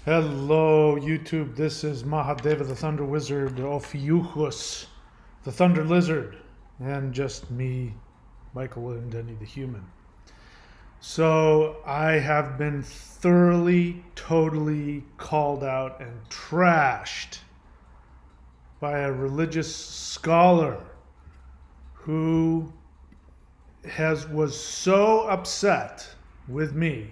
Hello, YouTube. This is Mahadeva, the ThunderWizard, Ophiuchus, the Thunder Lizard, and just me, Michael and Denny the Human. So I have been thoroughly, totally called out and trashed by a religious scholar who was so upset with me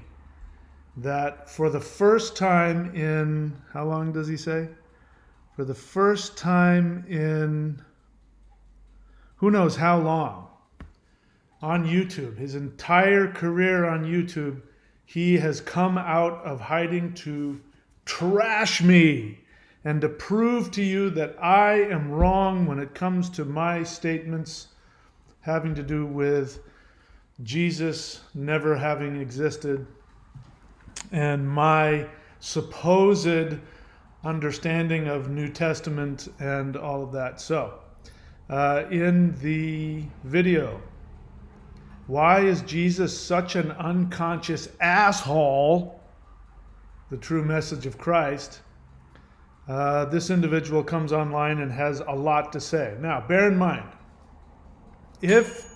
that for the first time in, how long does he say? For the first time in who knows how long, on YouTube, his entire career on YouTube, he has come out of hiding to trash me and to prove to you that I am wrong when it comes to my statements having to do with Jesus never having existed and my supposed understanding of New Testament and all of that. So, in the video, why is Jesus such an unconscious asshole? The true message of Christ. This individual comes online and has a lot to say. Now, bear in mind, if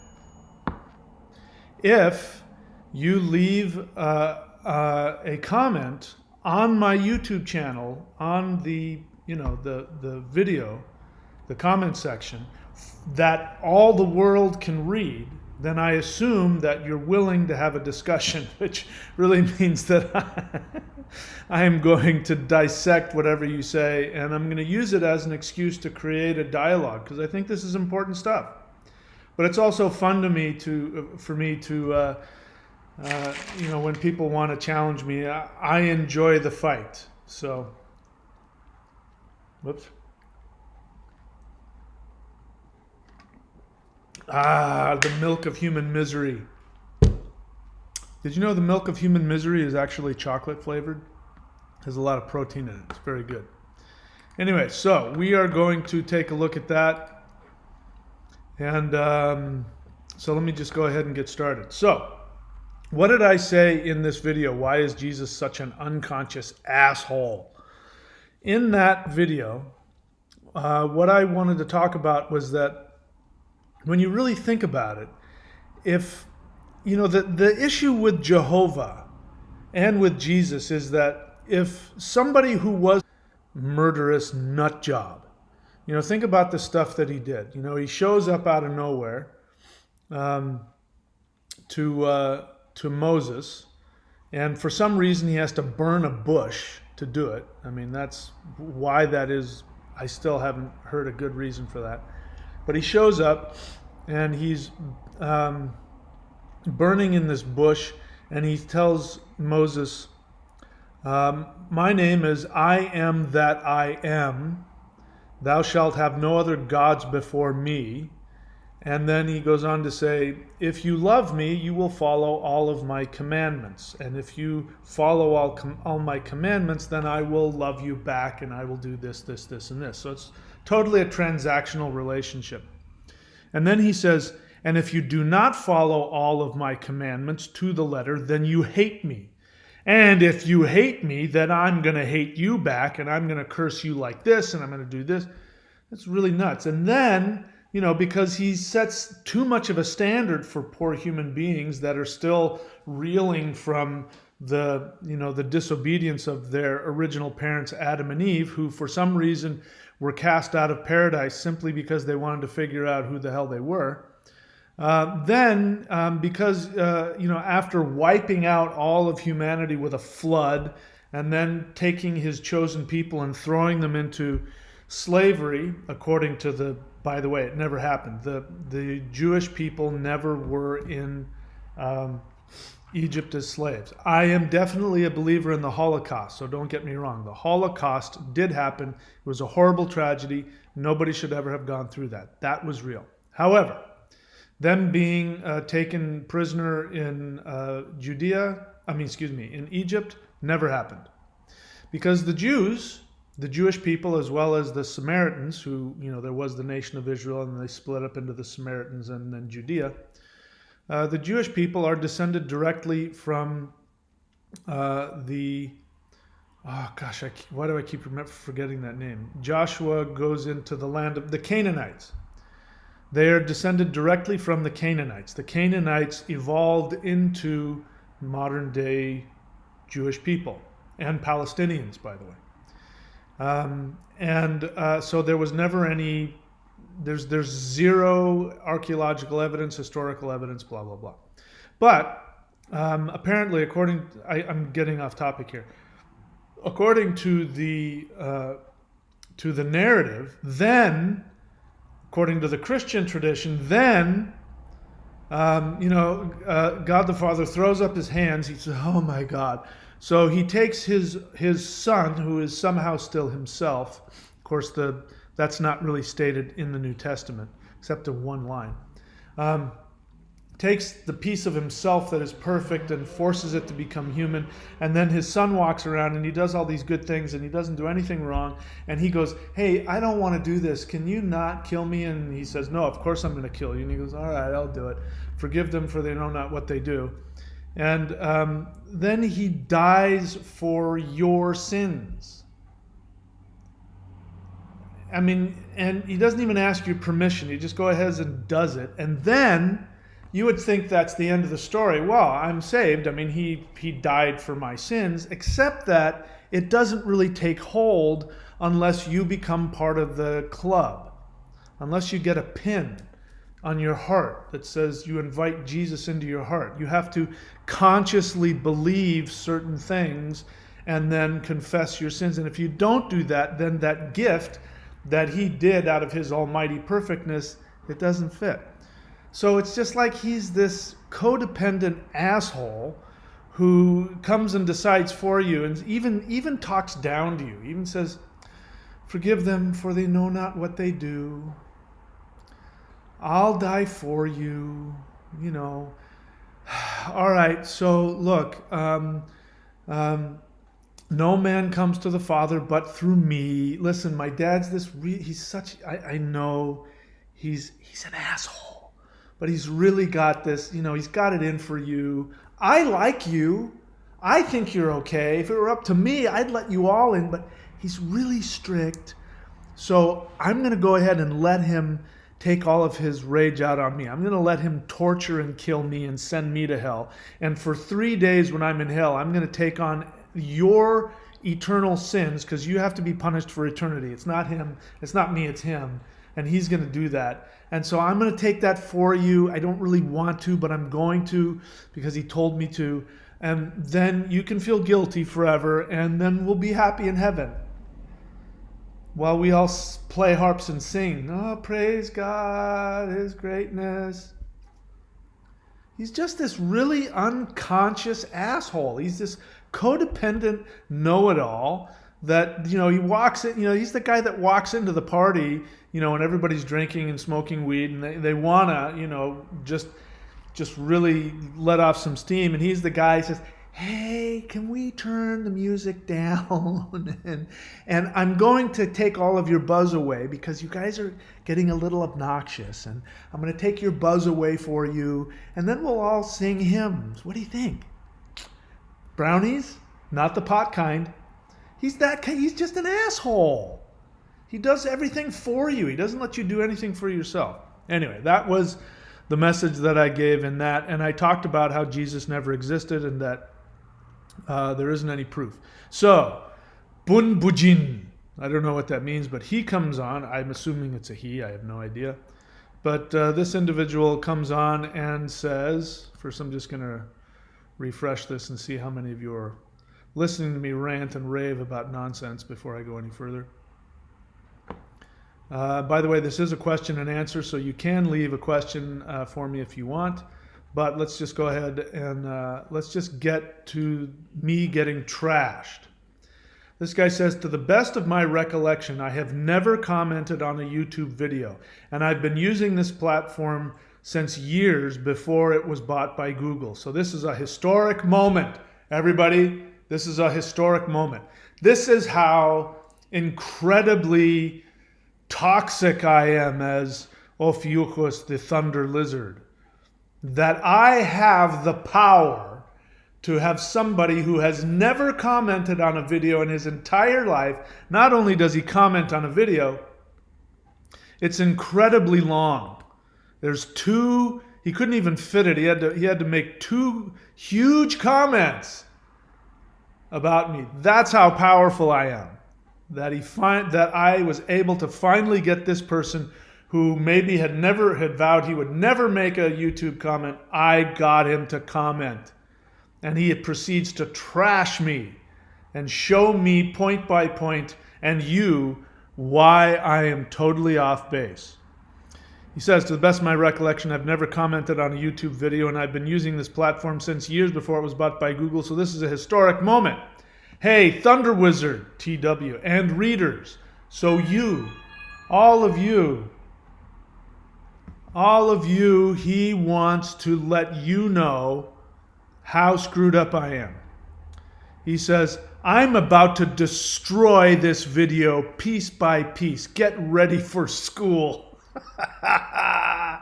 you leave a comment on my YouTube channel, on the the video, the comment section, that all the world can read, then I assume that you're willing to have a discussion, which really means that I am going to dissect whatever you say, and I'm going to use it as an excuse to create a dialogue, because I think this is important stuff. But it's also fun for me to when people want to challenge me, I enjoy the fight. So, whoops. The milk of human misery. Did you know the milk of human misery is actually chocolate flavored? Has a lot of protein in it. It's very good. Anyway, so we are going to take a look at that. And so let me just go ahead and get started. So, what did I say in this video? Why is Jesus such an unconscious asshole? In that video, what I wanted to talk about was that when you really think about it, if, the issue with Jehovah and with Jesus is that if somebody who was a murderous nut job, think about the stuff that he did. He shows up out of nowhere to Moses, and for some reason he has to burn a bush to do it. I mean, that's why that is. I still haven't heard a good reason for that. But he shows up and he's burning in this bush, and he tells Moses, my name is I am that I am. Thou shalt have no other gods before me. And then he goes on to say, if you love me, you will follow all of my commandments. And if you follow all my commandments, then I will love you back, and I will do this, this, this, and this. So it's totally a transactional relationship. And then he says, and if you do not follow all of my commandments to the letter, then you hate me. And if you hate me, then I'm going to hate you back, and I'm going to curse you like this, and I'm going to do this. That's really nuts. And then, because he sets too much of a standard for poor human beings that are still reeling from the disobedience of their original parents, Adam and Eve, who for some reason were cast out of paradise simply because they wanted to figure out who the hell they were. Because after wiping out all of humanity with a flood, and then taking his chosen people and throwing them into slavery, according to by the way, it never happened. The Jewish people never were in Egypt as slaves. I am definitely a believer in the Holocaust, so don't get me wrong. The Holocaust did happen. It was a horrible tragedy. Nobody should ever have gone through that. That was real. However, them being taken prisoner in in Egypt, never happened. Because the Jewish people, as well as the Samaritans, who, there was the nation of Israel and they split up into the Samaritans and then Judea, the Jewish people are descended directly from the Oh gosh, why do I keep forgetting that name? Joshua goes into the land of the Canaanites. They are descended directly from the Canaanites. The Canaanites evolved into modern day Jewish people and Palestinians, by the way. So there was never any. There's zero archaeological evidence, historical evidence, blah blah blah. But apparently, I'm getting off topic here. According to the narrative, then, according to the Christian tradition, then, God the Father throws up his hands. He says, "Oh my God!" So he takes his son, who is somehow still himself. Of course, that's not really stated in the New Testament, except in one line. Takes the piece of himself that is perfect and forces it to become human, and then his son walks around and he does all these good things and he doesn't do anything wrong, and he goes, "Hey, I don't want to do this. Can you not kill me?" And he says, "No, of course I'm going to kill you." And he goes, "All right, I'll do it. Forgive them, for they know not what they do." And then he dies for your sins. I mean, and he doesn't even ask your permission. He just goes ahead and does it. And then you would think that's the end of the story. Well, I'm saved. I mean, he died for my sins, except that it doesn't really take hold unless you become part of the club, unless you get a pin on your heart that says you invite Jesus into your heart. You have to consciously believe certain things and then confess your sins. And if you don't do that, then that gift that he did out of his almighty perfectness, it doesn't fit. So it's just like he's this codependent asshole who comes and decides for you, and even talks down to you, even says, "Forgive them, for they know not what they do. I'll die for you." All right, so look, no man comes to the Father but through me. Listen, my dad's he's such, I know he's an asshole, but he's really got this, he's got it in for you. I like you. I think you're okay. If it were up to me, I'd let you all in, but he's really strict. So I'm going to go ahead and let him take all of his rage out on me. I'm going to let him torture and kill me and send me to hell. And for 3 days when I'm in hell, I'm going to take on your eternal sins, because you have to be punished for eternity. It's not him. It's not me. It's him. And he's going to do that. And so I'm going to take that for you. I don't really want to, but I'm going to, because he told me to. And then you can feel guilty forever, and then we'll be happy in heaven, while we all play harps and sing, "Oh, praise God, his greatness." He's just this really unconscious asshole. He's this codependent know-it-all that, he walks in, he's the guy that walks into the party, when everybody's drinking and smoking weed, and they want to, just really let off some steam. And he's the guy who says, "Hey, can we turn the music down?" and I'm going to take all of your buzz away because you guys are getting a little obnoxious. And I'm going to take your buzz away for you. And then we'll all sing hymns. What do you think? Brownies? Not the pot kind. He's just an asshole. He does everything for you. He doesn't let you do anything for yourself. Anyway, that was the message that I gave in that. And I talked about how Jesus never existed and that there isn't any proof. So, Bun Bujin. I don't know what that means, but he comes on. I'm assuming it's a he. I have no idea. But this individual comes on and says, first I'm just going to refresh this and see how many of you are listening to me rant and rave about nonsense before I go any further. By the way, this is a question and answer, so you can leave a question for me if you want. But let's just go ahead and let's just get to me getting trashed. This guy says, "To the best of my recollection, I have never commented on a YouTube video, and I've been using this platform since years before it was bought by Google." So this is a historic moment, everybody. This is a historic moment. This is how incredibly toxic I am as Ophiuchus, the Thunder Lizard, that I have the power to have somebody who has never commented on a video in his entire life. Not only does he comment on a video, it's incredibly long. There's two, he couldn't even fit it. He had to make two huge comments about me. That's how powerful I am. That I was able to finally get this person who maybe had vowed he would never make a YouTube comment. I got him to comment. And he proceeds to trash me and show me point by point and you why I am totally off base. He says, to the best of my recollection, I've never commented on a YouTube video, and I've been using this platform since years before it was bought by Google, so this is a historic moment. Hey, ThunderWizard, TW, and readers, so you, all of you, he wants to let you know how screwed up I am. He says, I'm about to destroy this video piece by piece. Get ready for school. I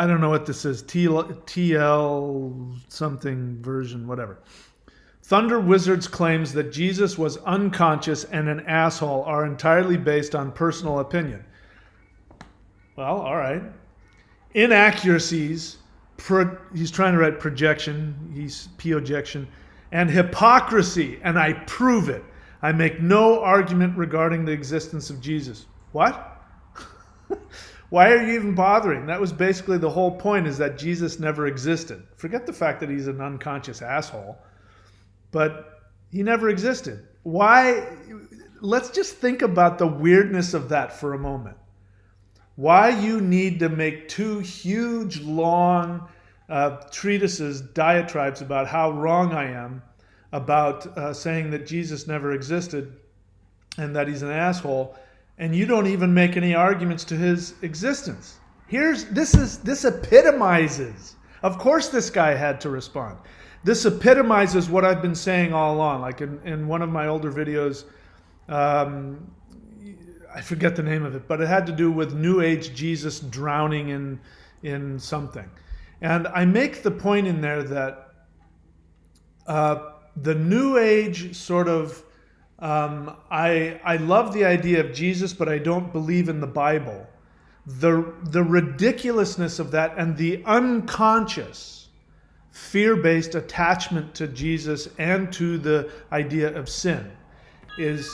don't know what this is. TL something version, whatever. ThunderWizard's claims that Jesus was unconscious and an asshole are entirely based on personal opinion. Well, all right. Inaccuracies, he's trying to write projection, he's projection, and hypocrisy, and I prove it. I make no argument regarding the existence of Jesus. What? Why are you even bothering? That was basically the whole point, is that Jesus never existed. Forget the fact that he's an unconscious asshole, but he never existed. Why? Let's just think about the weirdness of that for a moment. Why you need to make two huge, long treatises, diatribes about how wrong I am about saying that Jesus never existed and that he's an asshole, and you don't even make any arguments to his existence. This epitomizes. Of course this guy had to respond. This epitomizes what I've been saying all along. Like in one of my older videos, I forget the name of it, but it had to do with New Age Jesus drowning in something. And I make the point in there that the New Age sort of, I love the idea of Jesus, but I don't believe in the Bible. The ridiculousness of that and the unconscious fear-based attachment to Jesus and to the idea of sin is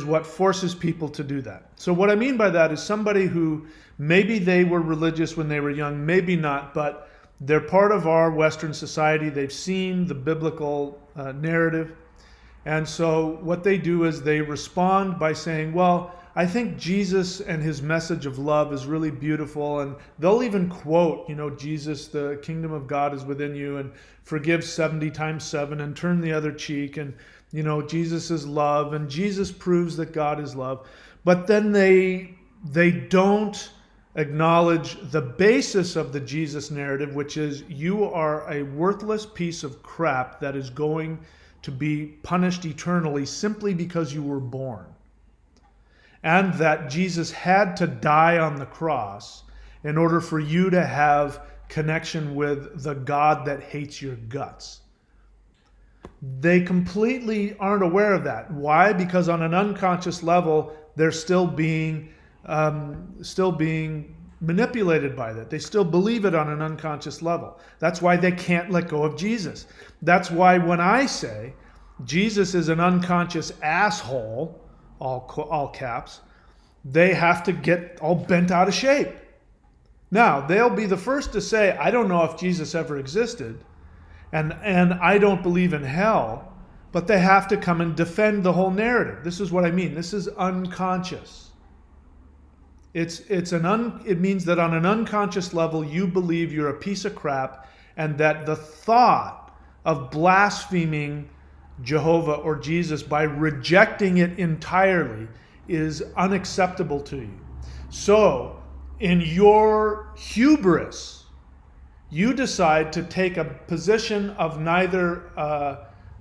what forces people to do that. So what I mean by that is somebody who maybe they were religious when they were young, maybe not, but they're part of our Western society. They've seen the biblical narrative. And so what they do is they respond by saying, well, I think Jesus and his message of love is really beautiful. And they'll even quote, Jesus, the kingdom of God is within you, and forgive 70 times 7 and turn the other cheek. And, Jesus is love, and Jesus proves that God is love. But then they don't acknowledge the basis of the Jesus narrative, which is you are a worthless piece of crap that is going to be punished eternally simply because you were born. And that Jesus had to die on the cross in order for you to have connection with the God that hates your guts. They completely aren't aware of that. Why? Because on an unconscious level, they're still being manipulated by that. They still believe it on an unconscious level. That's why they can't let go of Jesus. That's why when I say Jesus is an unconscious asshole, all caps, they have to get all bent out of shape. Now, they'll be the first to say, I don't know if Jesus ever existed, and I don't believe in hell, but they have to come and defend the whole narrative. This is what I mean. This is unconscious. It means that on an unconscious level, you believe you're a piece of crap, and that the thought of blaspheming Jehovah or Jesus by rejecting it entirely is unacceptable to you. So, in your hubris, you decide to take a position of neither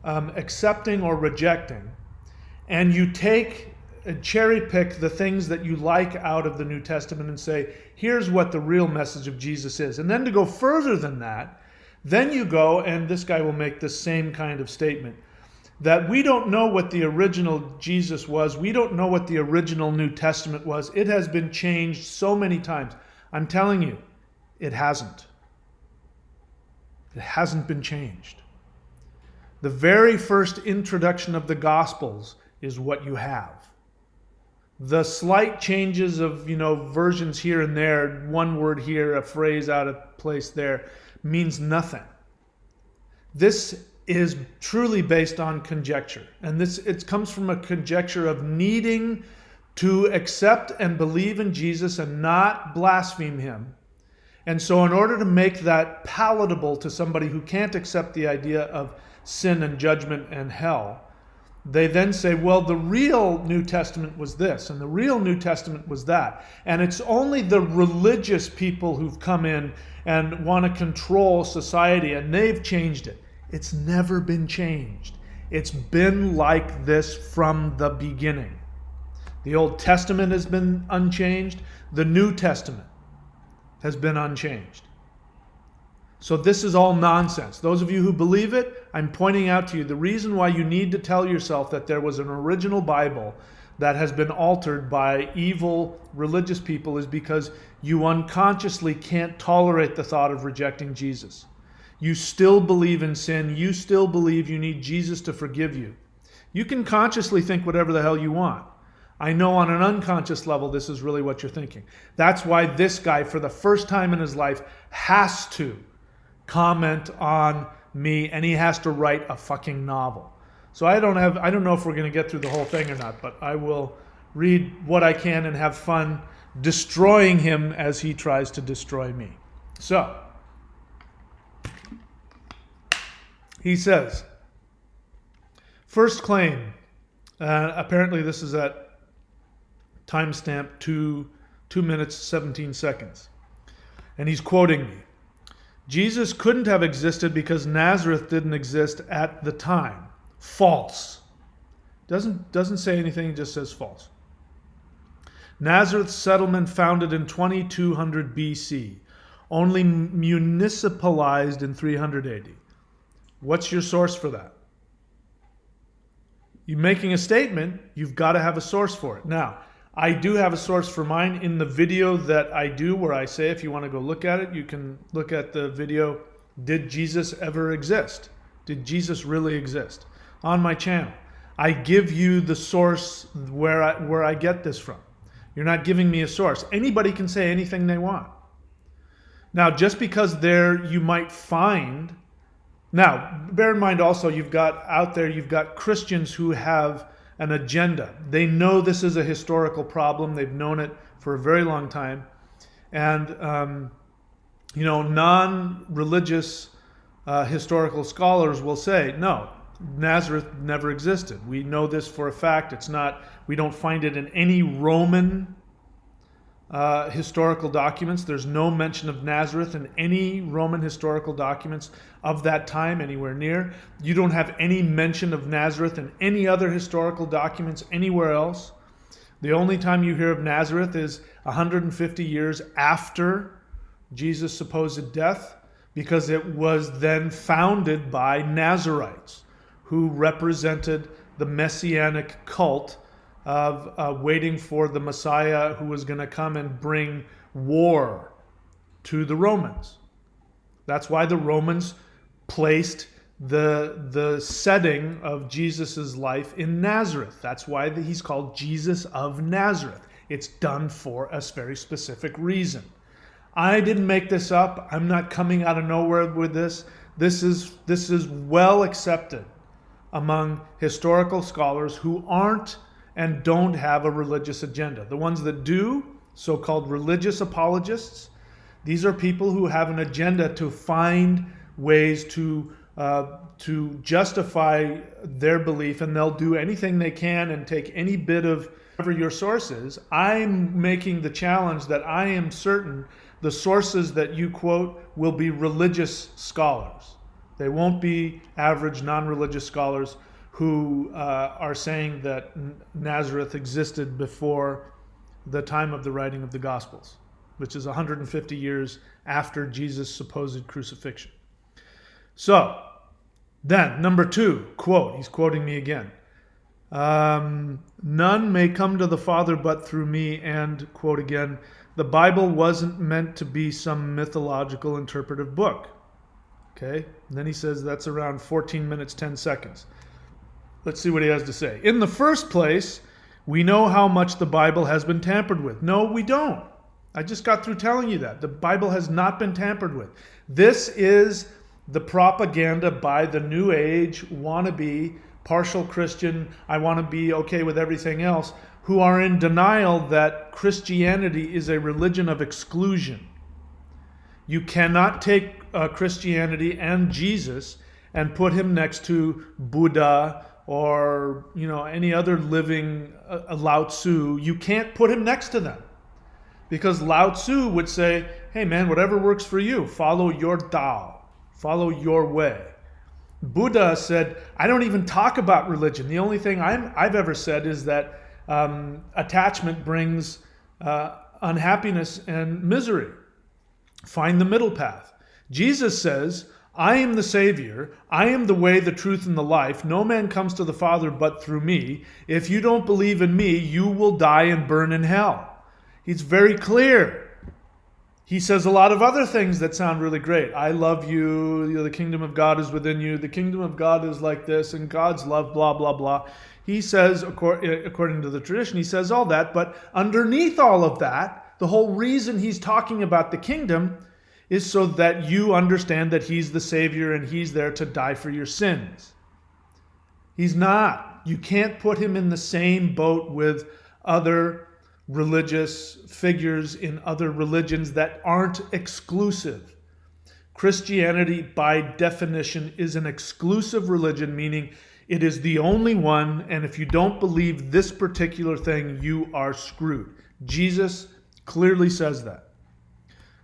accepting or rejecting, and you cherry pick the things that you like out of the New Testament and say, here's what the real message of Jesus is. And then to go further than that, Then you go, and this guy will make the same kind of statement, that we don't know what the original Jesus was. We don't know what the original New Testament was. It has been changed so many times. I'm telling you, it hasn't. It hasn't been changed. The very first introduction of the Gospels is what you have. The slight changes of, versions here and there, one word here, a phrase out of place there, means nothing. This is truly based on conjecture. And it comes from a conjecture of needing to accept and believe in Jesus and not blaspheme him. And so in order to make that palatable to somebody who can't accept the idea of sin and judgment and hell, they then say, well, the real New Testament was this, and the real New Testament was that. And it's only the religious people who've come in and want to control society, and they've changed it. It's never been changed. It's been like this from the beginning. The Old Testament has been unchanged. The New Testament has been unchanged. So this is all nonsense. Those of you who believe it, I'm pointing out to you the reason why you need to tell yourself that there was an original Bible that has been altered by evil religious people is because you unconsciously can't tolerate the thought of rejecting Jesus. You still believe in sin. You still believe you need Jesus to forgive you. You can consciously think whatever the hell you want. I know on an unconscious level this is really what you're thinking. That's why this guy, for the first time in his life, has to comment on me, and he has to write a fucking novel. So I don't know if we're going to get through the whole thing or not, but I will read what I can and have fun destroying him as he tries to destroy me. So he says, first claim, apparently this is at timestamp 2 minutes 17 seconds, and he's quoting me. Jesus couldn't have existed because Nazareth didn't exist at the time. False. Doesn't say anything, it just says false. Nazareth settlement founded in 2200 BC, only municipalized in 300 AD. What's your source for that? You're making a statement, you've got to have a source for it. Now, I do have a source for mine in the video that I do where I say, if you want to go look at it, you can look at the video, Did Jesus Ever Exist? Did Jesus really exist? On my channel. I give you the source where I get this from. You're not giving me a source. Anybody can say anything they want. Now, just because there you might find... Now, bear in mind also, you've got Christians who have an agenda. They know this is a historical problem. They've known it for a very long time. And, non-religious historical scholars will say, no, Nazareth never existed. We know this for a fact. We don't find it in any Roman historical documents. There's no mention of Nazareth in any Roman historical documents of that time anywhere near. You don't have any mention of Nazareth in any other historical documents anywhere else. The only time you hear of Nazareth is 150 years after Jesus' supposed death, because it was then founded by Nazarites who represented the messianic cult of waiting for the Messiah who was going to come and bring war to the Romans. That's why the Romans placed the setting of Jesus' life in Nazareth. That's why he's called Jesus of Nazareth. It's done for a very specific reason. I didn't make this up. I'm not coming out of nowhere with this. This is well accepted among historical scholars who aren't and don't have a religious agenda. The ones that do, so-called religious apologists, these are people who have an agenda to find ways to justify their belief, and they'll do anything they can and take any bit of whatever your source is. I'm making the challenge that I am certain the sources that you quote will be religious scholars. They won't be average non-religious scholars who are saying that Nazareth existed before the time of the writing of the Gospels, which is 150 years after Jesus' supposed crucifixion. So, then, number 2, quote, he's quoting me again. None may come to the Father but through me, and, quote again, the Bible wasn't meant to be some mythological interpretive book. Okay, and then he says that's around 14 minutes, 10 seconds. Let's see what he has to say. In the first place, we know how much the Bible has been tampered with. No, we don't. I just got through telling you that. The Bible has not been tampered with. This is the propaganda by the New Age, wannabe, partial Christian, I want to be okay with everything else, who are in denial that Christianity is a religion of exclusion. You cannot take Christianity and Jesus and put him next to Buddha or any other living Lao Tzu. You can't put him next to them, because Lao Tzu would say, hey man, whatever works for you, follow your Tao, follow your way. Buddha said, I don't even talk about religion. The only thing I've ever said is that attachment brings unhappiness and misery. Find the middle path. Jesus says, I am the Savior. I am the way, the truth, and the life. No man comes to the Father but through me. If you don't believe in me, you will die and burn in hell. He's very clear. He says a lot of other things that sound really great. I love you. The kingdom of God is within you. The kingdom of God is like this, and God's love, blah, blah, blah. He says, according to the tradition, he says all that. But underneath all of that, the whole reason he's talking about the kingdom is so that you understand that he's the Savior and he's there to die for your sins. He's not. You can't put him in the same boat with other religious figures in other religions that aren't exclusive. Christianity, by definition, is an exclusive religion, meaning it is the only one, and if you don't believe this particular thing, you are screwed. Jesus clearly says that.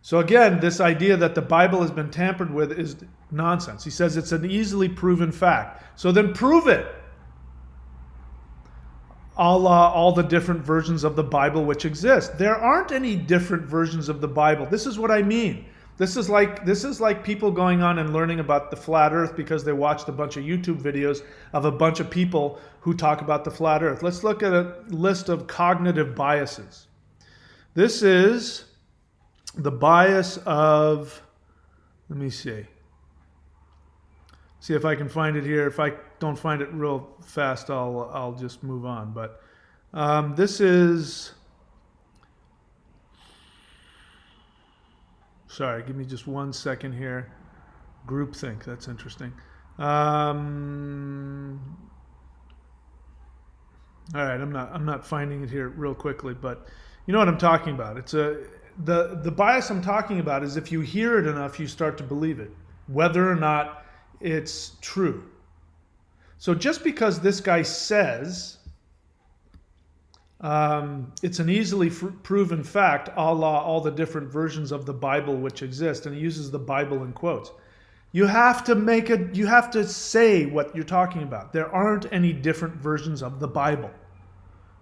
So again, this idea that the Bible has been tampered with is nonsense. He says it's an easily proven fact. So then prove it. All the different versions of the Bible which exist. There aren't any different versions of the Bible. This is what I mean. This is like people going on and learning about the flat earth because they watched a bunch of YouTube videos of a bunch of people who talk about the flat earth. Let's look at a list of cognitive biases. This is the bias of, let me see if I can find it here. If I don't find it real fast, I'll just move on. But this is, sorry, give me just 1 second here. Groupthink, that's interesting. All right, I'm not finding it here real quickly, but you know what I'm talking about. It's the bias I'm talking about is if you hear it enough, you start to believe it, whether or not it's true. So just because this guy says it's an easily proven fact, a la all the different versions of the Bible which exist, and he uses the Bible in quotes, you have to say what you're talking about. There aren't any different versions of the Bible.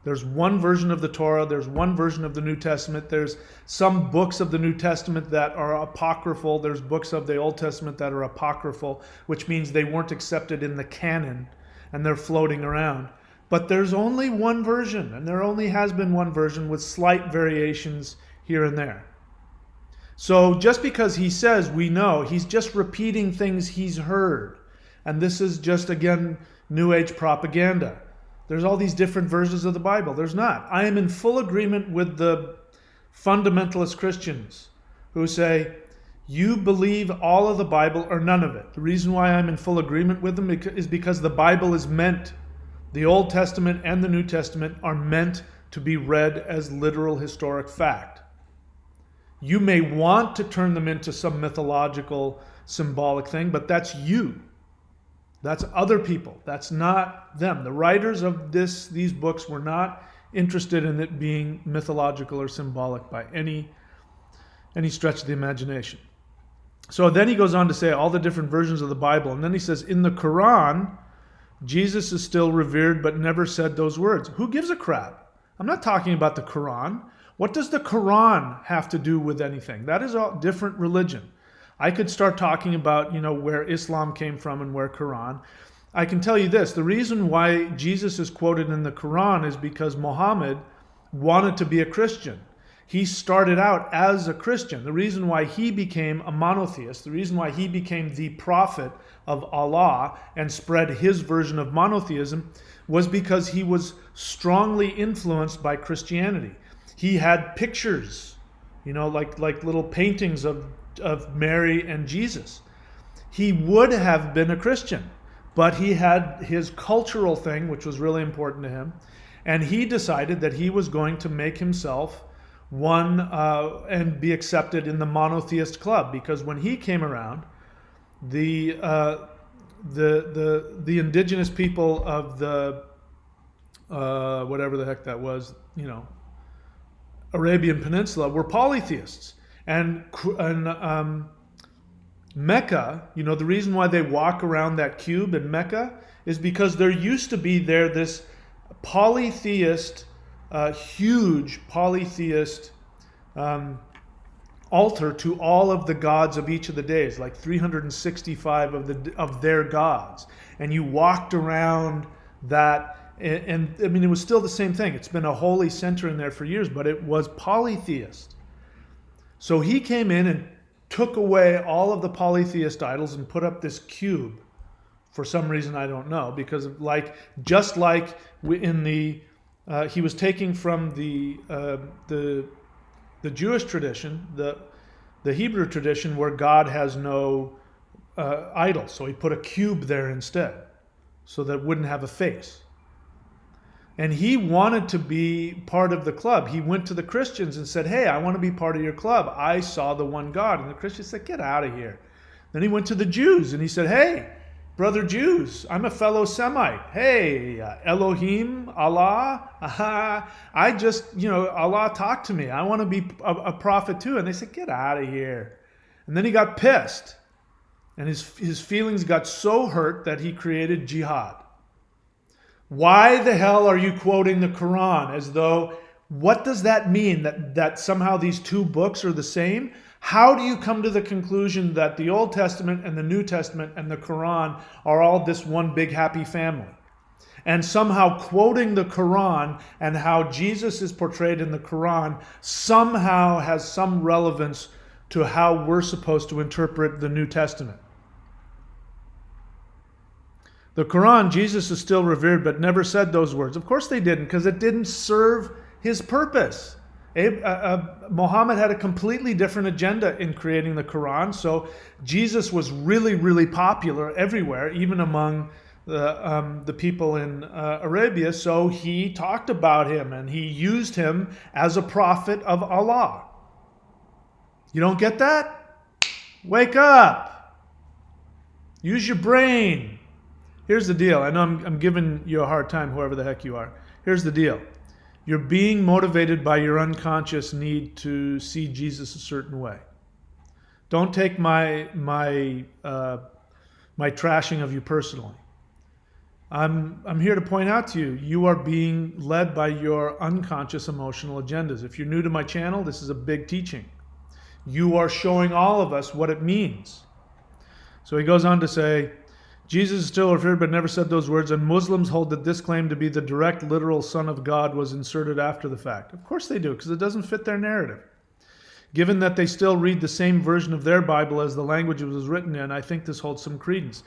There's one version of the Torah. There's one version of the New Testament. There's some books of the New Testament that are apocryphal. There's books of the Old Testament that are apocryphal, which means they weren't accepted in the canon and they're floating around. But there's only one version, and there only has been one version with slight variations here and there. So just because he says we know, he's just repeating things he's heard. And this is just, again, New Age propaganda. There's all these different versions of the Bible. There's not. I am in full agreement with the fundamentalist Christians who say, you believe all of the Bible or none of it. The reason why I'm in full agreement with them is because the Bible is meant, the Old Testament and the New Testament are meant to be read as literal historic fact. You may want to turn them into some mythological, symbolic thing, but that's you. That's other people. That's not them. The writers of these books were not interested in it being mythological or symbolic by any stretch of the imagination. So then he goes on to say all the different versions of the Bible. And then he says, in the Quran, Jesus is still revered but never said those words. Who gives a crap? I'm not talking about the Quran. What does the Quran have to do with anything? That is a different religion. I could start talking about, where Islam came from and where Quran. I can tell you this, the reason why Jesus is quoted in the Quran is because Muhammad wanted to be a Christian. He started out as a Christian. The reason why he became a monotheist, the reason why he became the prophet of Allah and spread his version of monotheism was because he was strongly influenced by Christianity. He had pictures, like little paintings of Mary and Jesus. He would have been a Christian, but he had his cultural thing, which was really important to him, and he decided that he was going to make himself one and be accepted in the monotheist club, because when he came around, the indigenous people of the whatever the heck that was, Arabian Peninsula were polytheists, and Mecca, the reason why they walk around that cube in Mecca is because there used to be this polytheist, huge polytheist altar to all of the gods of each of the days, like 365 of their gods, and you walked around that, and I mean it was still the same thing. It's been a holy center in there for years, but it was polytheist. So he came in and took away all of the polytheist idols and put up this cube for some reason I don't know, because just like in the he was taking from the Jewish tradition, the Hebrew tradition, where God has no idol. So he put a cube there instead, so that it wouldn't have a face. And he wanted to be part of the club. He went to the Christians and said, hey, I want to be part of your club. I saw the one God. And the Christians said, get out of here. Then he went to the Jews and he said, hey, brother Jews, I'm a fellow Semite. Hey, Elohim, Allah, I just, Allah talked to me. I want to be a prophet too. And they said, get out of here. And then he got pissed. And his feelings got so hurt that he created jihad. Why the hell are you quoting the Quran as though, what does that mean? That somehow these two books are the same? How do you come to the conclusion that the Old Testament and the New Testament and the Quran are all this one big happy family? And somehow quoting the Quran and how Jesus is portrayed in the Quran somehow has some relevance to how we're supposed to interpret the New Testament. The Quran, Jesus is still revered, but never said those words. Of course they didn't, because it didn't serve his purpose. Muhammad had a completely different agenda in creating the Quran, so Jesus was really, really popular everywhere, even among the people in Arabia, so he talked about him and he used him as a prophet of Allah. You don't get that? Wake up! Use your brain! Here's the deal. I know I'm giving you a hard time, whoever the heck you are. Here's the deal. You're being motivated by your unconscious need to see Jesus a certain way. Don't take my trashing of you personally. I'm here to point out to you, you are being led by your unconscious emotional agendas. If you're new to my channel, this is a big teaching. You are showing all of us what it means. So he goes on to say, Jesus is still revered but never said those words, and Muslims hold that this claim to be the direct literal Son of God was inserted after the fact. Of course they do, because it doesn't fit their narrative. Given that they still read the same version of their Bible as the language it was written in, I think this holds some credence.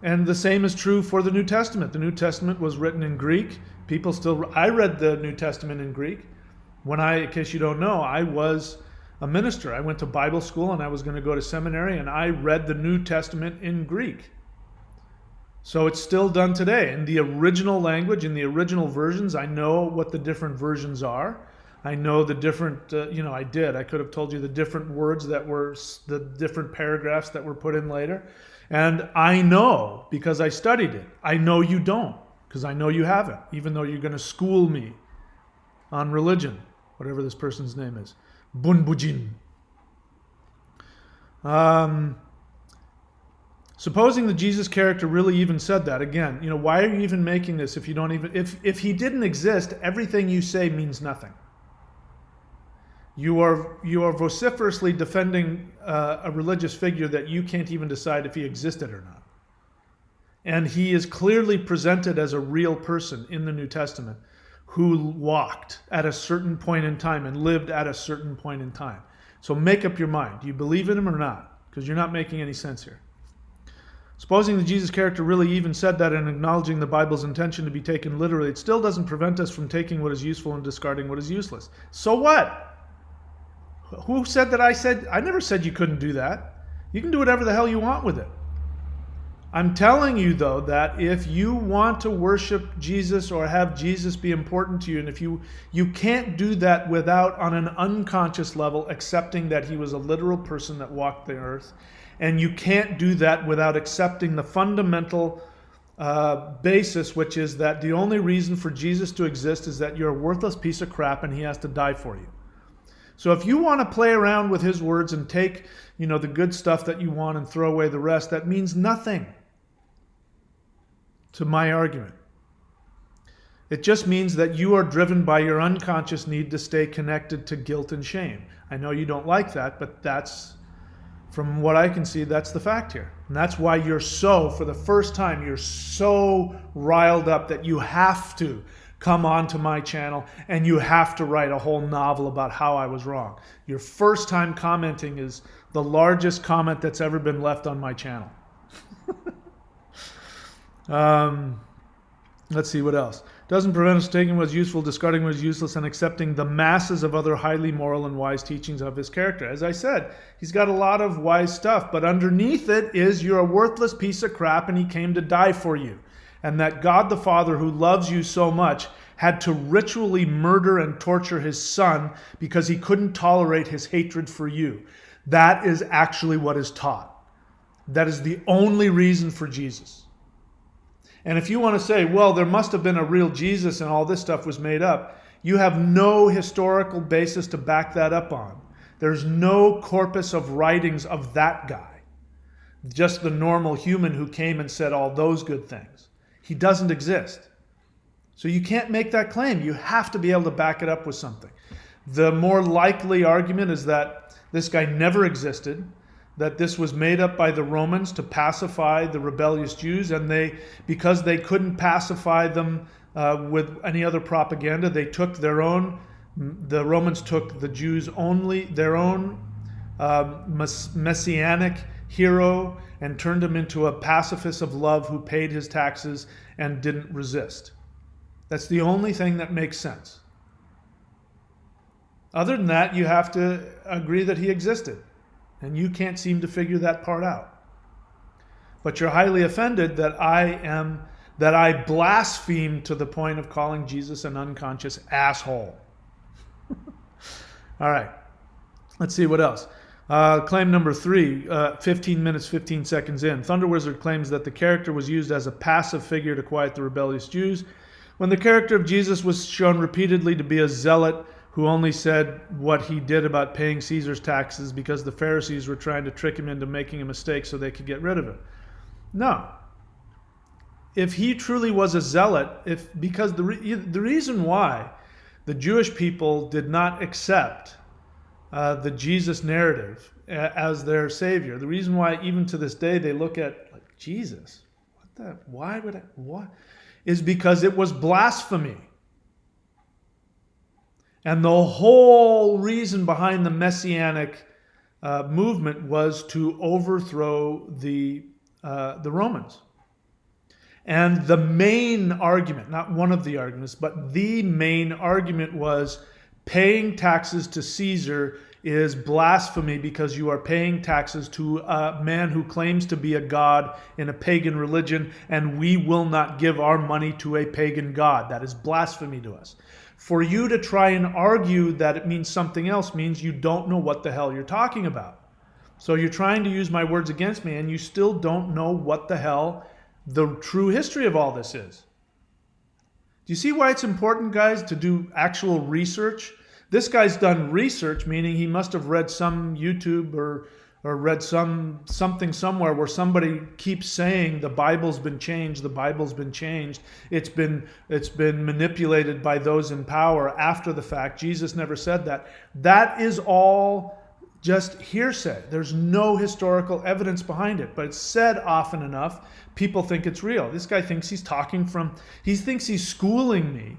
And the same is true for the New Testament. The New Testament was written in Greek. I read the New Testament in Greek. In case you don't know, I was a minister. I went to Bible school and I was going to go to seminary, and I read the New Testament in Greek. So it's still done today. In the original language, in the original versions, I know what the different versions are. I know the different, I could have told you the different words that were, the different paragraphs that were put in later. And I know, because I studied it. I know you don't, because I know you haven't, even though you're going to school me on religion, whatever this person's name is. Bunbujin. Supposing the Jesus character really even said that, again, why are you even making this if you don't even, if he didn't exist, everything you say means nothing. You are vociferously defending a religious figure that you can't even decide if he existed or not. And he is clearly presented as a real person in the New Testament who walked at a certain point in time and lived at a certain point in time. So make up your mind. Do you believe in him or not? Because you're not making any sense here. Supposing the Jesus character really even said that and acknowledging the Bible's intention to be taken literally, it still doesn't prevent us from taking what is useful and discarding what is useless. So what? Who said that I said? I never said you couldn't do that. You can do whatever the hell you want with it. I'm telling you, though, that if you want to worship Jesus or have Jesus be important to you, and if you can't do that without, on an unconscious level, accepting that he was a literal person that walked the earth, and you can't do that without accepting the fundamental basis, which is that the only reason for Jesus to exist is that you're a worthless piece of crap and he has to die for you. So if you want to play around with his words and take, the good stuff that you want and throw away the rest, that means nothing to my argument. It just means that you are driven by your unconscious need to stay connected to guilt and shame. I know you don't like that, but that's, from what I can see, that's the fact here. And that's why for the first time, you're so riled up that you have to come onto my channel and you have to write a whole novel about how I was wrong. Your first time commenting is the largest comment that's ever been left on my channel. Let's see what else. Doesn't prevent us taking what is useful, discarding what is useless, and accepting the masses of other highly moral and wise teachings of his character. As I said, he's got a lot of wise stuff, but underneath it is you're a worthless piece of crap and he came to die for you. And that God the Father, who loves you so much, had to ritually murder and torture his son because he couldn't tolerate his hatred for you. That is actually what is taught. That is the only reason for Jesus. And if you want to say, well, there must have been a real Jesus and all this stuff was made up, you have no historical basis to back that up on. There's no corpus of writings of that guy. Just the normal human who came and said all those good things. He doesn't exist. So you can't make that claim. You have to be able to back it up with something. The more likely argument is that this guy never existed, that this was made up by the Romans to pacify the rebellious Jews, and because they couldn't pacify them with any other propaganda, they took the Romans took the Jews only, their own messianic hero, and turned him into a pacifist of love who paid his taxes and didn't resist. That's the only thing that makes sense. Other than that, you have to agree that he existed. And you can't seem to figure that part out. But you're highly offended that I blaspheme to the point of calling Jesus an unconscious asshole. All right. Let's see what else. Claim number 3, 15 minutes, 15 seconds in. ThunderWizard claims that the character was used as a passive figure to quiet the rebellious Jews, when the character of Jesus was shown repeatedly to be a zealot who only said what he did about paying Caesar's taxes because the Pharisees were trying to trick him into making a mistake so they could get rid of him. No. If he truly was a zealot, because the reason why the Jewish people did not accept the Jesus narrative as their savior, the reason why even to this day they look at like Jesus, what? Is because it was blasphemy. And the whole reason behind the Messianic movement was to overthrow the Romans. And the main argument, not one of the arguments, but the main argument was paying taxes to Caesar is blasphemy because you are paying taxes to a man who claims to be a god in a pagan religion, and we will not give our money to a pagan god. That is blasphemy to us. For you to try and argue that it means something else means you don't know what the hell you're talking about. So you're trying to use my words against me, and you still don't know what the hell the true history of all this is. Do you see why it's important, guys, to do actual research? This guy's done research, meaning he must have read some YouTube or or read something somewhere where somebody keeps saying the Bible's been changed, the Bible's been changed. It's been manipulated by those in power after the fact. Jesus never said that. That is all just hearsay. There's no historical evidence behind it, but it's said often enough, people think it's real. This guy thinks he thinks he's schooling me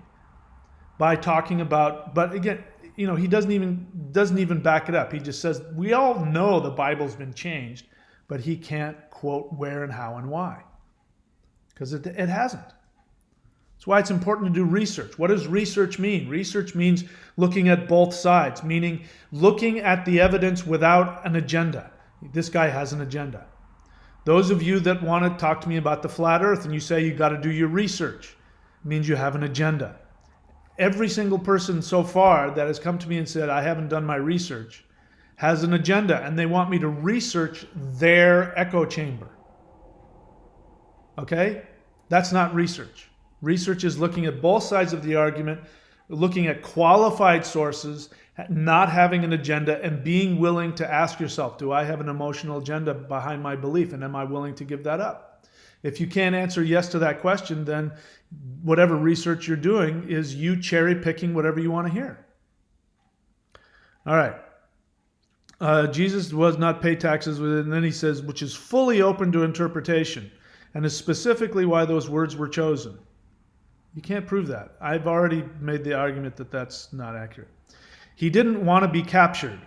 by talking about, but again, he doesn't even back it up. He just says, we all know the Bible's been changed, but he can't quote where and how and why. Because it hasn't. That's why it's important to do research. What does research mean? Research means looking at both sides, meaning looking at the evidence without an agenda. This guy has an agenda. Those of you that want to talk to me about the flat earth and you say you got to do your research, it means you have an agenda. Every single person so far that has come to me and said, I haven't done my research, has an agenda, and they want me to research their echo chamber. Okay? That's not research. Research is looking at both sides of the argument, looking at qualified sources, not having an agenda, and being willing to ask yourself, do I have an emotional agenda behind my belief, and am I willing to give that up? If you can't answer yes to that question, then whatever research you're doing is you cherry picking whatever you want to hear. All right. Jesus was not pay taxes, and then he says, which is fully open to interpretation, and is specifically why those words were chosen. You can't prove that. I've already made the argument that that's not accurate. He didn't want to be captured,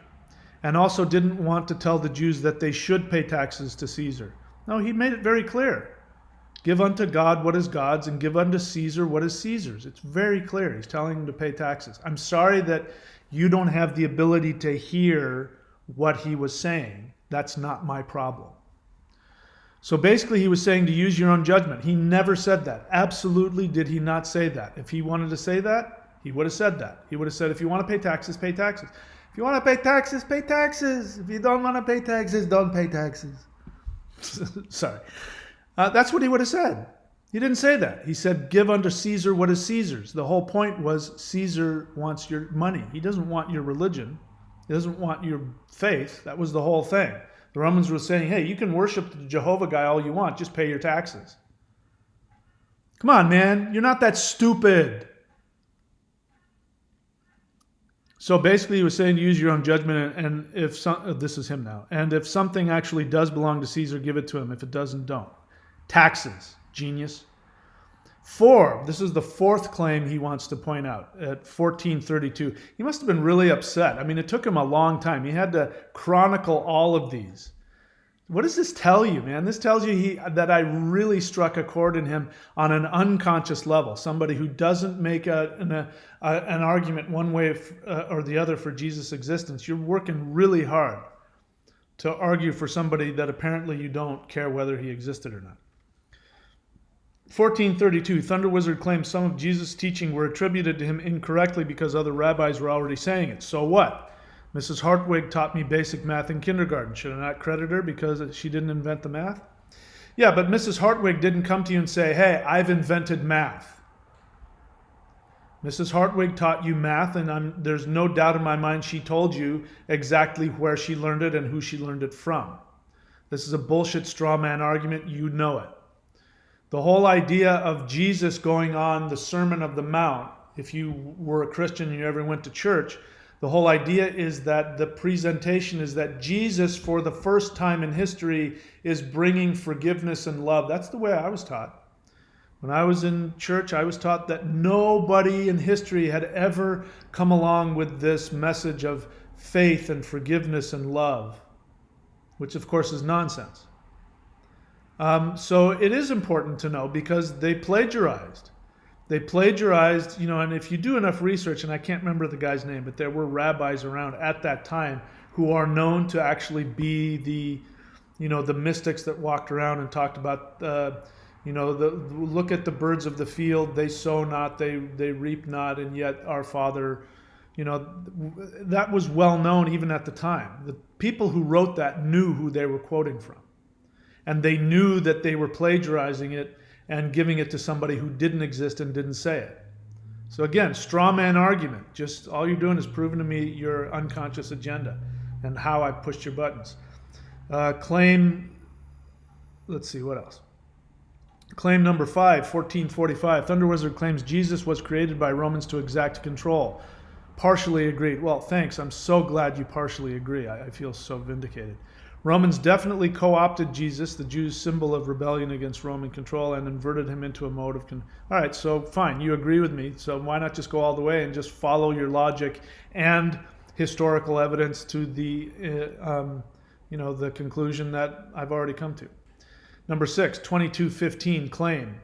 and also didn't want to tell the Jews that they should pay taxes to Caesar. No, he made it very clear. Give unto God what is God's, and give unto Caesar what is Caesar's. It's very clear. He's telling them to pay taxes. I'm sorry that you don't have the ability to hear what he was saying. That's not my problem. So basically he was saying to use your own judgment. He never said that. Absolutely did he not say that. If he wanted to say that, he would have said that. He would have said, if you want to pay taxes, pay taxes. If you want to pay taxes, pay taxes. If you don't want to pay taxes, don't pay taxes. Sorry. That's what he would have said. He didn't say that. He said, give unto Caesar what is Caesar's. The whole point was Caesar wants your money. He doesn't want your religion. He doesn't want your faith. That was the whole thing. The Romans were saying, hey, you can worship the Jehovah guy all you want. Just pay your taxes. Come on, man. You're not that stupid. So basically he was saying to use your own judgment, and if this is him now, and if something actually does belong to Caesar, give it to him. If it doesn't, don't. Taxes. Genius. 4. This is the fourth claim he wants to point out at 1432. He must have been really upset. I mean, it took him a long time. He had to chronicle all of these. What does this tell you, man? This tells you that I really struck a chord in him on an unconscious level. Somebody who doesn't make an argument one way or the other for Jesus' existence. You're working really hard to argue for somebody that apparently you don't care whether he existed or not. 1432, ThunderWizard claims some of Jesus' teaching were attributed to him incorrectly because other rabbis were already saying it. So what? Mrs. Hartwig taught me basic math in kindergarten. Should I not credit her because she didn't invent the math? Yeah, but Mrs. Hartwig didn't come to you and say, hey, I've invented math. Mrs. Hartwig taught you math, and there's no doubt in my mind she told you exactly where she learned it and who she learned it from. This is a bullshit straw man argument. You know it. The whole idea of Jesus going on the Sermon of the Mount, if you were a Christian and you ever went to church, the whole idea is that the presentation is that Jesus, for the first time in history, is bringing forgiveness and love. That's the way I was taught. When I was in church, I was taught that nobody in history had ever come along with this message of faith and forgiveness and love, which of course is nonsense. So it is important to know because they plagiarized. They plagiarized, and if you do enough research, and I can't remember the guy's name, but there were rabbis around at that time who are known to actually be the mystics that walked around and talked about, look at the birds of the field, they sow not, they reap not, and yet our Father, that was well known even at the time. The people who wrote that knew who they were quoting from. And they knew that they were plagiarizing it and giving it to somebody who didn't exist and didn't say it. So again, straw man argument. Just all you're doing is proving to me your unconscious agenda and how I pushed your buttons. Claim, let's see, what else? Claim number 5, 1445. ThunderWizard claims Jesus was created by Romans to exact control. Partially agreed. Well, thanks. I'm so glad you partially agree. I feel so vindicated. Romans definitely co-opted Jesus, the Jews' symbol of rebellion against Roman control, and inverted him into a mode of... All right, so fine. You agree with me. So why not just go all the way and just follow your logic and historical evidence to the, the conclusion that I've already come to. Number 6, 2215, claim.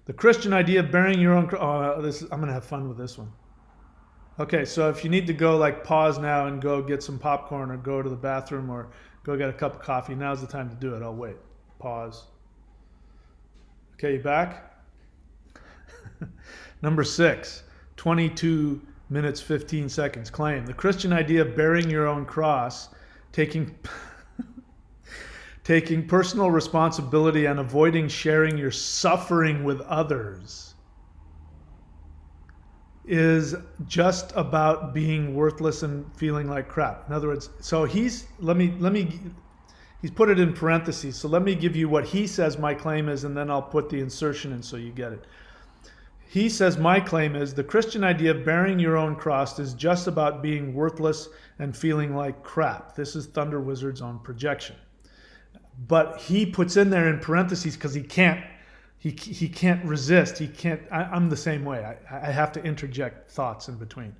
The Christian idea of bearing your own... I'm going to have fun with this one. Okay, so if you need to go, like, pause now and go get some popcorn or go to the bathroom or go get a cup of coffee, now's the time to do it. I'll wait. Pause. Okay, you back? Number 6, 22 minutes, 15 seconds, claim. The Christian idea of bearing your own cross, taking personal responsibility and avoiding sharing your suffering with others is just about being worthless and feeling like crap. In other words, so he's put it in parentheses. So let me give you what he says my claim is, and then I'll put the insertion in so you get it. He says my claim is the Christian idea of bearing your own cross is just about being worthless and feeling like crap. This is ThunderWizard's own projection. But he puts in there in parentheses because he can't resist. I'm the same way. I have to interject thoughts in between.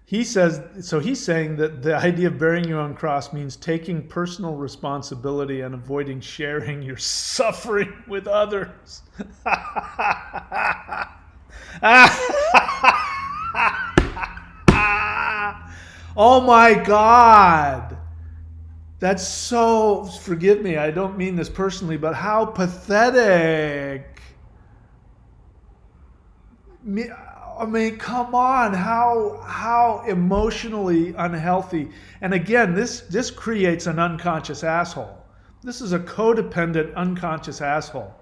He's saying that the idea of bearing your own cross means taking personal responsibility and avoiding sharing your suffering with others. Oh my God. That's so, forgive me, I don't mean this personally, but how pathetic. I mean, come on, how emotionally unhealthy. And again, this creates an unconscious asshole. This is a codependent, unconscious asshole.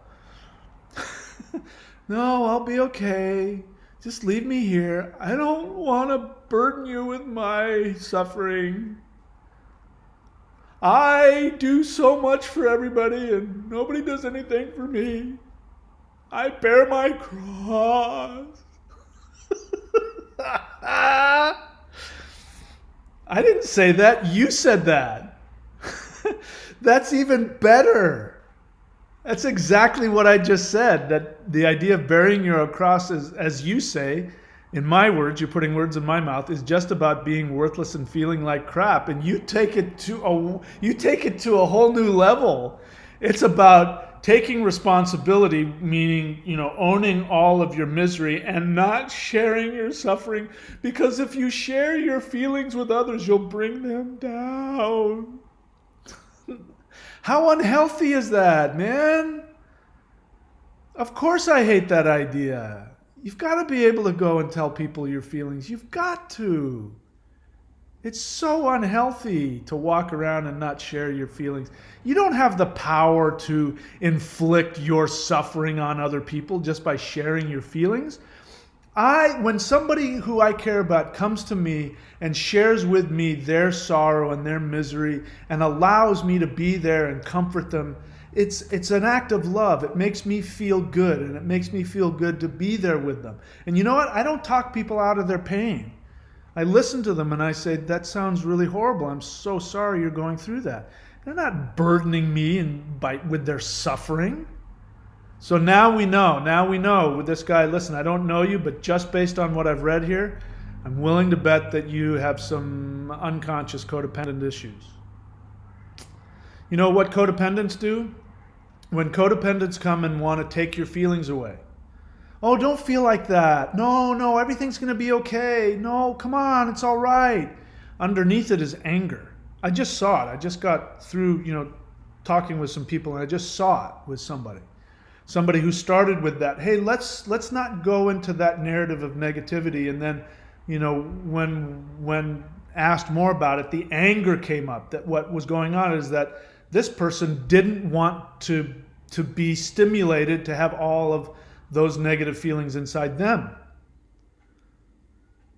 No, I'll be okay. Just leave me here. I don't want to burden you with my suffering. I do so much for everybody and nobody does anything for me. I bear my cross. I didn't say that. You said that. That's even better. That's exactly what I just said. That the idea of bearing your cross is, as you say, in my words, you're putting words in my mouth, is just about being worthless and feeling like crap. And you take it to a whole new level. It's about taking responsibility, meaning, owning all of your misery and not sharing your suffering. Because if you share your feelings with others, you'll bring them down. How unhealthy is that, man? Of course I hate that idea. You've got to be able to go and tell people your feelings. You've got to. It's so unhealthy to walk around and not share your feelings. You don't have the power to inflict your suffering on other people just by sharing your feelings. When somebody who I care about comes to me and shares with me their sorrow and their misery and allows me to be there and comfort them, it's an act of love. It makes me feel good, and it makes me feel good to be there with them. And you know what? I don't talk people out of their pain. I listen to them and I say, that sounds really horrible. I'm so sorry you're going through that. They're not burdening me with their suffering. So now we know with this guy, listen, I don't know you, but just based on what I've read here, I'm willing to bet that you have some unconscious codependent issues. You know what codependents do? When codependents come and want to take your feelings away. Oh, don't feel like that. No, everything's going to be okay. No, come on, it's all right. Underneath it is anger. I just saw it. I just got through, talking with some people, and I just saw it with somebody. Somebody who started with that. Hey, let's not go into that narrative of negativity. And then, when asked more about it, the anger came up. That what was going on is that this person didn't want to be stimulated to have all of those negative feelings inside them.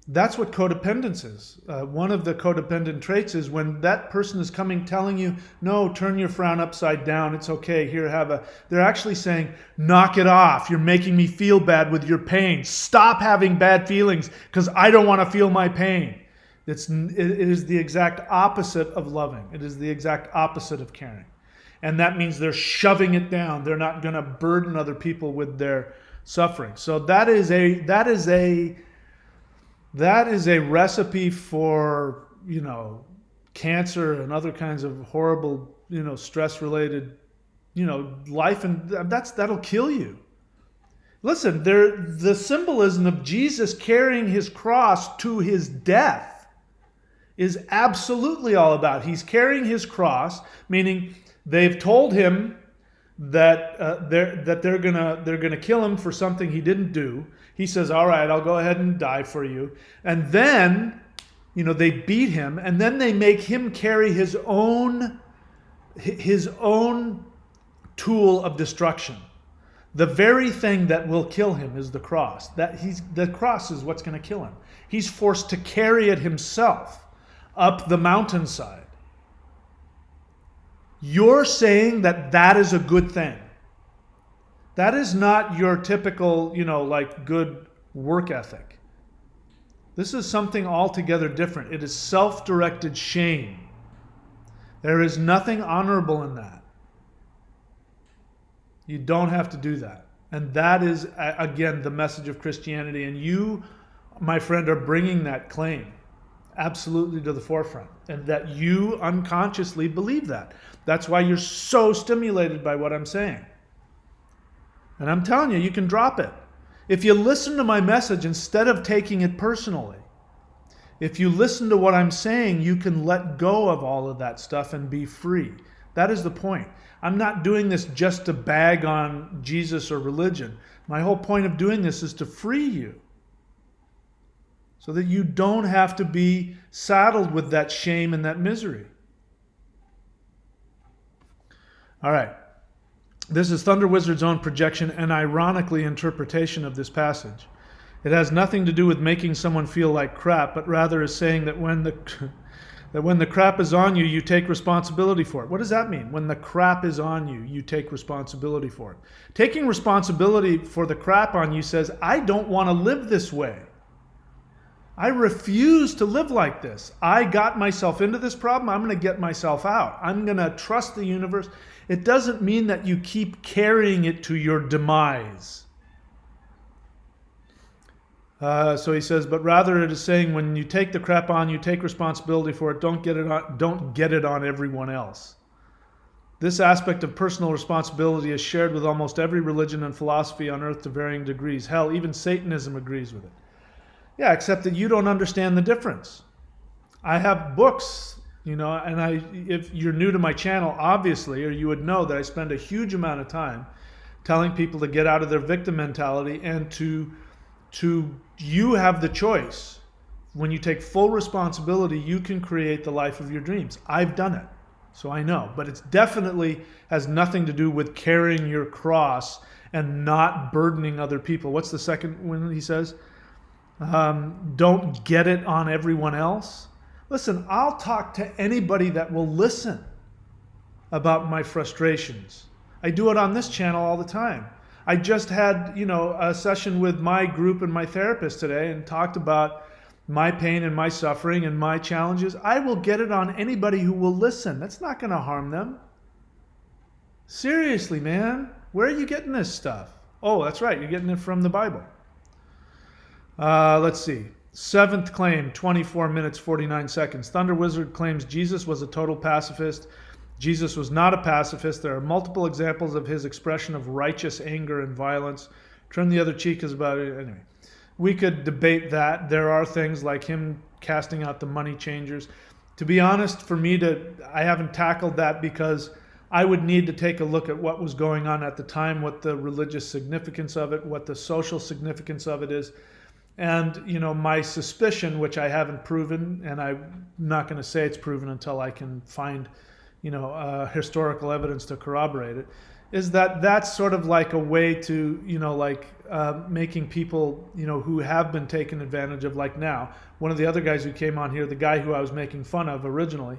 That's what codependence is. One of the codependent traits is when that person is coming telling you, no, turn your frown upside down, it's okay, here, they're actually saying, knock it off, you're making me feel bad with your pain. Stop having bad feelings because I don't want to feel my pain. It is the exact opposite of loving. It is the exact opposite of caring. And that means they're shoving it down. They're not going to burden other people with their suffering. So that is a recipe for, cancer and other kinds of horrible, stress-related, life, and that'll kill you. Listen, the symbolism of Jesus carrying his cross to his death is absolutely all about. He's carrying his cross, meaning they've told him that they're gonna kill him for something he didn't do. He says, "All right, I'll go ahead and die for you." And then, they beat him, and then they make him carry his own tool of destruction. The very thing that will kill him is the cross. The cross is what's going to kill him. He's forced to carry it himself up the mountainside. You're saying that is a good thing. That is not your typical, good work ethic. This is something altogether different. It is self-directed shame. There is nothing honorable in that. You don't have to do that. And that is, again, the message of Christianity. And you, my friend, are bringing that claim absolutely to the forefront. And that you unconsciously believe that. That's why you're so stimulated by what I'm saying. And I'm telling you, you can drop it. If you listen to my message instead of taking it personally, if you listen to what I'm saying, you can let go of all of that stuff and be free. That is the point. I'm not doing this just to bag on Jesus or religion. My whole point of doing this is to free you so that you don't have to be saddled with that shame and that misery. All right. This is ThunderWizard's own projection and ironically interpretation of this passage. It has nothing to do with making someone feel like crap, but rather is saying that when the crap is on you, you take responsibility for it. What does that mean? When the crap is on you, you take responsibility for it. Taking responsibility for the crap on you says, I don't want to live this way. I refuse to live like this. I got myself into this problem. I'm going to get myself out. I'm going to trust the universe. It doesn't mean that you keep carrying it to your demise. So he says, but rather it is saying when you take the crap on, you take responsibility for it. Don't get it on everyone else. This aspect of personal responsibility is shared with almost every religion and philosophy on earth to varying degrees. Hell, even Satanism agrees with it. Yeah, except that you don't understand the difference. I have books, and if you're new to my channel, obviously, or you would know that I spend a huge amount of time telling people to get out of their victim mentality and to you have the choice. When you take full responsibility, you can create the life of your dreams. I've done it, so I know. But it definitely has nothing to do with carrying your cross and not burdening other people. What's the second one he says? Don't get it on everyone else. Listen, I'll talk to anybody that will listen about my frustrations. I do it on this channel all the time. I just had, a session with my group and my therapist today and talked about my pain and my suffering and my challenges. I will get it on anybody who will listen. That's not going to harm them. Seriously, man. Where are you getting this stuff? Oh, that's right. You're getting it from the Bible. Let's see. Seventh claim, 24 minutes, 49 seconds. ThunderWizard claims Jesus was a total pacifist. Jesus was not a pacifist. There are multiple examples of his expression of righteous anger and violence. Turn the other cheek is about it. Anyway, we could debate that. There are things like him casting out the money changers. To be honest, for me I haven't tackled that because I would need to take a look at what was going on at the time, what the religious significance of it, what the social significance of it is. And, my suspicion, which I haven't proven, and I'm not going to say it's proven until I can find historical evidence to corroborate it, is that that's sort of like a way to, making people, who have been taken advantage of, like now. One of the other guys who came on here, the guy who I was making fun of originally,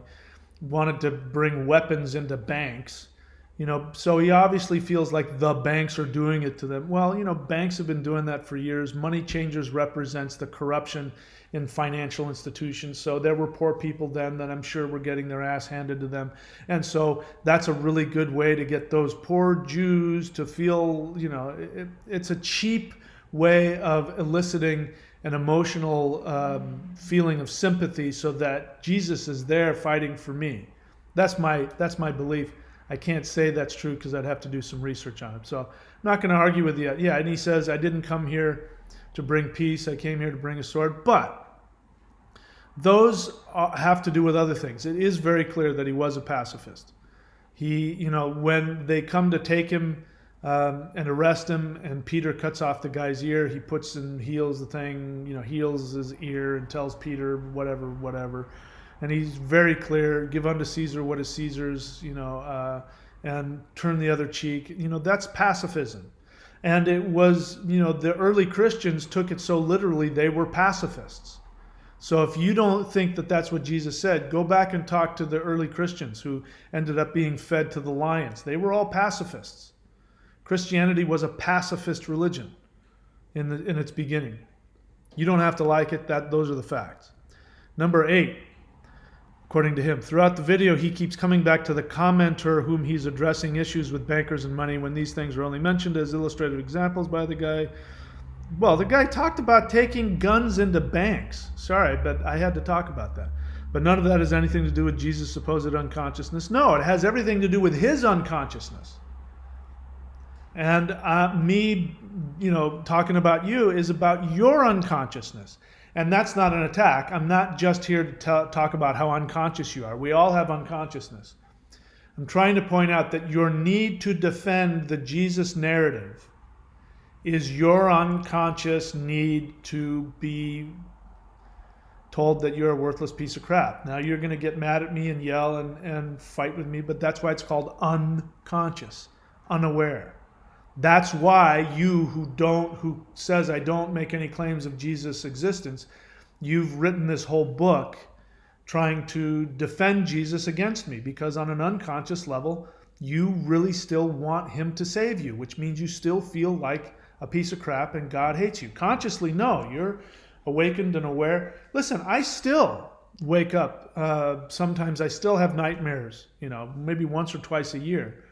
wanted to bring weapons into banks. So he obviously feels like the banks are doing it to them. Well, banks have been doing that for years. Money changers represents the corruption in financial institutions. So there were poor people then that I'm sure were getting their ass handed to them. And so that's a really good way to get those poor Jews to feel, it's a cheap way of eliciting an emotional feeling of sympathy so that Jesus is there fighting for me. That's my belief. I can't say that's true because I'd have to do some research on it. So I'm not going to argue with you. Yeah, and he says, I didn't come here to bring peace. I came here to bring a sword. But those have to do with other things. It is very clear that he was a pacifist. He, when they come to take him and arrest him, and Peter cuts off the guy's ear, he puts and heals the thing, heals his ear and tells Peter whatever. And he's very clear, give unto Caesar what is Caesar's, and turn the other cheek. That's pacifism. And it was, the early Christians took it so literally, they were pacifists. So if you don't think that that's what Jesus said, go back and talk to the early Christians who ended up being fed to the lions. They were all pacifists. Christianity was a pacifist religion in its beginning. You don't have to like it. Those are the facts. Number 8. According to him, throughout the video, he keeps coming back to the commenter whom he's addressing issues with bankers and money when these things are only mentioned as illustrative examples by the guy. Well, the guy talked about taking guns into banks. Sorry, but I had to talk about that. But none of that has anything to do with Jesus' supposed unconsciousness. No, it has everything to do with his unconsciousness. And me, talking about you is about your unconsciousness. And that's not an attack. I'm not just here to talk about how unconscious you are. We all have unconsciousness. I'm trying to point out that your need to defend the Jesus narrative is your unconscious need to be told that you're a worthless piece of crap. Now you're going to get mad at me and yell and fight with me, but that's why it's called unconscious, unaware. That's why you who says I don't make any claims of Jesus' existence, you've written this whole book trying to defend Jesus against me, because on an unconscious level, you really still want him to save you, which means you still feel like a piece of crap and God hates you. Consciously, no, you're awakened and aware. Listen, I still wake up. Sometimes I still have nightmares, maybe once or twice a year,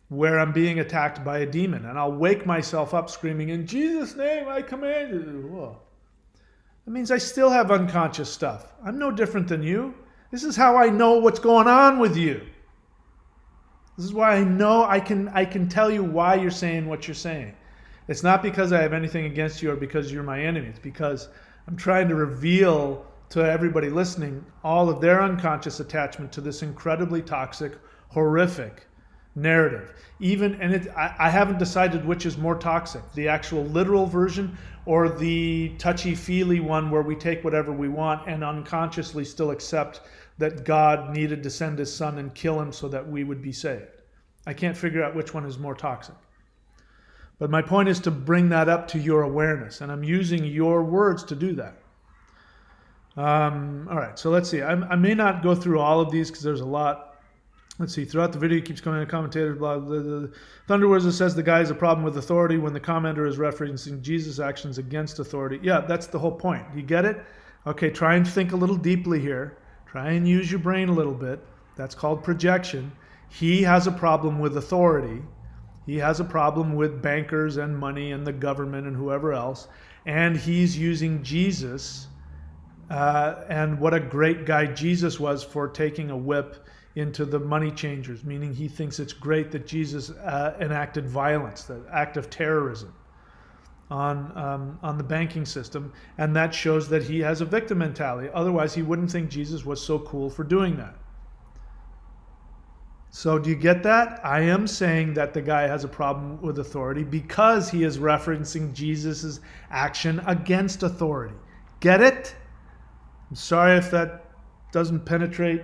where I'm being attacked by a demon, and I'll wake myself up screaming, in Jesus' name, I command you. Whoa. That means I still have unconscious stuff. I'm no different than you. This is how I know what's going on with you. This is why I know I can tell you why you're saying what you're saying. It's not because I have anything against you or because you're my enemy. It's because I'm trying to reveal to everybody listening all of their unconscious attachment to this incredibly toxic, horrific narrative. I haven't decided which is more toxic, the actual literal version or the touchy-feely one where we take whatever we want and unconsciously still accept that God needed to send his son and kill him so that we would be saved. I can't figure out which one is more toxic. But my point is to bring that up to your awareness, and I'm using your words to do that. All right, so let's see. I may not go through all of these because there's a lot. Let's see, throughout the video, he keeps coming to commentators, blah, blah, blah. ThunderWizard says the guy has a problem with authority when the commenter is referencing Jesus' actions against authority. Yeah, that's the whole point. You get it? Okay, try and think a little deeply here. Try and use your brain a little bit. That's called projection. He has a problem with authority. He has a problem with bankers and money and the government and whoever else. And he's using Jesus and what a great guy Jesus was for taking a whip into the money changers, meaning he thinks it's great that Jesus enacted violence, the act of terrorism on the banking system, and that shows that he has a victim mentality. Otherwise, he wouldn't think Jesus was so cool for doing that. So do you get that? I am saying that the guy has a problem with authority because he is referencing Jesus' action against authority. Get it? I'm sorry if that doesn't penetrate.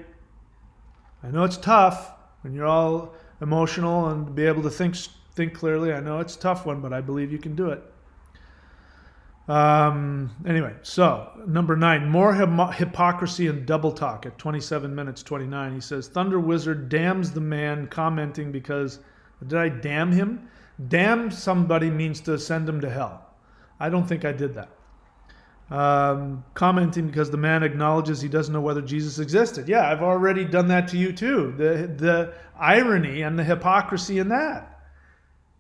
I know it's tough when you're all emotional and be able to think clearly. I know it's a tough one, but I believe you can do it. Anyway, so number 9, more hypocrisy and double talk at 27 minutes 29. He says, ThunderWizard damns the man commenting because, did I damn him? Damn somebody means to send him to hell. I don't think I did that. Commenting because the man acknowledges he doesn't know whether Jesus existed. Yeah, I've already done that to you too. The irony and the hypocrisy in that.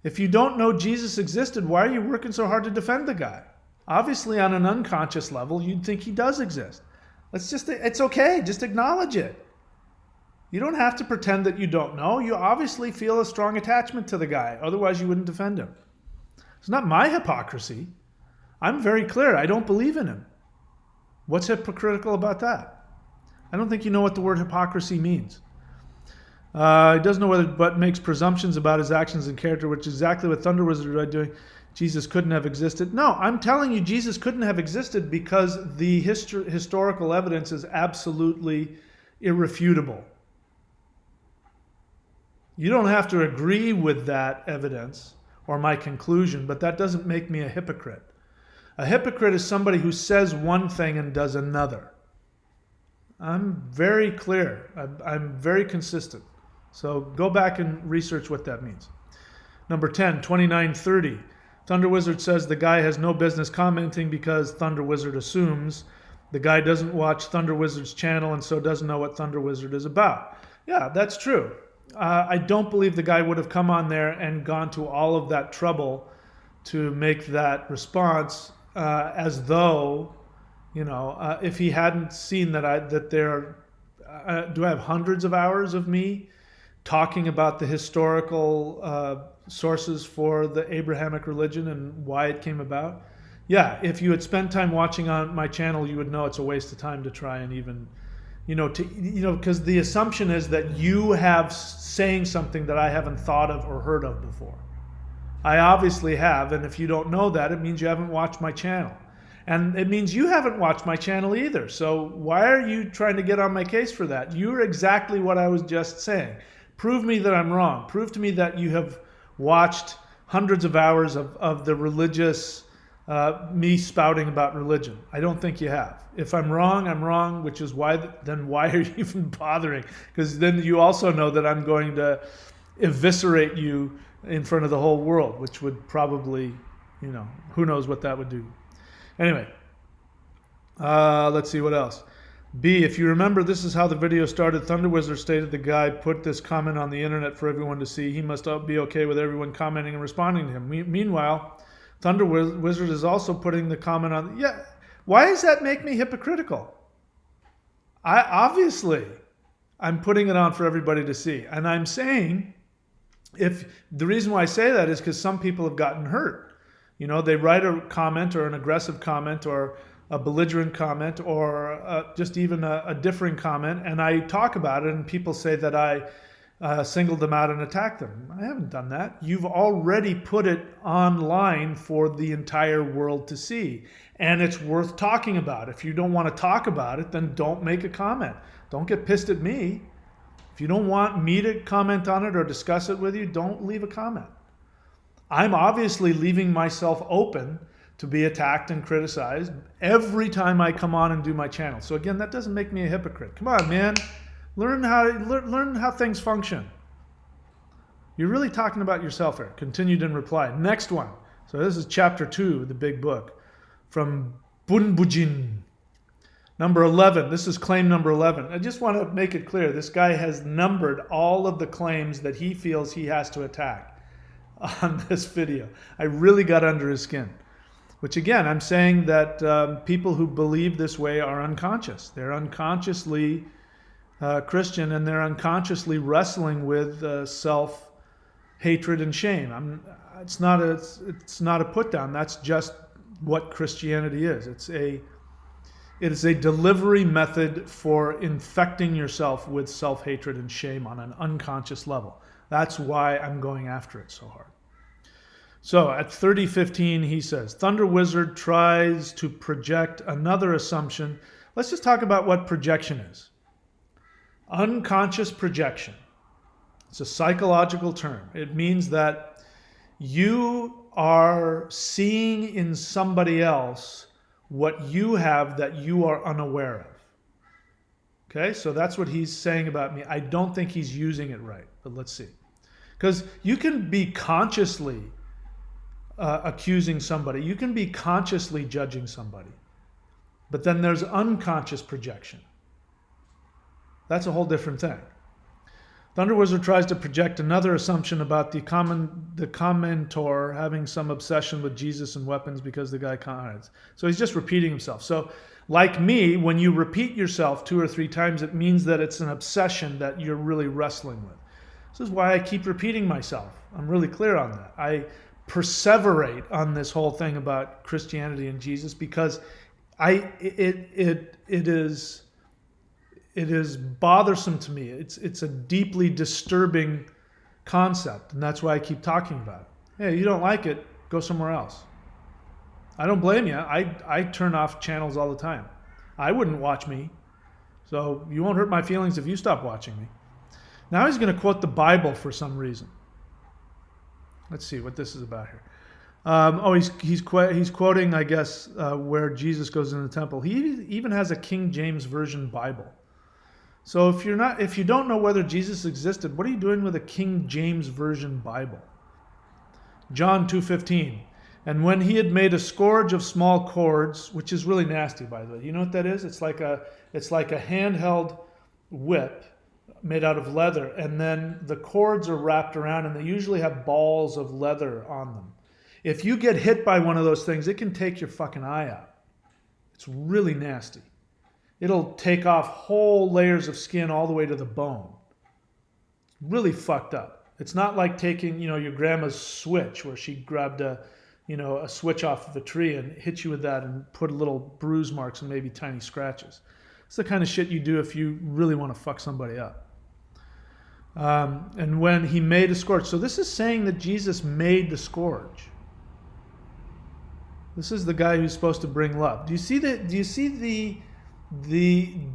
If you don't know Jesus existed, why are you working so hard to defend the guy? Obviously, on an unconscious level, you'd think he does exist. It's okay. Just acknowledge it. You don't have to pretend that you don't know. You obviously feel a strong attachment to the guy. Otherwise, you wouldn't defend him. It's not my hypocrisy. I'm very clear. I don't believe in him. What's hypocritical about that? I don't think you know what the word hypocrisy means. He doesn't know whether, but makes presumptions about his actions and character, which is exactly what ThunderWizard are doing. Jesus couldn't have existed. No, I'm telling you Jesus couldn't have existed because the historical evidence is absolutely irrefutable. You don't have to agree with that evidence or my conclusion, but that doesn't make me a hypocrite. A hypocrite is somebody who says one thing and does another. I'm very clear. I'm very consistent. So go back and research what that means. Number 10, 2930. ThunderWizard says the guy has no business commenting because ThunderWizard assumes the guy doesn't watch ThunderWizard's channel and so doesn't know what ThunderWizard is about. Yeah, that's true. I don't believe the guy would have come on there and gone to all of that trouble to make that response as though, if he hadn't seen that there do I have hundreds of hours of me talking about the historical sources for the Abrahamic religion and why it came about? Yeah, if you had spent time watching on my channel, you would know it's a waste of time to try and even, because the assumption is that you have saying something that I haven't thought of or heard of before. I obviously have, and if you don't know that, it means you haven't watched my channel. And it means you haven't watched my channel either. So why are you trying to get on my case for that? You're exactly what I was just saying. Prove me that I'm wrong. Prove to me that you have watched hundreds of hours of the religious, me spouting about religion. I don't think you have. If I'm wrong, which is why, then why are you even bothering? Because then you also know that I'm going to eviscerate you in front of the whole world, which would probably, who knows what that would do. Anyway, let's see what else. B, if you remember, this is how the video started. ThunderWizard stated the guy put this comment on the internet for everyone to see. He must be okay with everyone commenting and responding to him. Meanwhile, ThunderWizard is also putting the comment on. Yeah, why does that make me hypocritical? Obviously, I'm putting it on for everybody to see. And I'm saying, if the reason why I say that is because some people have gotten hurt. They write a comment or an aggressive comment or a belligerent comment or just even a differing comment, and I talk about it and people say that I singled them out and attacked them. I haven't done that. You've already put it online for the entire world to see, and it's worth talking about. If you don't want to talk about it, then don't make a comment. Don't get pissed at me. If you don't want me to comment on it or discuss it with you, don't leave a comment. I'm obviously leaving myself open to be attacked and criticized every time I come on and do my channel. So again, that doesn't make me a hypocrite. Come on, man. Learn how things function. You're really talking about yourself here. Continued in reply. Next one. So this is chapter 2 of the big book from Bunbujin. Number 11. This is claim number 11. I just want to make it clear. This guy has numbered all of the claims that he feels he has to attack on this video. I really got under his skin. Which again, I'm saying that people who believe this way are unconscious. They're unconsciously Christian, and they're unconsciously wrestling with self-hatred and shame. It's not a put down. That's just what Christianity is. It is a delivery method for infecting yourself with self-hatred and shame on an unconscious level. That's why I'm going after it so hard. So at 30:15, he says, ThunderWizard tries to project another assumption. Let's just talk about what projection is. Unconscious projection. It's a psychological term. It means that you are seeing in somebody else what you have that you are unaware of. Okay, so that's what he's saying about me. I don't think he's using it right, but let's see. Because you can be consciously accusing somebody, you can be consciously judging somebody, but then there's unconscious projection. That's a whole different thing. ThunderWizard tries to project another assumption about the commentor having some obsession with Jesus and weapons because the guy canonized. So he's just repeating himself. So like me, when you repeat yourself 2 or 3 times, it means that it's an obsession that you're really wrestling with. This is why I keep repeating myself. I'm really clear on that. I perseverate on this whole thing about Christianity and Jesus because it is bothersome to me. It's a deeply disturbing concept, and that's why I keep talking about it. Hey, you don't like it, go somewhere else. I don't blame you. I turn off channels all the time. I wouldn't watch me, so you won't hurt my feelings if you stop watching me. Now he's going to quote the Bible for some reason. Let's see what this is about here. He's quoting, I guess, where Jesus goes in the temple. He even has a King James Version Bible. So if you don't know whether Jesus existed, what are you doing with a King James Version Bible? John 2:15. And when he had made a scourge of small cords, which is really nasty, by the way. You know what that is? It's like a handheld whip made out of leather, and then the cords are wrapped around, and they usually have balls of leather on them. If you get hit by one of those things, it can take your fucking eye out. It's really nasty. It'll take off whole layers of skin all the way to the bone. It's really fucked up. It's not like taking, your grandma's switch where she grabbed a switch off of a tree and hit you with that and put little bruise marks and maybe tiny scratches. It's the kind of shit you do if you really want to fuck somebody up. And when he made a scourge. So this is saying that Jesus made the scourge. This is the guy who's supposed to bring love. Do you see the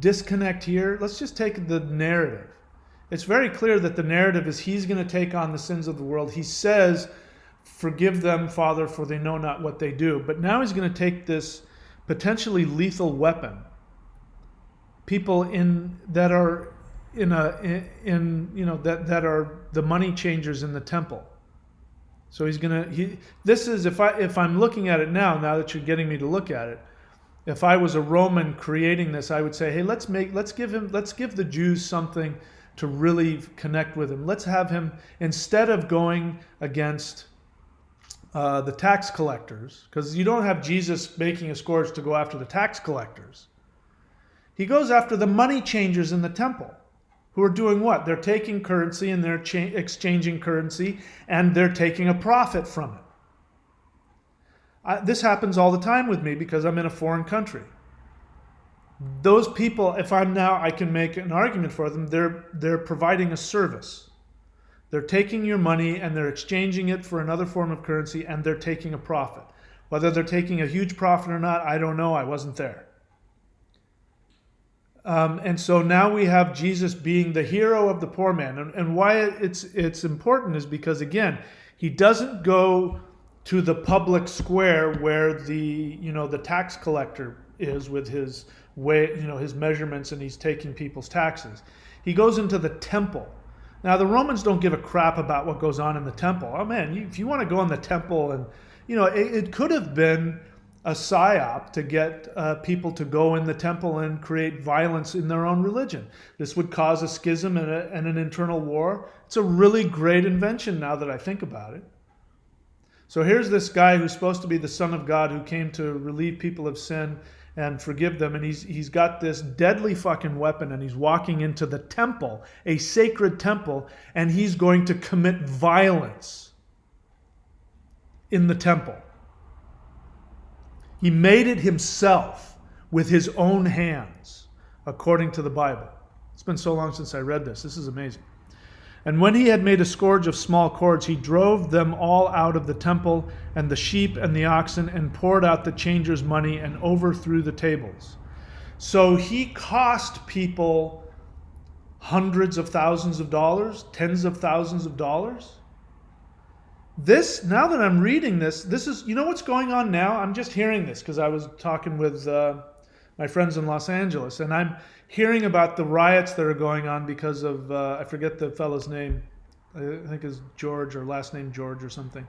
disconnect here? Let's just take the narrative. It's very clear that the narrative is he's going to take on the sins of the world. He says, forgive them, Father, for they know not what they do. But now he's going to take this potentially lethal weapon. People that are the money changers in the temple. So this is, if I'm looking at it now that you're getting me to look at it, if I was a Roman creating this, I would say, hey, let's give the Jews something to really connect with him. Let's have him, instead of going against the tax collectors, because you don't have Jesus making a scourge to go after the tax collectors. He goes after the money changers in the temple, who are doing what? They're taking currency and they're exchanging currency, and they're taking a profit from it. This happens all the time with me because I'm in a foreign country. Those people, I can make an argument for them. They're providing a service. They're taking your money and they're exchanging it for another form of currency, and they're taking a profit. Whether they're taking a huge profit or not, I don't know. I wasn't there. And so now we have Jesus being the hero of the poor man. And why it's important is because, again, he doesn't go to the public square where the tax collector is with his his measurements, and he's taking people's taxes. He goes into the temple. Now, the Romans don't give a crap about what goes on in the temple. Oh man, if you want to go in the temple, and it could have been a psyop to get people to go in the temple and create violence in their own religion. This would cause a schism and an internal war. It's a really great invention now that I think about it. So here's this guy who's supposed to be the Son of God, who came to relieve people of sin and forgive them, and he's got this deadly fucking weapon, and he's walking into the temple, a sacred temple, and he's going to commit violence in the temple. He made it himself with his own hands, according to the Bible. It's been so long since I read this. This is amazing. And when he had made a scourge of small cords, he drove them all out of the temple, and the sheep and the oxen, and poured out the changers' money, and overthrew the tables. So he cost people hundreds of thousands of dollars, tens of thousands of dollars. This, now that I'm reading this is, you know what's going on now? I'm just hearing this because I was talking with my friends in Los Angeles, and I'm hearing about the riots that are going on because of, I forget the fellow's name, I think it's George or last name George or something.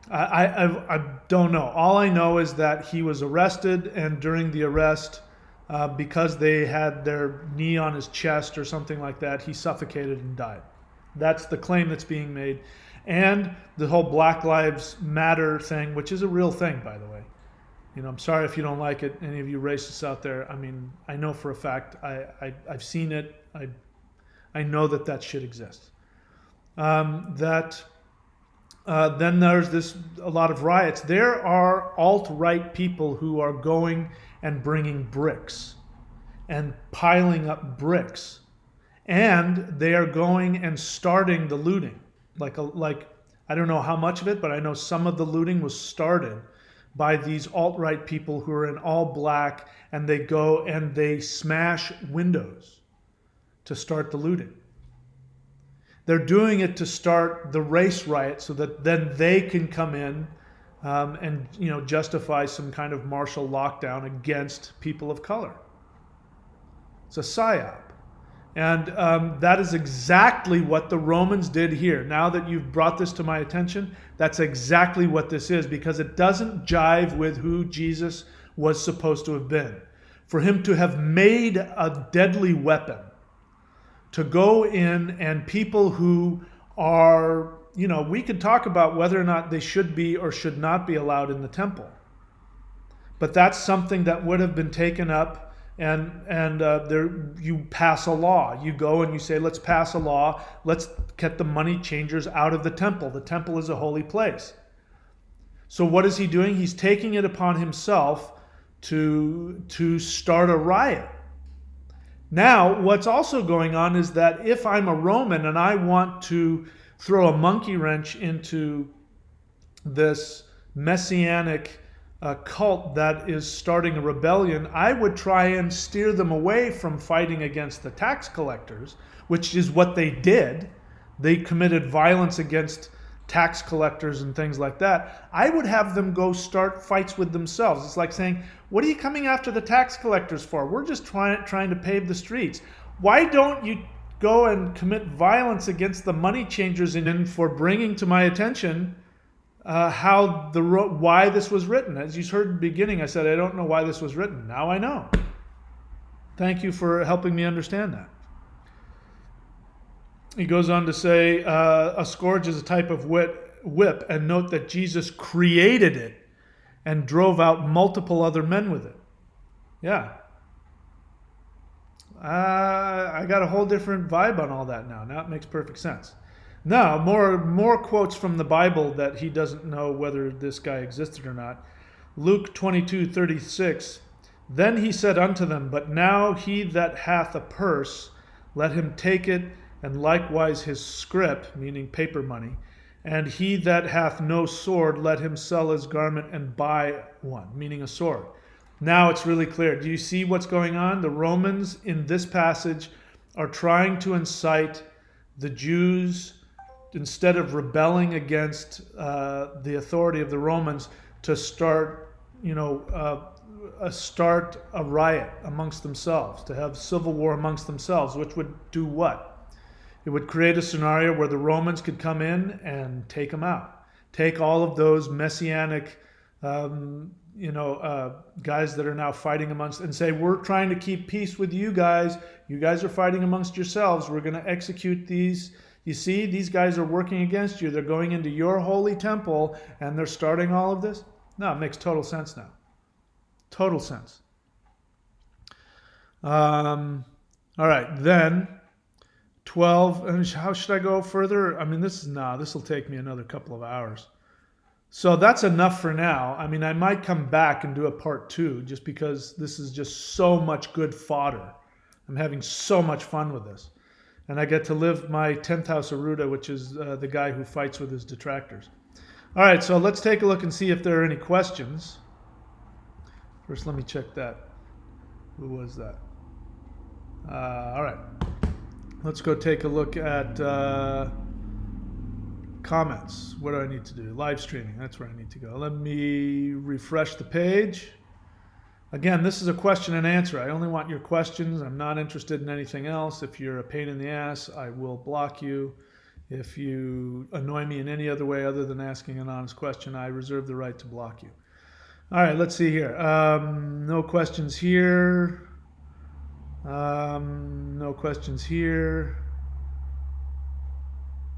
I don't know. All I know is that he was arrested, and during the arrest, because they had their knee on his chest or something like that, he suffocated and died. That's the claim that's being made. And the whole Black Lives Matter thing, which is a real thing, by the way. You know, I'm sorry if you don't like it, any of you racists out there. I mean, I know for a fact, I've seen it. I know that shit exists. Then there's a lot of riots. There are alt-right people who are going and bringing bricks and piling up bricks. And they are going and starting the looting. Like I don't know how much of it, but I know some of the looting was started by these alt-right people who are in all black, and they go and they smash windows to start the looting. They're doing it to start the race riot so that then they can come in and, you know, justify some kind of martial lockdown against people of color. It's a psyop. And that is exactly what the Romans did here. Now that you've brought this to my attention, that's exactly what this is, because it doesn't jive with who Jesus was supposed to have been. For him to have made a deadly weapon, to go in and people who are, you know, we could talk about whether or not they should be or should not be allowed in the temple. But that's something that would have been taken up. And there, you pass a law. You go and you say, let's pass a law. Let's get the money changers out of the temple. The temple is a holy place. So what is he doing? He's taking it upon himself to start a riot. Now, what's also going on is that if I'm a Roman and I want to throw a monkey wrench into this messianic cult that is starting a rebellion, I would try and steer them away from fighting against the tax collectors, which is what they did. They committed violence against tax collectors and things like that. I would have them go start fights with themselves. It's like saying, what are you coming after the tax collectors for? We're just trying to pave the streets. Why don't you go and commit violence against the money changers and for bringing to my attention why this was written. As you heard in the beginning, I said, I don't know why this was written. Now I know. Thank you for helping me understand that. He goes on to say, a scourge is a type of whip, and note that Jesus created it and drove out multiple other men with it. Yeah. I got a whole different vibe on all that now. Now it makes perfect sense. Now, more quotes from the Bible that he doesn't know whether this guy existed or not. Luke 22:36. Then he said unto them, but now he that hath a purse, let him take it, and likewise his scrip, meaning paper money. And he that hath no sword, let him sell his garment and buy one, meaning a sword. Now it's really clear. Do you see what's going on? The Romans in this passage are trying to incite the Jews, instead of rebelling against the authority of the Romans, to start, start a riot amongst themselves, to have civil war amongst themselves, which would do what? It would create a scenario where the Romans could come in and take them out. Take all of those messianic, guys that are now fighting amongst, and say, we're trying to keep peace with you guys. You guys are fighting amongst yourselves. We're going to execute these. You see, these guys are working against you. They're going into your holy temple, and they're starting all of this. No, it makes total sense now. Total sense. All right, then 12. And how should I go further? I mean, this will take me another couple of hours. So that's enough for now. I mean, I might come back and do a part 2 just because this is just so much good fodder. I'm having so much fun with this. And I get to live my 10th house Aruda, which is the guy who fights with his detractors. All right, so let's take a look and see if there are any questions. First, let me check that. Who was that? All right. Let's go take a look at comments. What do I need to do? Live streaming. That's where I need to go. Let me refresh the page. Again, this is a question and answer. I only want your questions. I'm not interested in anything else. If you're a pain in the ass, I will block you. If you annoy me in any other way other than asking an honest question, I reserve the right to block you. All right, let's see here. No questions here. No questions here.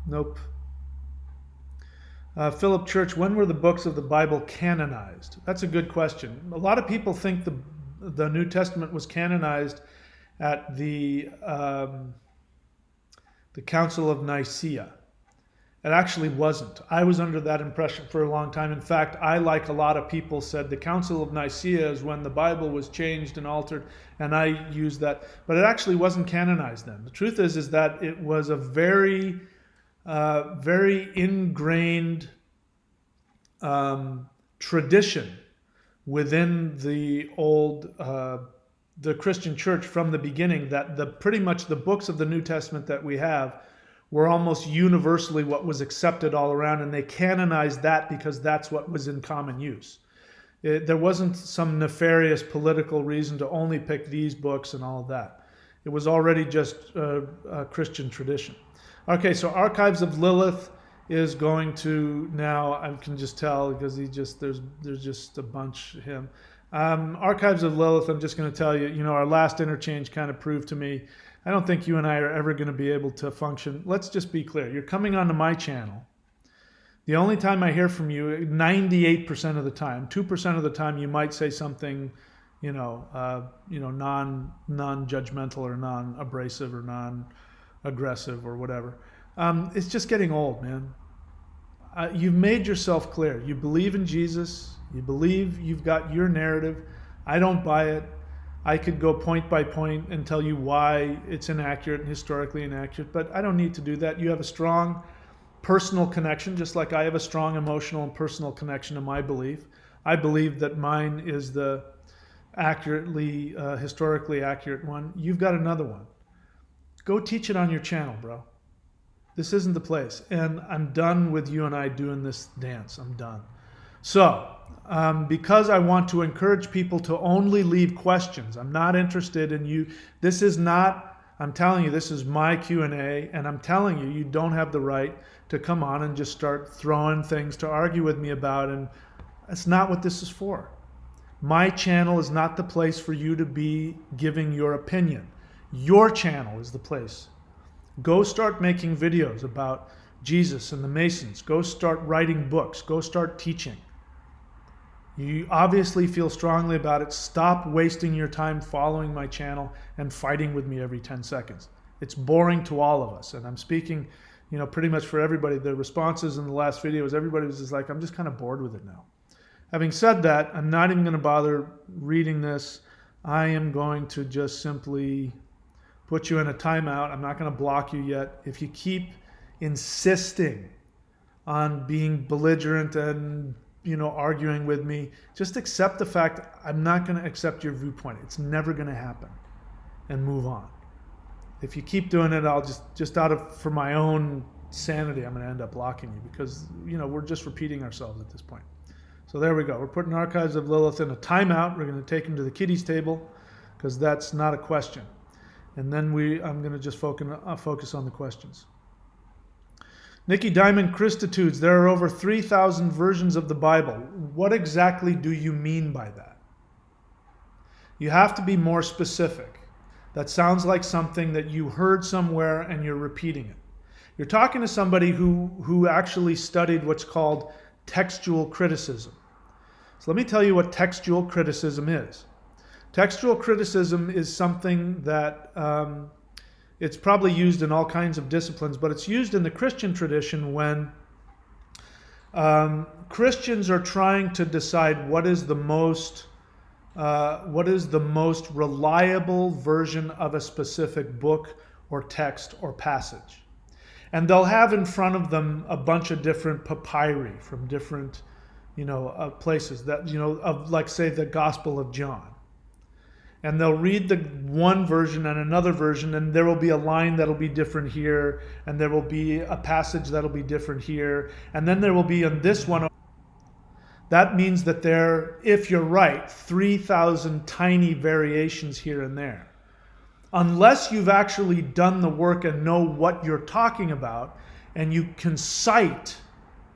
Nope. Philip Church, when were the books of the Bible canonized? That's a good question. A lot of people think the New Testament was canonized at the Council of Nicaea. It actually wasn't. I was under that impression for a long time. In fact, I, like a lot of people, said the Council of Nicaea is when the Bible was changed and altered, and I used that. But it actually wasn't canonized then. The truth is that it was a very ingrained tradition within the old the Christian church from the beginning, that pretty much the books of the New Testament that we have were almost universally what was accepted all around, and they canonized that because that's what was in common use. There wasn't some nefarious political reason to only pick these books and all of that. It was already just a Christian tradition. Okay, so Archives of Lilith is going to now, I can just tell because there's just a bunch of him. Archives of Lilith, I'm just going to tell you, our last interchange kind of proved to me, I don't think you and I are ever going to be able to function. Let's just be clear. You're coming onto my channel. The only time I hear from you, 98% of the time, 2% of the time you might say something, non-judgmental or non-abrasive or non-aggressive or whatever. It's just getting old, man. You've made yourself clear. You believe in Jesus. You believe you've got your narrative. I don't buy it. I could go point by point and tell you why it's inaccurate and historically inaccurate, but I don't need to do that. You have a strong personal connection, just like I have a strong emotional and personal connection to my belief. I believe that mine is the historically accurate one. You've got another one. Go teach it on your channel, bro. This isn't the place. And I'm done with you and I doing this dance. I'm done. So, because I want to encourage people to only leave questions, I'm not interested in you. This is not, I'm telling you, this is my Q&A, and I'm telling you, you don't have the right to come on and just start throwing things to argue with me about, and that's not what this is for. My channel is not the place for you to be giving your opinion. Your channel is the place. Go start making videos about Jesus and the Masons. Go start writing books. Go start teaching. You obviously feel strongly about it. Stop wasting your time following my channel and fighting with me every 10 seconds. It's boring to all of us. And I'm speaking, pretty much for everybody. The responses in the last videos, everybody was just like, I'm just kind of bored with it now. Having said that, I'm not even going to bother reading this. I am going to just simply put you in a timeout. I'm not going to block you yet. If you keep insisting on being belligerent and arguing with me, just accept the fact I'm not going to accept your viewpoint. It's never going to happen, and move on. If you keep doing it, I'll just for my own sanity, I'm going to end up blocking you because, we're just repeating ourselves at this point. So there we go. We're putting Archives of Lilith in a timeout. We're going to take him to the kiddies table because that's not a question. And then I'm going to just focus on the questions. Nikki Diamond Christitudes, there are over 3,000 versions of the Bible. What exactly do you mean by that? You have to be more specific. That sounds like something that you heard somewhere and you're repeating it. You're talking to somebody who actually studied what's called textual criticism. So let me tell you what textual criticism is. Textual criticism is something that it's probably used in all kinds of disciplines, but it's used in the Christian tradition when Christians are trying to decide what is the most reliable version of a specific book or text or passage. And they'll have in front of them a bunch of different papyri from different places that, of, like, say, the Gospel of John. And they'll read the one version and another version, and there will be a line that'll be different here, and there will be a passage that'll be different here, and then there will be on this one. That means that there, if you're right, 3,000 tiny variations here and there. Unless you've actually done the work and know what you're talking about, and you can cite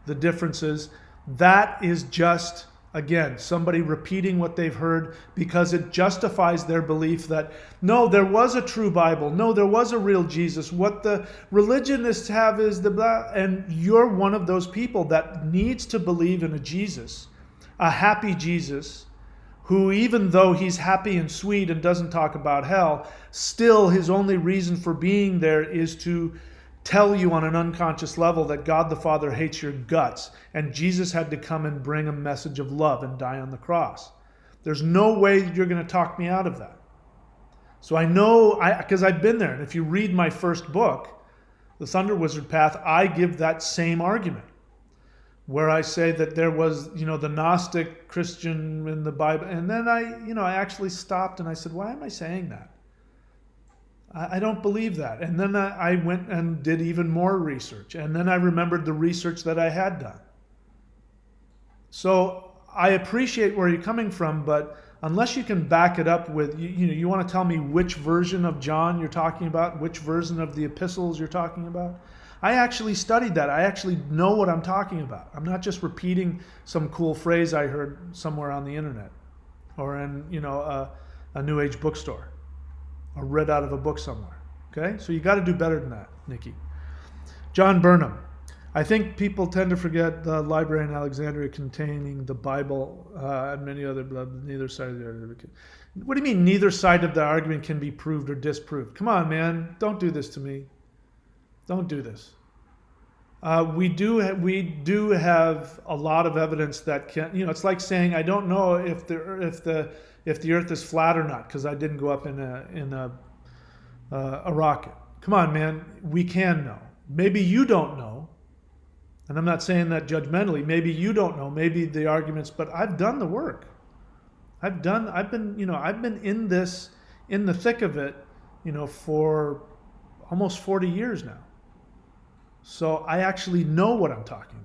the differences, that is just, again, somebody repeating what they've heard because it justifies their belief that, no, there was a true Bible. No, there was a real Jesus. What the religionists have is the blah. And you're one of those people that needs to believe in a Jesus, a happy Jesus, who even though he's happy and sweet and doesn't talk about hell, still his only reason for being there is to tell you on an unconscious level that God the Father hates your guts, and Jesus had to come and bring a message of love and die on the cross. There's no way you're going to talk me out of that. So I know, because I've been there, and if you read my first book, The ThunderWizard Path, I give that same argument, where I say that there was, the Gnostic Christian in the Bible, and then I actually stopped and I said, why am I saying that? I don't believe that. And then I went and did even more research. And then I remembered the research that I had done. So I appreciate where you're coming from, but unless you can back it up with, you want to tell me which version of John you're talking about, which version of the epistles you're talking about. I actually studied that. I actually know what I'm talking about. I'm not just repeating some cool phrase I heard somewhere on the internet or in, a New Age bookstore, or read out of a book somewhere. Okay? So you got to do better than that, Nikki. John Burnham. I think people tend to forget the library in Alexandria containing the Bible and many other, neither side of the argument. What do you mean neither side of the argument can be proved or disproved? Come on, man. Don't do this to me. Don't do this. We do have a lot of evidence that can, it's like saying I don't know if the Earth is flat or not because I didn't go up in a rocket. Come on, man. We can know. Maybe you don't know, and I'm not saying that judgmentally. Maybe you don't know. Maybe the arguments, but I've done the work. I've been in the thick of it, for almost 40 years now. So I actually know what I'm talking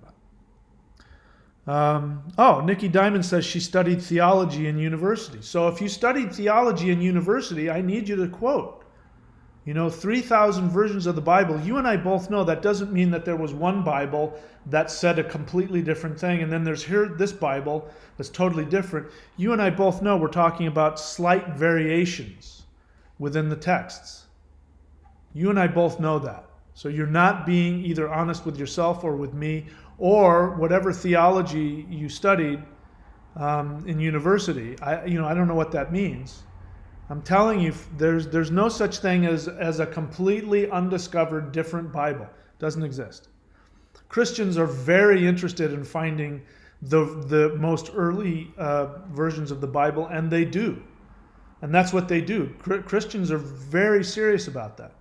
about. Nikki Diamond says she studied theology in university. So if you studied theology in university, I need you to quote. 3,000 versions of the Bible. You and I both know that doesn't mean that there was one Bible that said a completely different thing, and then there's this Bible that's totally different. You and I both know we're talking about slight variations within the texts. You and I both know that. So you're not being either honest with yourself or with me, or whatever theology you studied in university. I don't know what that means. I'm telling you, there's no such thing as a completely undiscovered different Bible. It doesn't exist. Christians are very interested in finding the most early versions of the Bible, and they do. And that's what they do. Christians are very serious about that.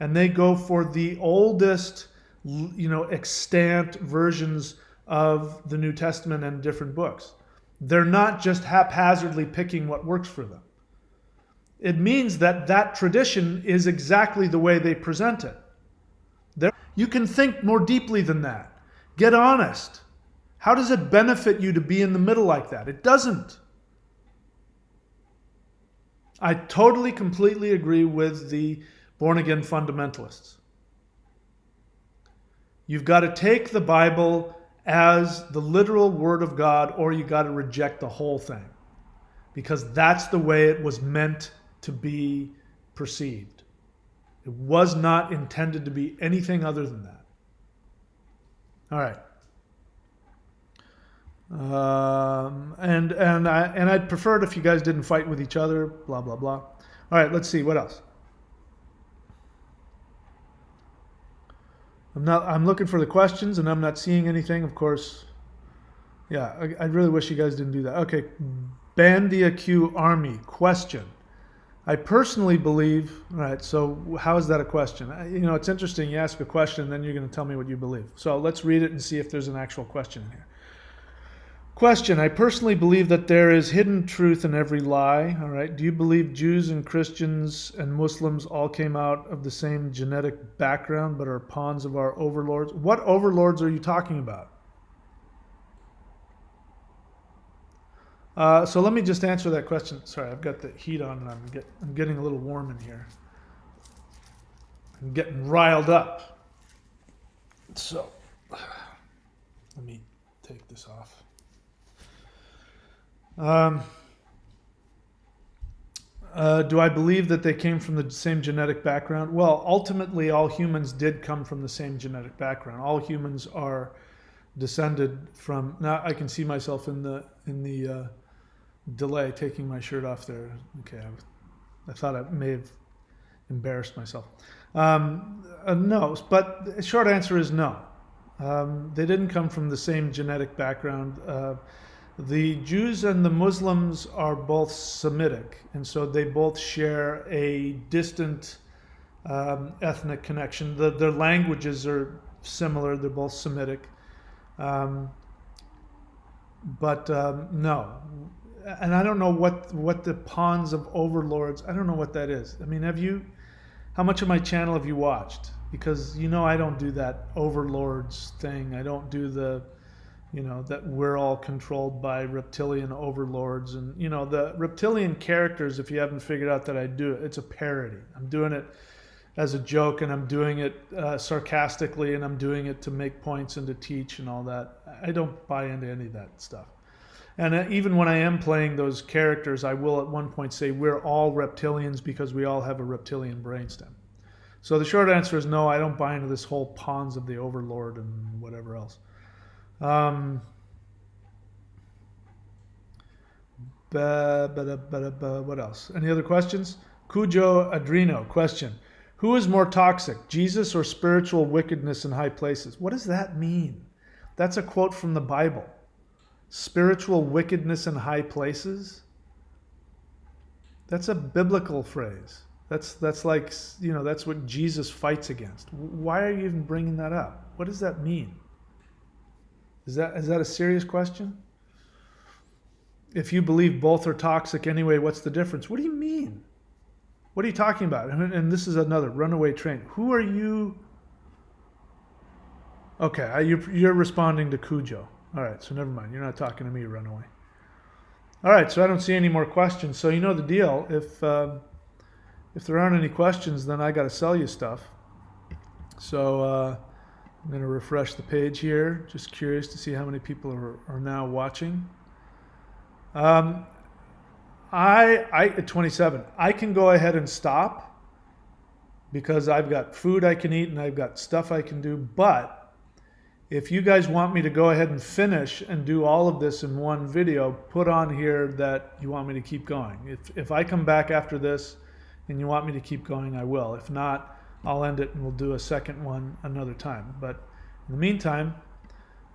And they go for the oldest, extant versions of the New Testament and different books. They're not just haphazardly picking what works for them. It means that tradition is exactly the way they present it. You can think more deeply than that. Get honest. How does it benefit you to be in the middle like that? It doesn't. I totally, completely agree with the born-again fundamentalists. You've got to take the Bible as the literal Word of God, or you got to reject the whole thing. Because that's the way it was meant to be perceived. It was not intended to be anything other than that. All right. And I'd prefer it if you guys didn't fight with each other, blah, blah, blah. All right, let's see, what else? I'm looking for the questions and I'm not seeing anything, of course. Yeah, I really wish you guys didn't do that. Okay, Bandia Q Army, question. I personally believe, all right, so how is that a question? It's interesting, you ask a question and then you're going to tell me what you believe. So let's read it and see if there's an actual question in here. Question. I personally believe that there is hidden truth in every lie. All right. Do you believe Jews and Christians and Muslims all came out of the same genetic background but are pawns of our overlords? What overlords are you talking about? So let me just answer that question. Sorry, I've got the heat on and I'm getting a little warm in here. I'm getting riled up. So let me take this off. Do I believe that they came from the same genetic background? Well, ultimately, all humans did come from the same genetic background. All humans are descended from. Now I can see myself in the delay taking my shirt off there. Okay, I thought I may have embarrassed myself. No, but the short answer is no. They didn't come from the same genetic background. The Jews and the Muslims are both Semitic, and so they both share a distant ethnic connection. Their languages are similar. They're both Semitic. But no. And I don't know what the pawns of overlords, I don't know what that is. I mean, how much of my channel have you watched? Because I don't do that overlords thing. I don't do that we're all controlled by reptilian overlords. And, the reptilian characters, if you haven't figured out that I do it, it's a parody. I'm doing it as a joke, and I'm doing it sarcastically, and I'm doing it to make points and to teach and all that. I don't buy into any of that stuff. And even when I am playing those characters, I will at one point say we're all reptilians because we all have a reptilian brainstem. So the short answer is no, I don't buy into this whole pawns of the overlord and whatever else. What else? Any other questions? Cujo Adrino, question. Who is more toxic, Jesus or spiritual wickedness in high places? What does that mean? That's a quote from the Bible. Spiritual wickedness in high places? That's a biblical phrase. That's like, that's what Jesus fights against. Why are you even bringing that up? What does that mean? Is that a serious question? If you believe both are toxic anyway, what's the difference? What do you mean? What are you talking about? And this is another runaway train. Who are you? Okay, you're responding to Cujo. All right, so never mind. You're not talking to me, runaway. All right, so I don't see any more questions. So you know the deal. If there aren't any questions, then I got to sell you stuff. So I'm going to refresh the page here. Just curious to see how many people are now watching. I at 27, I can go ahead and stop because I've got food I can eat and I've got stuff I can do. But if you guys want me to go ahead and finish and do all of this in one video, put on here that you want me to keep going. If I come back after this and you want me to keep going, I will. If not, I'll end it and we'll do a second one another time. But in the meantime,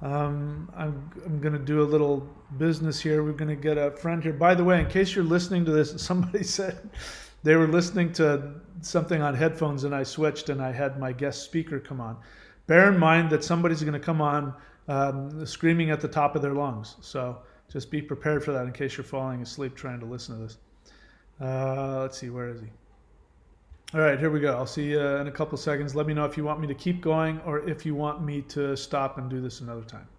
I'm going to do a little business here. We're going to get a friend here. By the way, in case you're listening to this, somebody said they were listening to something on headphones and I switched and I had my guest speaker come on. Bear in mind that somebody's going to come on screaming at the top of their lungs. So just be prepared for that in case you're falling asleep trying to listen to this. Let's see, where is he? All right, here we go. I'll see you in a couple seconds. Let me know if you want me to keep going or if you want me to stop and do this another time.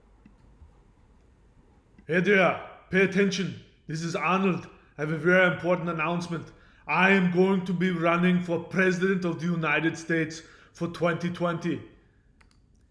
Hey there, pay attention. This is Arnold. I have a very important announcement. I am going to be running for President of the United States for 2020.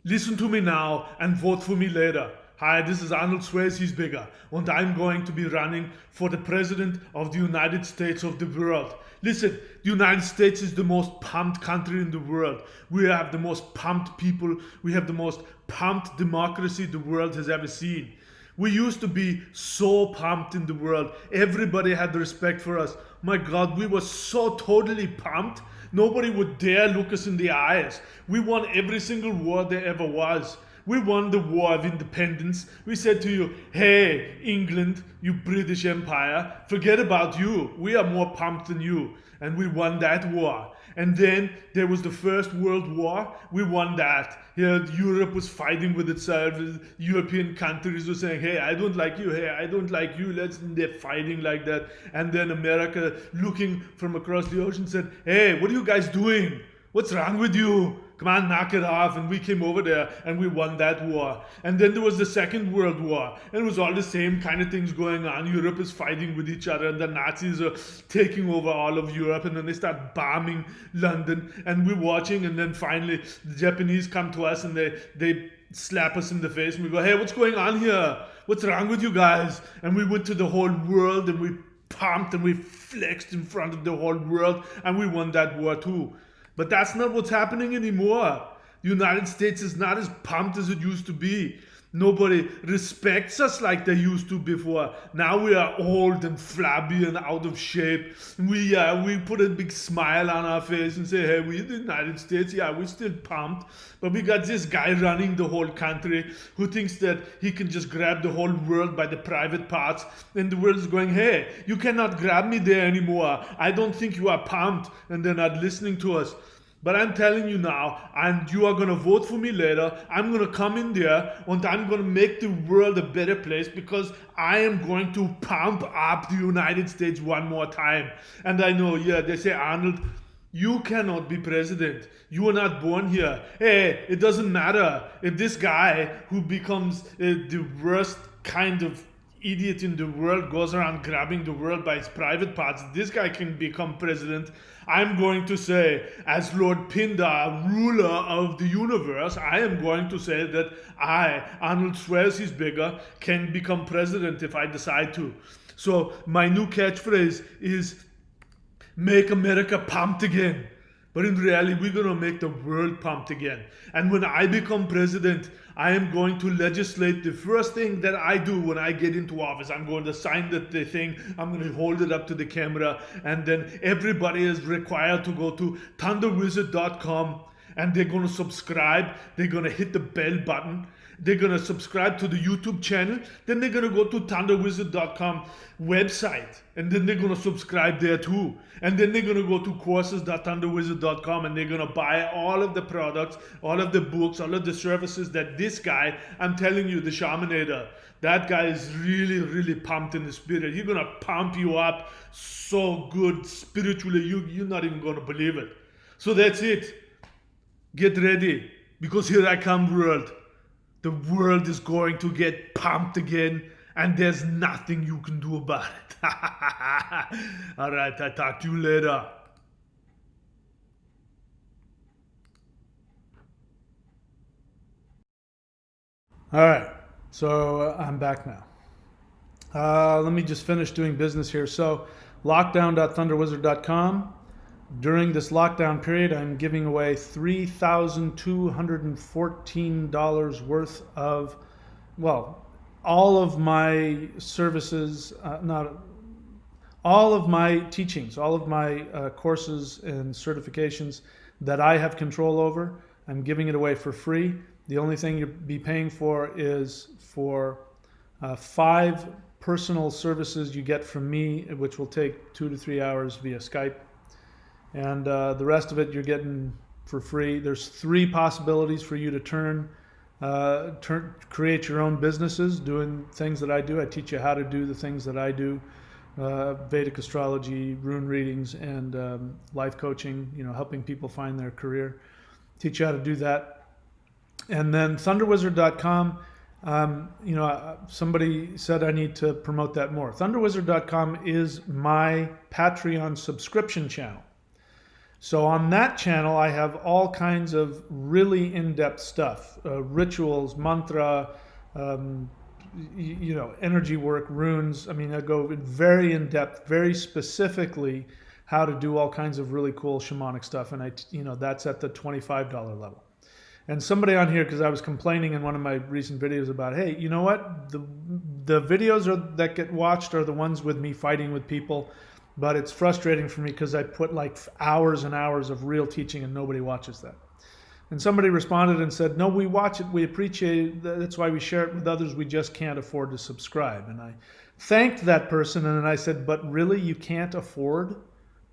Listen to me now and vote for me later. Hi, this is Arnold Schwarzenegger and I'm going to be running for the President of the United States of the world. Listen, the United States is the most pumped country in the world. We have the most pumped people. We have the most pumped democracy the world has ever seen. We used to be so pumped in the world. Everybody had respect for us. My God, we were so totally pumped. Nobody would dare look us in the eyes. We won every single war there ever was. We won the War of Independence. We said to you, hey, England, you British Empire, forget about you. We are more pumped than you. And we won that war. And then there was the First World War. We won that. Europe was fighting with itself. European countries were saying, hey, I don't like you. Hey, I don't like you. They're fighting like that. And then America, looking from across the ocean, said, hey, what are you guys doing? What's wrong with you? Come on, knock it off. And we came over there and we won that war. And then there was the Second World War. And it was all the same kind of things going on. Europe is fighting with each other and the Nazis are taking over all of Europe. And then they start bombing London. And we're watching. And then finally the Japanese come to us and they slap us in the face. And we go, hey, what's going on here? What's wrong with you guys? And we went to the whole world and we pumped and we flexed in front of the whole world. And we won that war too. But that's not what's happening anymore. The United States is not as pumped as it used to be. Nobody respects us like they used to before. Now we are old and flabby and out of shape. We put a big smile on our face and say, hey, we're the United States. Yeah, we're still pumped. But we got this guy running the whole country who thinks that he can just grab the whole world by the private parts. And the world is going, hey, you cannot grab me there anymore. I don't think you are pumped. And they're not listening to us. But I'm telling you now, and you are going to vote for me later, I'm going to come in there and I'm going to make the world a better place because I am going to pump up the United States one more time. And I know, yeah, they say, Arnold, you cannot be president. You were not born here. Hey, it doesn't matter if this guy who becomes the worst kind of idiot in the world goes around grabbing the world by its private parts. This guy can become president. I'm going to say, as Lord Pindar, ruler of the universe, I am going to say that I, Arnold Schwarzenegger, can become president if I decide to. So my new catchphrase is, make America pumped again. But in reality, we're going to make the world pumped again. And when I become president, I am going to legislate. The first thing that I do when I get into office, I'm going to sign the thing, I'm going to hold it up to the camera, and then everybody is required to go to ThunderWizard.com and they're going to subscribe. They're going to hit the bell button. They're going to subscribe to the YouTube channel. Then they're going to go to ThunderWizard.com website. And then they're going to subscribe there too. And then they're going to go to courses.thunderwizard.com and they're going to buy all of the products, all of the books, all of the services that this guy, I'm telling you, the Shaminator, that guy is really, really pumped in the spirit. He's going to pump you up so good spiritually, you're not even going to believe it. So that's it. Get ready, because here I come, world. The world is going to get pumped again, and there's nothing you can do about it. All right, I'll talk to you later. All right, so I'm back now. Let me just finish doing business here. So lockdown.thunderwizard.com. During this lockdown period, I'm giving away $3,214 worth of, well, all of my services, all of my teachings, all of my courses and certifications that I have control over. I'm giving it away for free. The only thing you'll be paying for is for 5 personal services you get from me, which will take 2 to 3 hours via Skype. And the rest of it you're getting for free. There's 3 possibilities for you to create your own businesses doing things that I do. I teach you how to do the things that I do, Vedic astrology, rune readings, and life coaching, helping people find their career. Teach you how to do that. And then ThunderWizard.com, somebody said I need to promote that more. ThunderWizard.com is my Patreon subscription channel. So on that channel, I have all kinds of really in-depth stuff, rituals, mantra, energy work, runes. I mean, I go very in-depth, very specifically how to do all kinds of really cool shamanic stuff. And that's at the $25 level. And somebody on here, because I was complaining in one of my recent videos about, hey, you know what? The videos that get watched are the ones with me fighting with people. But it's frustrating for me because I put like hours and hours of real teaching and nobody watches that. And somebody responded and said, no, we watch it, we appreciate it, that's why we share it with others, we just can't afford to subscribe. And I thanked that person and then I said, but really you can't afford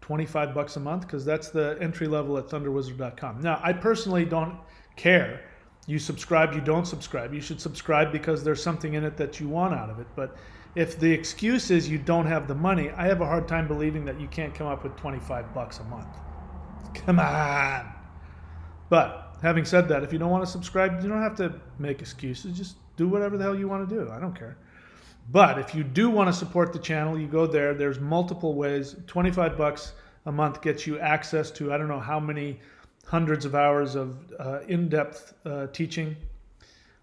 $25 a month, because that's the entry level at ThunderWizard.com. Now, I personally don't care. You subscribe, you don't subscribe. You should subscribe because there's something in it that you want out of it. But if the excuse is you don't have the money, I have a hard time believing that you can't come up with $25 a month. Come on. But having said that, if you don't want to subscribe, you don't have to make excuses. Just do whatever the hell you want to do. I don't care. But if you do want to support the channel, you go there. There's multiple ways. $25 a month gets you access to I don't know how many hundreds of hours of in-depth teaching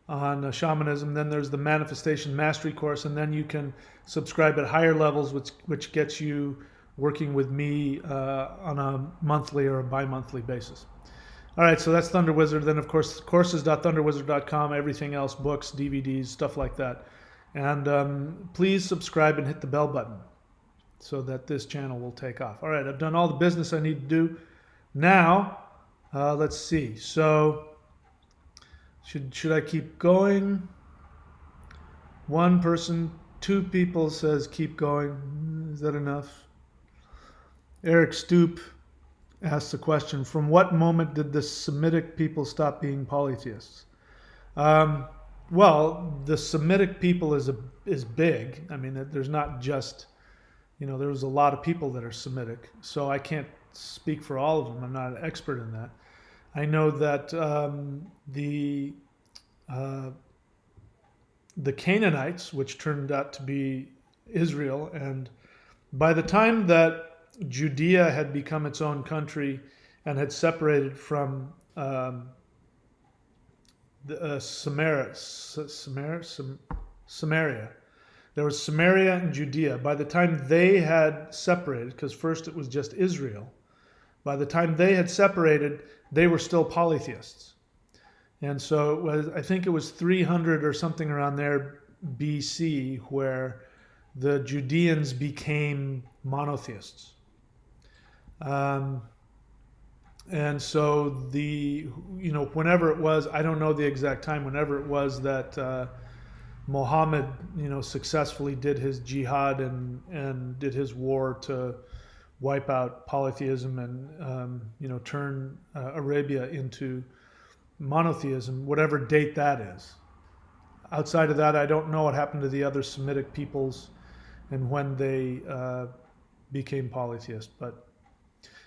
on shamanism. Then there's the Manifestation Mastery course, and then you can subscribe at higher levels, which gets you working with me on a monthly or a bi-monthly basis. All right, so that's ThunderWizard. Then, of course, courses.thunderwizard.com, everything else, books, DVDs, stuff like that. And please subscribe and hit the bell button so that this channel will take off. All right, I've done all the business I need to do. Now, let's see. So, should I keep going? One person, two people says keep going. Is that enough? Eric Stoop asks a question. From what moment did the Semitic people stop being polytheists? Well, the Semitic people is big. I mean, there's not just, there's a lot of people that are Semitic. So I can't speak for all of them. I'm not an expert in that. I know that the Canonites, which turned out to be Israel, and by the time that Judea had become its own country and had separated from Samaria. There was Samaria and Judea. By the time they had separated, because first it was just Israel, by the time they had separated, they were still polytheists. And so I think it was 300 or something around there BC where the Judeans became monotheists. And so whenever it was, I don't know the exact time, whenever it was that Muhammad, successfully did his jihad and did his war to wipe out polytheism and, turn Arabia into monotheism, whatever date that is. Outside of that, I don't know what happened to the other Semitic peoples and when they became polytheist. But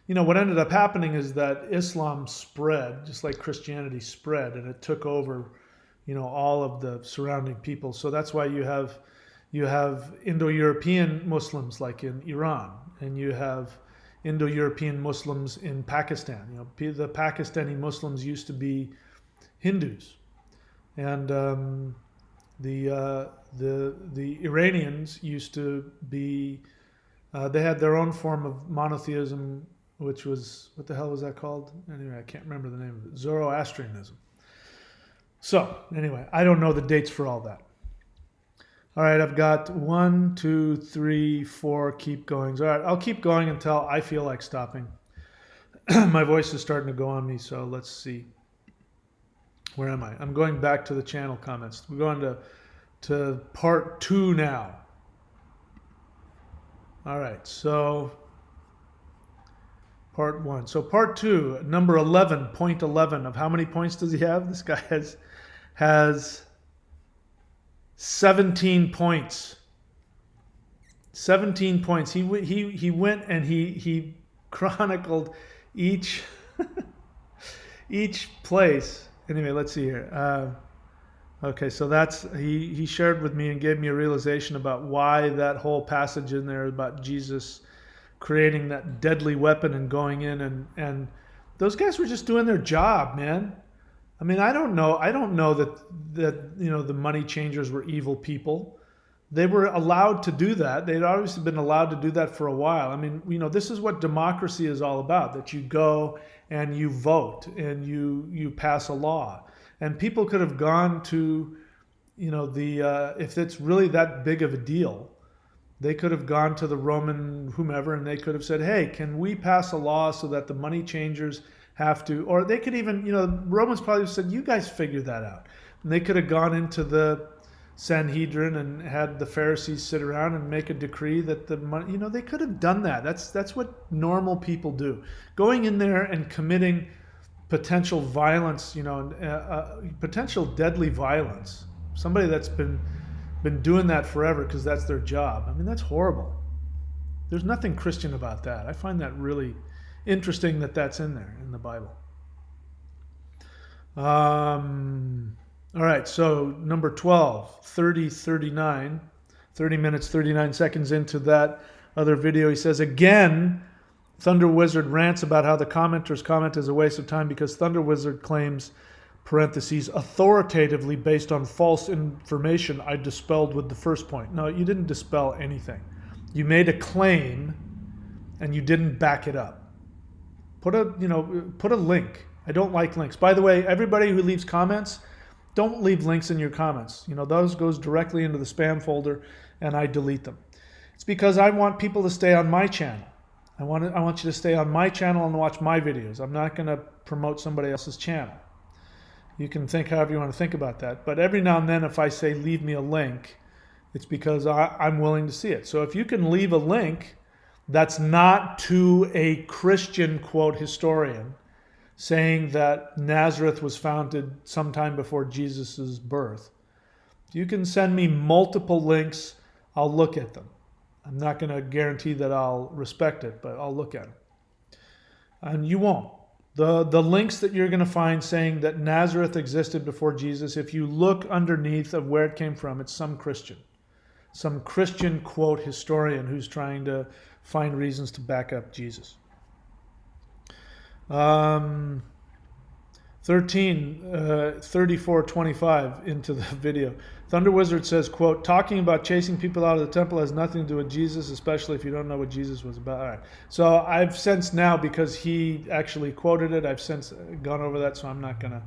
what ended up happening is that Islam spread, just like Christianity spread, and it took over, all of the surrounding people. So that's why you have Indo-European Muslims like in Iran, and you have Indo-European Muslims in Pakistan. The Pakistani Muslims used to be Hindus, and the Iranians used to be. They had their own form of monotheism, which was, what the hell was that called? Anyway, I can't remember the name of it. Zoroastrianism. So, anyway, I don't know the dates for all that. All right, I've got 1, 2, 3, 4 keep goings. All right, I'll keep going until I feel like stopping. My voice is starting to go on me, so let's see. Where am I? I'm going back to the channel comments. We're going to part 2 now. All right, so part 1. So part 2, number 11, point 11 of how many points does he have? This guy has 17 points. 17 points. He went and he chronicled each each place. Anyway, let's see here. Okay, so he shared with me and gave me a realization about why that whole passage in there about Jesus creating that deadly weapon and going in and those guys were just doing their job, man. I mean, I don't know that the money changers were evil people. They were allowed to do that. They'd obviously been allowed to do that for a while. I mean, this is what democracy is all about, that you go and you vote and you pass a law. And people could have gone to, if it's really that big of a deal, they could have gone to the Roman whomever and they could have said, hey, can we pass a law so that the money changers have to, or they could even, Romans probably said, you guys figure that out. And they could have gone into the Sanhedrin and had the Pharisees sit around and make a decree that the money, they could have done that. That's what normal people do. Going in there and committing potential violence, potential deadly violence. Somebody that's been doing that forever because that's their job. I mean, that's horrible. There's nothing Christian about that. I find that really interesting that that's in there in the Bible. All right, so number 12, 30 minutes, 39 seconds into that other video, he says, again, ThunderWizard rants about how the commenter's comment is a waste of time because ThunderWizard claims, parentheses, authoritatively based on false information I dispelled with the first point. No, you didn't dispel anything. You made a claim and you didn't back it up. Put a link. I don't like links. By the way, everybody who leaves comments, don't leave links in your comments. Those goes directly into the spam folder and I delete them. It's because I want people to stay on my channel. I want you to stay on my channel and watch my videos. I'm not going to promote somebody else's channel. You can think however you want to think about that. But every now and then if I say leave me a link, it's because I'm willing to see it. So if you can leave a link that's not to a Christian, quote, historian, saying that Nazareth was founded sometime before Jesus' birth. You can send me multiple links. I'll look at them. I'm not going to guarantee that I'll respect it, but I'll look at them. And you won't. The links that you're going to find saying that Nazareth existed before Jesus, if you look underneath of where it came from, it's some Christian, quote, historian who's trying to find reasons to back up Jesus. 34:25 into the video. ThunderWizard says, quote, talking about chasing people out of the temple has nothing to do with Jesus, especially if you don't know what Jesus was about. All right. So I've since now, because he actually quoted it, I've since gone over that, so I'm not going to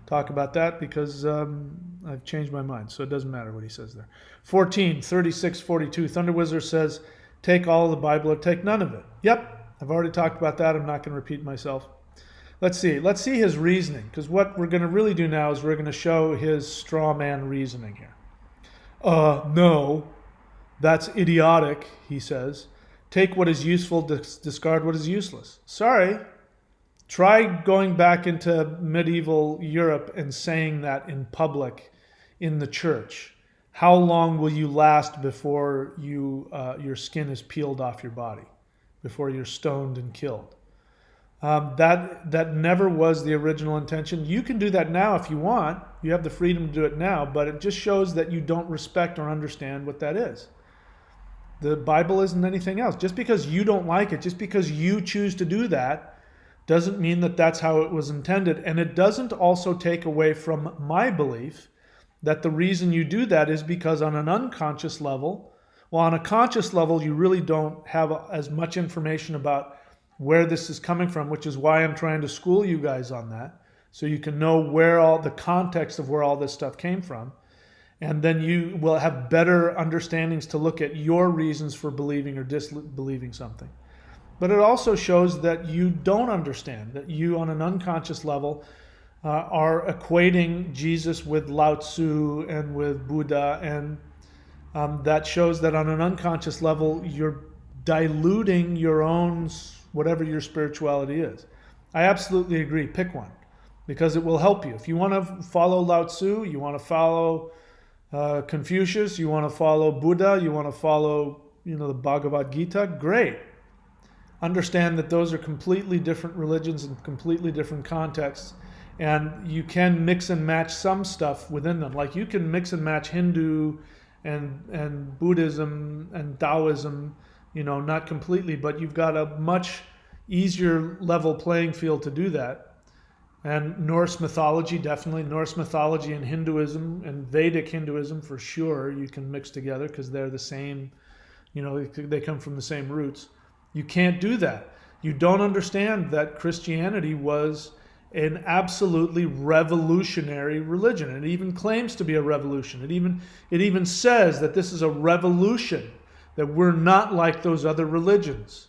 talk about that because I've changed my mind. So it doesn't matter what he says there. 36:42. ThunderWizard says, take all of the Bible or take none of it. Yep. I've already talked about that. I'm not going to repeat myself. Let's see his reasoning, because what we're going to really do now is we're going to show his straw man reasoning here. No, that's idiotic, he says. Take what is useful, discard what is useless. Sorry. Try going back into medieval Europe and saying that in public in the church. How long will you last before your skin is peeled off your body? Before you're stoned and killed. That never was the original intention. You can do that now if you want. You have the freedom to do it now, but it just shows that you don't respect or understand what that is. The Bible isn't anything else. Just because you don't like it, just because you choose to do that, doesn't mean that that's how it was intended. And it doesn't also take away from my belief that the reason you do that is because on an unconscious level, well, on a conscious level, you really don't have as much information about where this is coming from, which is why I'm trying to school you guys on that, so you can know where all the context of where all this stuff came from. And then you will have better understandings to look at your reasons for believing or disbelieving something. But it also shows that you don't understand, that you on an unconscious level are equating Jesus with Lao Tzu and with Buddha, and that shows that on an unconscious level, you're diluting your own, whatever your spirituality is. I absolutely agree. Pick one, because it will help you. If you want to follow Lao Tzu, you want to follow Confucius, you want to follow Buddha, you want to follow, the Bhagavad Gita, great. Understand that those are completely different religions and completely different contexts, and you can mix and match some stuff within them. Like you can mix and match Hindu and Buddhism and Taoism, not completely, but you've got a much easier level playing field to do that. And Norse mythology, definitely. Norse mythology and Hinduism and Vedic Hinduism for sure you can mix together because they're the same, they come from the same roots. You can't do that. You don't understand that Christianity was an absolutely revolutionary religion. It even claims to be a revolution. It even says that this is a revolution, that we're not like those other religions,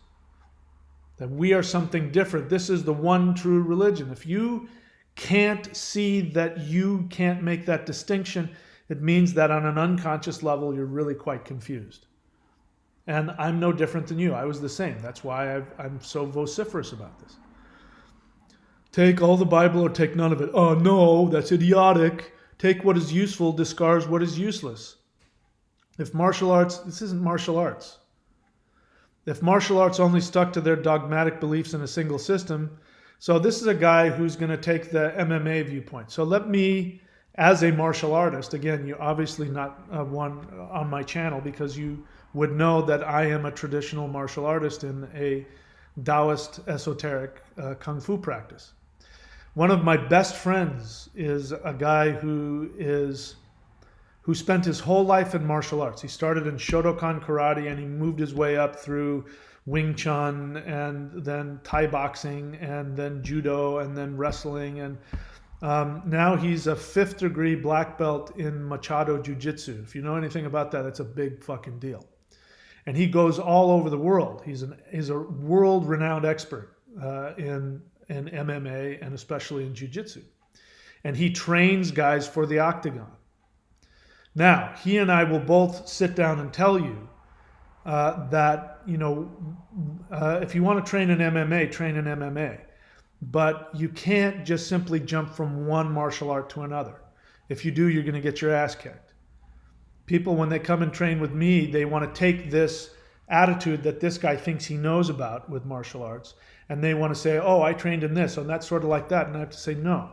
that we are something different. This is the one true religion. If you can't see that you can't make that distinction, It means that on an unconscious level, you're really quite confused. And I'm no different than you. I was the same. That's why I'm so vociferous about this. Take all the Bible or take none of it. Oh, no, that's idiotic. Take what is useful, discard what is useless. If martial arts, this isn't martial arts. If martial arts only stuck to their dogmatic beliefs in a single system, so this is a guy who's going to take the MMA viewpoint. So let me, as a martial artist, again, you're obviously not one on my channel because you would know that I am a traditional martial artist in a Taoist esoteric Kung Fu practice. One of my best friends is a guy who spent his whole life in martial arts. He started in Shotokan karate and he moved his way up through Wing Chun and then Thai boxing and then judo and then wrestling. And now he's a 5th degree black belt in Machado Jiu-Jitsu. If you know anything about that, that's a big fucking deal. And he goes all over the world. He's a world-renowned expert in MMA and especially in Jiu-Jitsu. And he trains guys for the octagon. Now, he and I will both sit down and tell you that, if you want to train in MMA, train in MMA. But you can't just simply jump from one martial art to another. If you do, you're going to get your ass kicked. People, when they come and train with me, they want to take this attitude that this guy thinks he knows about with martial arts, and they want to say, oh, I trained in this, and that's sort of like that. And I have to say, no.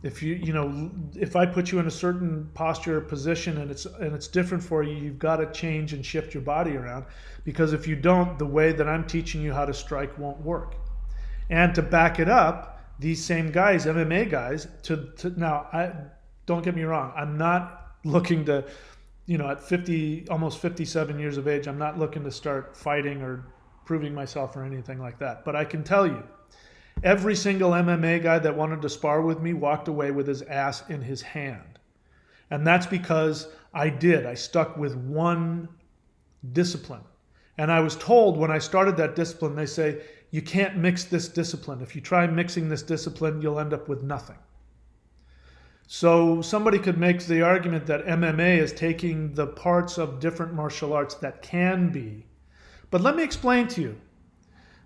If I put you in a certain posture or position and it's different for you, you've got to change and shift your body around, because if you don't, the way that I'm teaching you how to strike won't work. And to back it up, these same guys, MMA guys, don't get me wrong, I'm not looking to, at 50, almost 57 years of age, I'm not looking to start fighting or proving myself or anything like that. But I can tell you, every single MMA guy that wanted to spar with me walked away with his ass in his hand. And that's because I stuck with one discipline. And I was told when I started that discipline, they say, you can't mix this discipline. If you try mixing this discipline, you'll end up with nothing. So somebody could make the argument that MMA is taking the parts of different martial arts that can be. But let me explain to you.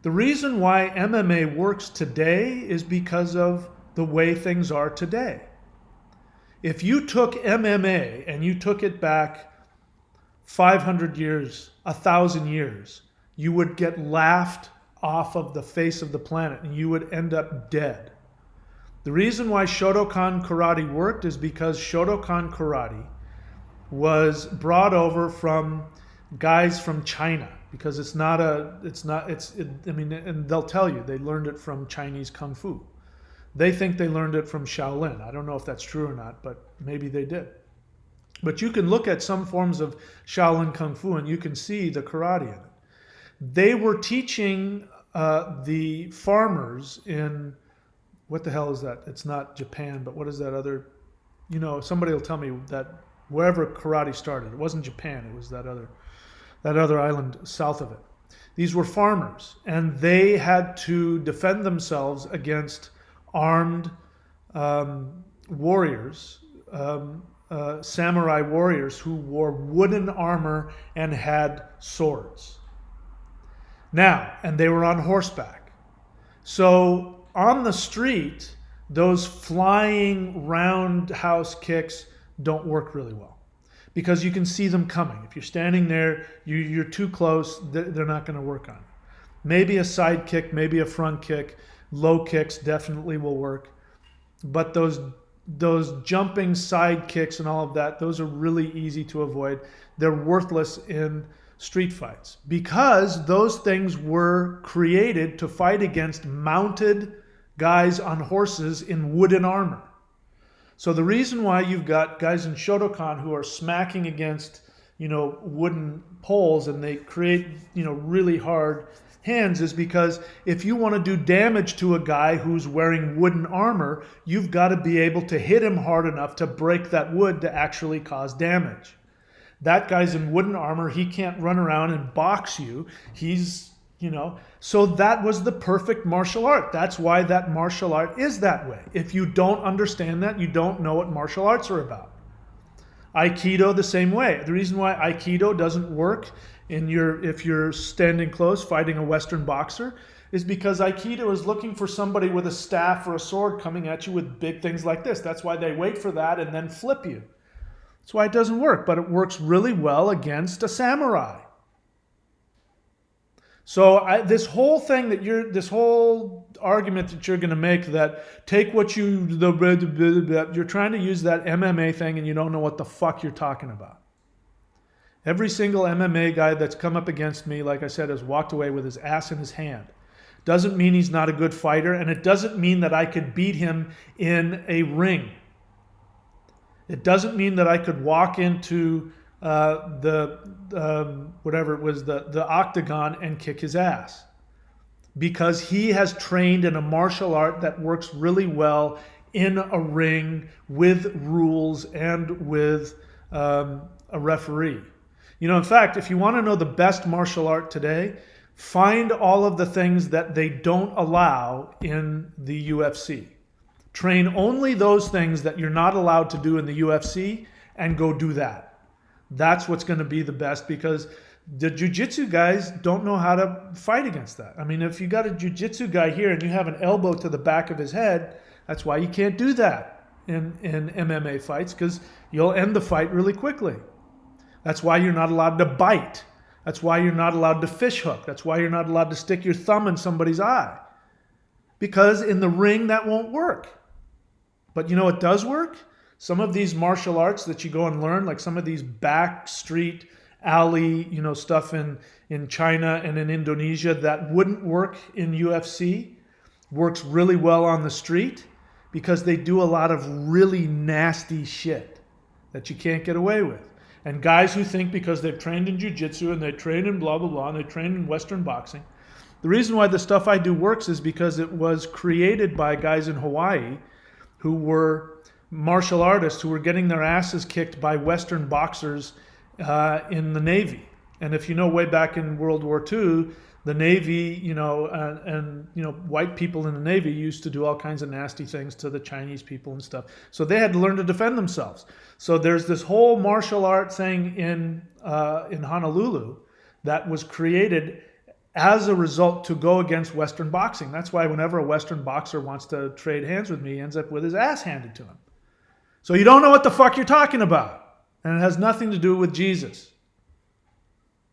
The reason why MMA works today is because of the way things are today. If you took MMA and you took it back 500 years, 1,000 years, you would get laughed off of the face of the planet and you would end up dead. The reason why Shotokan karate worked is because Shotokan karate was brought over from guys from China, because and they'll tell you they learned it from Chinese Kung Fu. They think they learned it from Shaolin. I don't know if that's true or not, but maybe they did. But you can look at some forms of Shaolin Kung Fu and you can see the karate in it. They were teaching the farmers in, what the hell is that? It's not Japan, but what is that other, somebody will tell me that wherever karate started, it wasn't Japan, it was that other island south of it. These were farmers, and they had to defend themselves against armed warriors, samurai warriors who wore wooden armor and had swords. Now, and they were on horseback. So on the street, those flying roundhouse kicks don't work really well, because you can see them coming. If you're standing there, you're too close, they're not going to work on it. Maybe a side kick, maybe a front kick, low kicks definitely will work. But those jumping side kicks and all of that, those are really easy to avoid. They're worthless in street fights, because those things were created to fight against mounted guys on horses in wooden armor. So the reason why you've got guys in Shotokan who are smacking against, wooden poles and they create, really hard hands is because if you want to do damage to a guy who's wearing wooden armor, you've got to be able to hit him hard enough to break that wood to actually cause damage. That guy's in wooden armor. He can't run around and box you. He's, so that was the perfect martial art. That's why that martial art is that way. If you don't understand that, you don't know what martial arts are about. Aikido the same way. The reason why Aikido doesn't work if you're standing close fighting a Western boxer is because Aikido is looking for somebody with a staff or a sword coming at you with big things like this. That's why they wait for that and then flip you. That's why it doesn't work, but it works really well against a samurai. So this whole thing this whole argument that you're going to make that take what you're trying to use that MMA thing and you don't know what the fuck you're talking about. Every single MMA guy that's come up against me, like I said, has walked away with his ass in his hand. Doesn't mean he's not a good fighter, and it doesn't mean that I could beat him in a ring. It doesn't mean that I could walk into the octagon and kick his ass, because he has trained in a martial art that works really well in a ring with rules and with a referee. In fact, if you want to know the best martial art today, find all of the things that they don't allow in the UFC. Train only those things that you're not allowed to do in the UFC and go do that. That's what's going to be the best, because the jiu-jitsu guys don't know how to fight against that. I mean, if you got a jiu-jitsu guy here and you have an elbow to the back of his head, that's why you can't do that in MMA fights, because you'll end the fight really quickly. That's why you're not allowed to bite. That's why you're not allowed to fish hook. That's why you're not allowed to stick your thumb in somebody's eye. Because in the ring, that won't work. But you know what does work? Some of these martial arts that you go and learn, like some of these back street alley, stuff in China and in Indonesia that wouldn't work in UFC, works really well on the street, because they do a lot of really nasty shit that you can't get away with. And guys who think because they've trained in jiu-jitsu and they trained in blah, blah, blah, and they trained in Western boxing. The reason why the stuff I do works is because it was created by guys in Hawaii who were martial artists who were getting their asses kicked by Western boxers in the Navy. And if you know, way back in World War II, the Navy, white people in the Navy used to do all kinds of nasty things to the Chinese people and stuff. So they had to learn to defend themselves. So there's this whole martial art thing in Honolulu that was created as a result to go against Western boxing. That's why whenever a Western boxer wants to trade hands with me, he ends up with his ass handed to him. So you don't know what the fuck you're talking about. And it has nothing to do with Jesus.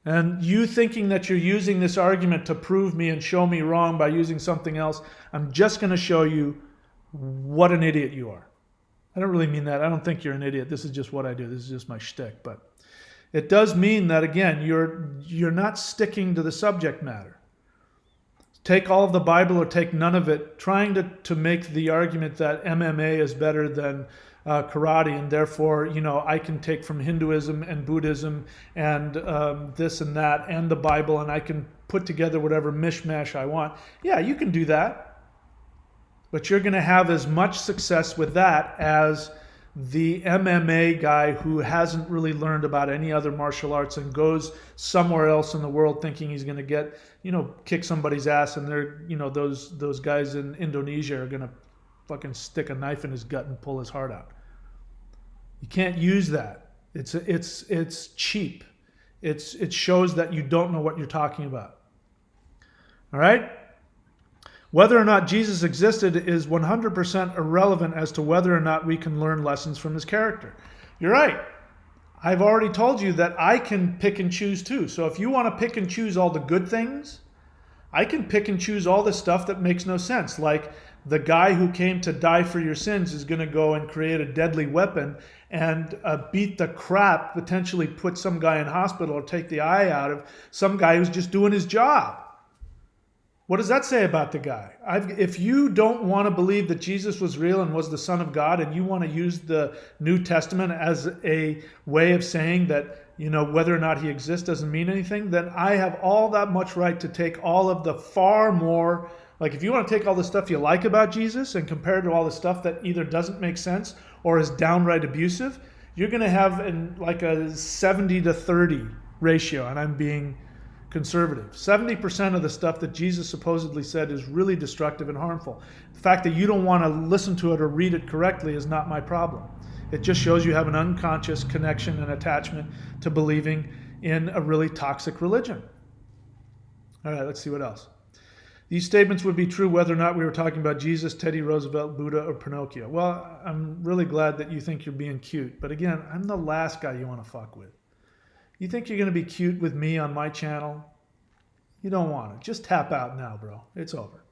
And you thinking that you're using this argument to prove me and show me wrong by using something else, I'm just going to show you what an idiot you are. I don't really mean that. I don't think you're an idiot. This is just what I do. This is just my shtick. But it does mean that, again, you're not sticking to the subject matter. Take all of the Bible or take none of it, trying to make the argument that MMA is better than karate, and therefore, I can take from Hinduism and Buddhism and this and that and the Bible, and I can put together whatever mishmash I want. Yeah, you can do that. But you're going to have as much success with that as the MMA guy who hasn't really learned about any other martial arts and goes somewhere else in the world thinking he's going to get, kick somebody's ass, and they're, those guys in Indonesia are going to fucking stick a knife in his gut and pull his heart out. You can't use that. It's cheap. It shows that you don't know what you're talking about. All right? Whether or not Jesus existed is 100% irrelevant as to whether or not we can learn lessons from his character. You're right. I've already told you that I can pick and choose too. So if you want to pick and choose all the good things, I can pick and choose all the stuff that makes no sense. Like the guy who came to die for your sins is going to go and create a deadly weapon and beat the crap, potentially put some guy in hospital or take the eye out of some guy who's just doing his job. What does that say about the guy? If you don't want to believe that Jesus was real and was the Son of God, and you want to use the New Testament as a way of saying that, whether or not he exists doesn't mean anything, then I have all that much right to take all of the far more, like if you want to take all the stuff you like about Jesus and compare it to all the stuff that either doesn't make sense or is downright abusive, you're going to have like a 70 to 30 ratio, and I'm being conservative. 70% of the stuff that Jesus supposedly said is really destructive and harmful. The fact that you don't want to listen to it or read it correctly is not my problem. It just shows you have an unconscious connection and attachment to believing in a really toxic religion. All right, let's see what else. These statements would be true whether or not we were talking about Jesus, Teddy Roosevelt, Buddha, or Pinocchio. Well, I'm really glad that you think you're being cute. But again, I'm the last guy you want to fuck with. You think you're going to be cute with me on my channel? You don't want to. Just tap out now, bro. It's over.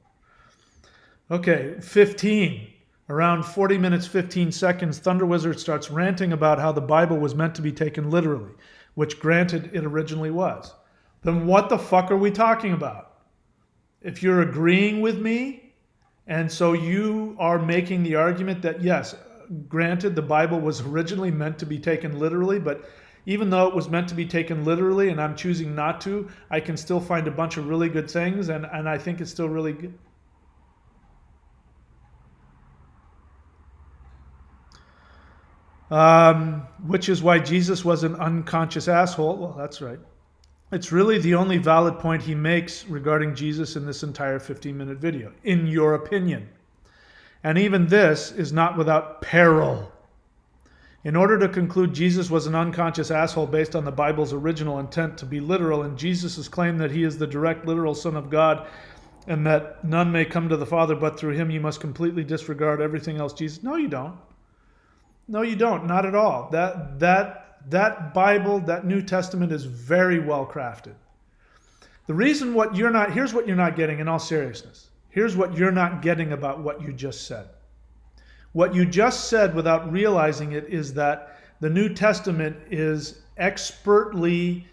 Okay, 15. Around 40 minutes, 15 seconds, ThunderWizard starts ranting about how the Bible was meant to be taken literally, which granted it originally was. Then what the fuck are we talking about? If you're agreeing with me, and so you are making the argument that, yes, granted, the Bible was originally meant to be taken literally, but even though it was meant to be taken literally and I'm choosing not to, I can still find a bunch of really good things, and I think it's still really good. Which is why Jesus was an unconscious asshole. Well, that's right. It's really the only valid point he makes regarding Jesus in this entire 15-minute video, in your opinion. And even this is not without peril. In order to conclude Jesus was an unconscious asshole based on the Bible's original intent to be literal, and Jesus' claim that he is the direct literal Son of God, and that none may come to the Father but through him, you must completely disregard everything else Jesus... No, you don't. No, you don't. Not at all. That Bible, that New Testament is very well crafted. The reason here's what you're not getting in all seriousness. Here's what you're not getting about what you just said. What you just said without realizing it is that the New Testament is expertly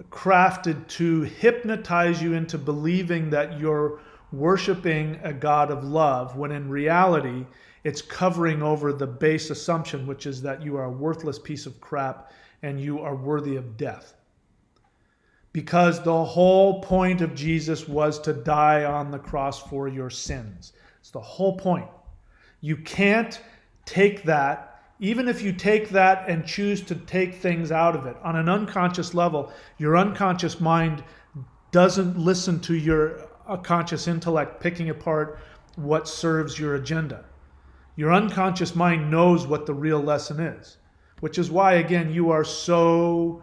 crafted to hypnotize you into believing that you're worshiping a God of love, when in reality, it's covering over the base assumption, which is that you are a worthless piece of crap and you are worthy of death. Because the whole point of Jesus was to die on the cross for your sins. It's the whole point. You can't take that, even if you take that and choose to take things out of it. On an unconscious level, your unconscious mind doesn't listen to your conscious intellect picking apart what serves your agenda. Your unconscious mind knows what the real lesson is, which is why, again, you are so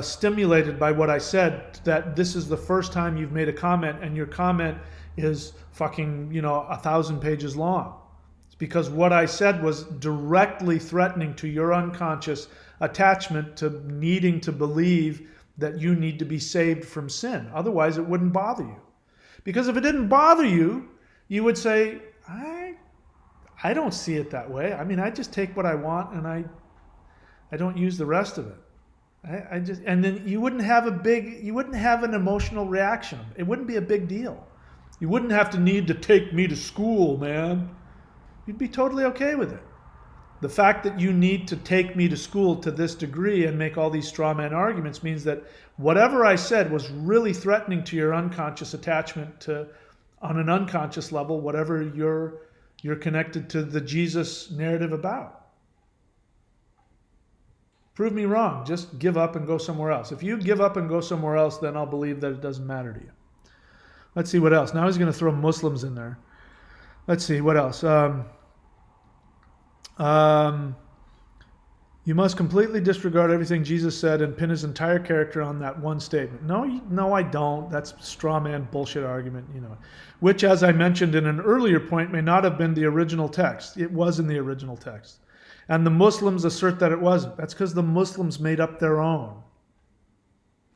stimulated by what I said that this is the first time you've made a comment and your comment is fucking, 1,000 pages long. It's because what I said was directly threatening to your unconscious attachment to needing to believe that you need to be saved from sin. Otherwise, it wouldn't bother you. Because if it didn't bother you, you would say, I don't see it that way. I mean, I just take what I want and I don't use the rest of it. And then you wouldn't have an emotional reaction. It wouldn't be a big deal. You wouldn't have to need to take me to school, man. You'd be totally okay with it. The fact that you need to take me to school to this degree and make all these straw man arguments means that whatever I said was really threatening to your unconscious attachment to, on an unconscious level, whatever you're connected to the Jesus narrative about. Prove me wrong. Just give up and go somewhere else. If you give up and go somewhere else, then I'll believe that it doesn't matter to you. Let's see what else. Now he's going to throw Muslims in there. Let's see what else. You must completely disregard everything Jesus said and pin his entire character on that one statement. No, I don't. That's straw man bullshit argument, Which, as I mentioned in an earlier point, may not have been the original text. It was in the original text. And the Muslims assert that it wasn't. That's because the Muslims made up their own.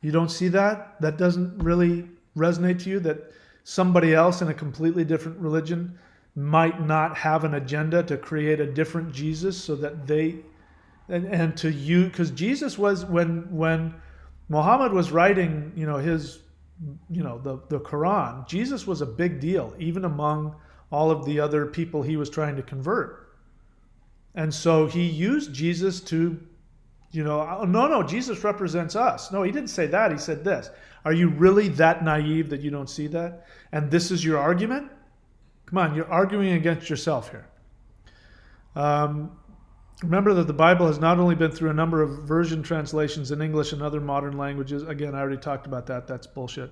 You don't see that? That doesn't really resonate to you, that somebody else in a completely different religion might not have an agenda to create a different Jesus so that they... And to you, because Jesus was, when Muhammad was writing, his, the Quran, Jesus was a big deal, even among all of the other people he was trying to convert. And so he used Jesus to, no, Jesus represents us. No, he didn't say that. He said this. Are you really that naive that you don't see that? And this is your argument? Come on, you're arguing against yourself here. Remember that the Bible has not only been through a number of version translations in English and other modern languages. Again, I already talked about that. That's bullshit.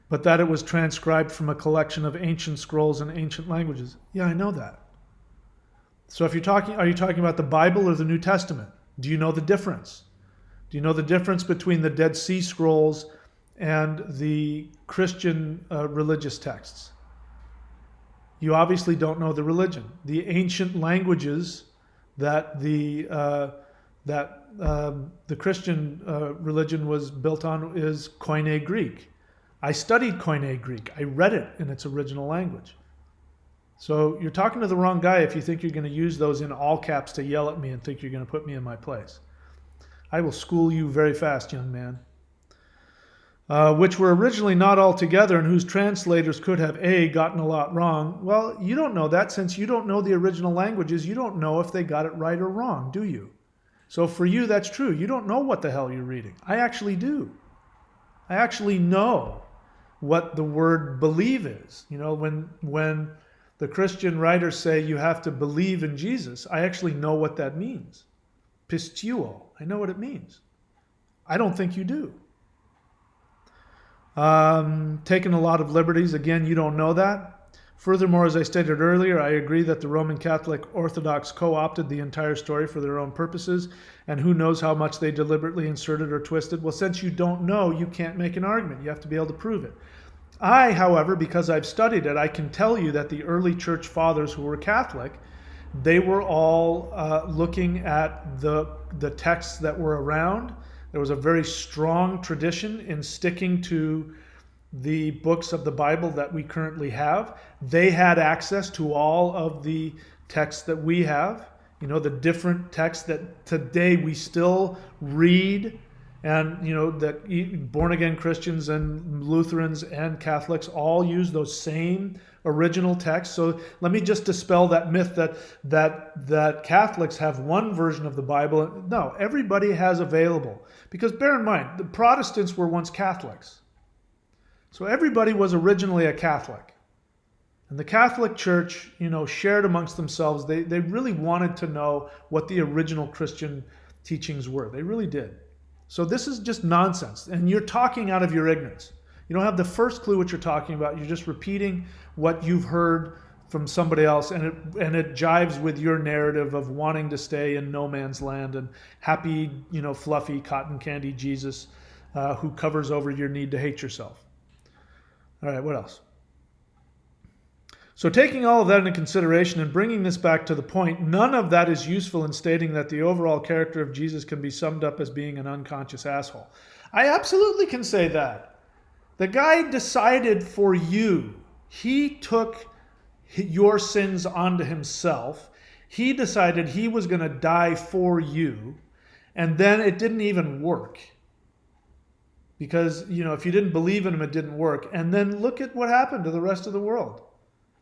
But that it was transcribed from a collection of ancient scrolls in ancient languages. Yeah, I know that. So if are you talking about the Bible or the New Testament? Do you know the difference? Do you know the difference between the Dead Sea Scrolls and the Christian religious texts? You obviously don't know the religion. The ancient languages that the Christian religion was built on is Koine Greek. I studied Koine Greek. I read it in its original language. So you're talking to the wrong guy if you think you're going to use those in all caps to yell at me and think you're going to put me in my place. I will school you very fast, young man. Which were originally not all together and whose translators could have gotten a lot wrong. Well, you don't know that since you don't know the original languages. You don't know if they got it right or wrong, do you? So for you, that's true. You don't know what the hell you're reading. I actually do. I actually know what the word believe is. You know, when the Christian writers say you have to believe in Jesus, I actually know what that means. Pistuo. I know what it means. I don't think you do. Taking a lot of liberties. Again, you don't know that. Furthermore, as I stated earlier, I agree that the Roman Catholic Orthodox co-opted the entire story for their own purposes, and who knows how much they deliberately inserted or twisted. Well, since you don't know, you can't make an argument. You have to be able to prove it. I, however, because I've studied it, I can tell you that the early church fathers who were Catholic, they were all looking at the texts that were around. There was a very strong tradition in sticking to the books of the Bible that we currently have. They had access to all of the texts that we have, you know, the different texts that today we still read, and, you know, that born-again Christians and Lutherans and Catholics all use those same original texts. So let me just dispel that myth that Catholics have one version of the Bible. No, everybody has available. Because bear in mind, the Protestants were once Catholics. So everybody was originally a Catholic. And the Catholic Church, you know, shared amongst themselves. They really wanted to know what the original Christian teachings were. They really did. So this is just nonsense. And you're talking out of your ignorance. You don't have the first clue what you're talking about. You're just repeating what you've heard from somebody else, and it jives with your narrative of wanting to stay in no man's land and happy, you know, fluffy cotton candy Jesus who covers over your need to hate yourself. All right, what else? So taking all of that into consideration and bringing this back to the point, none of that is useful in stating that the overall character of Jesus can be summed up as being an unconscious asshole. I absolutely can say that. The guy decided for you. He took your sins onto himself. He decided he was going to die for you, and then it didn't even work. Because, you know, if you didn't believe in him, it didn't work. And then look at what happened to the rest of the world.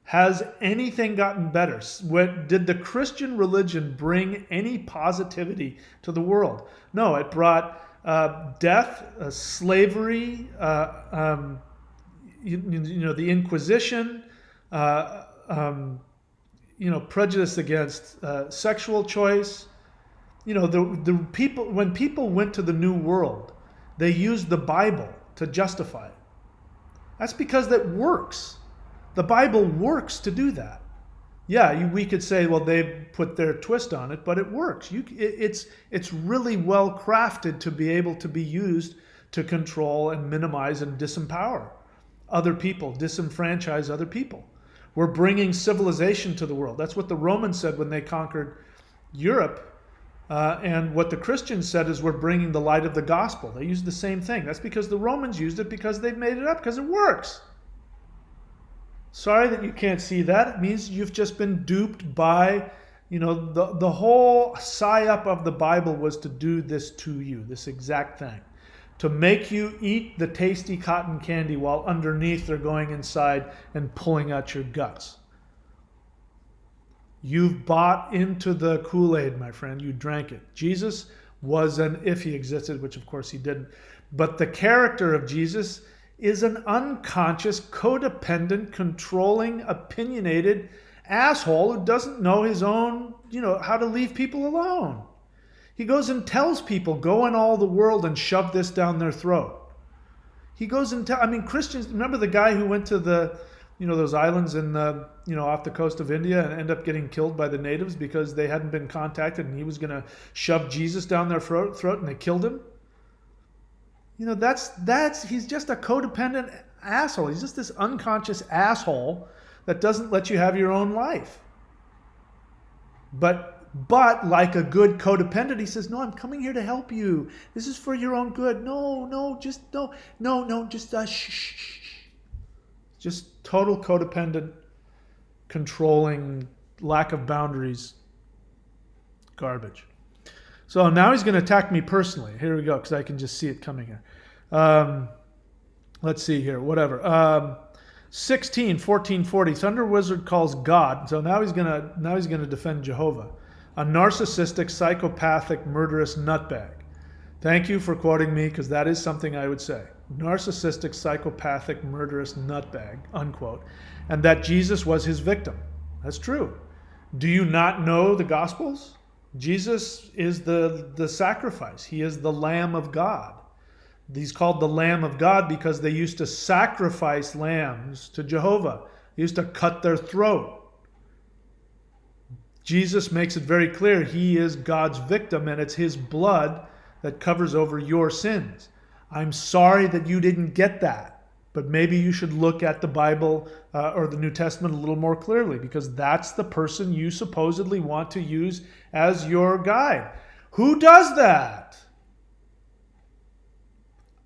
Has anything gotten better? Did the Christian religion bring any positivity to the world? No, it brought death, slavery, the Inquisition, prejudice against sexual choice. You know, the people, when people went to the New World, they used the Bible to justify it. That's because that works. The Bible works to do that. Yeah, we could say, well, they've put their twist on it, but it works. It's really well crafted to be able to be used to control and minimize and disempower other people, disenfranchise other people. We're bringing civilization to the world. That's what the Romans said when they conquered Europe. And what the Christians said is we're bringing the light of the gospel. They used the same thing. That's because the Romans used it because they've made it up, because it works. Sorry that you can't see that. It means you've just been duped by, you know, the whole psyop of the Bible was to do this to you, this exact thing. To make you eat the tasty cotton candy while underneath they're going inside and pulling out your guts. You've bought into the Kool-Aid, my friend. You drank it. Jesus was if he existed, which of course he didn't. But the character of Jesus is an unconscious, codependent, controlling, opinionated asshole who doesn't know his own, how to leave people alone. He goes and tells people, go in all the world and shove this down their throat. He goes and Christians, remember the guy who went to the those islands in the, off the coast of India, and end up getting killed by the natives because they hadn't been contacted and he was going to shove Jesus down their throat and they killed him. He's just a codependent asshole. He's just this unconscious asshole that doesn't let you have your own life. But like a good codependent, he says, no, I'm coming here to help you. This is for your own good. No, just shh. Just total codependent, controlling, lack of boundaries, garbage. So now he's going to attack me personally. Here we go, because I can just see it coming here. Let's see here, whatever. 16, 1440, ThunderWizard calls God. So now he's gonna defend Jehovah, a narcissistic, psychopathic, murderous nutbag. Thank you for quoting me, because that is something I would say. Narcissistic, psychopathic, murderous nutbag, unquote. And that Jesus was his victim. That's true. Do you not know the Gospels? Jesus is the sacrifice. He is the Lamb of God. He's called the Lamb of God because they used to sacrifice lambs to Jehovah. They used to cut their throat. Jesus makes it very clear he is God's victim, and it's his blood that covers over your sins. I'm sorry that you didn't get that, but maybe you should look at the Bible or the New Testament a little more clearly, because that's the person you supposedly want to use as your guide. Who does that?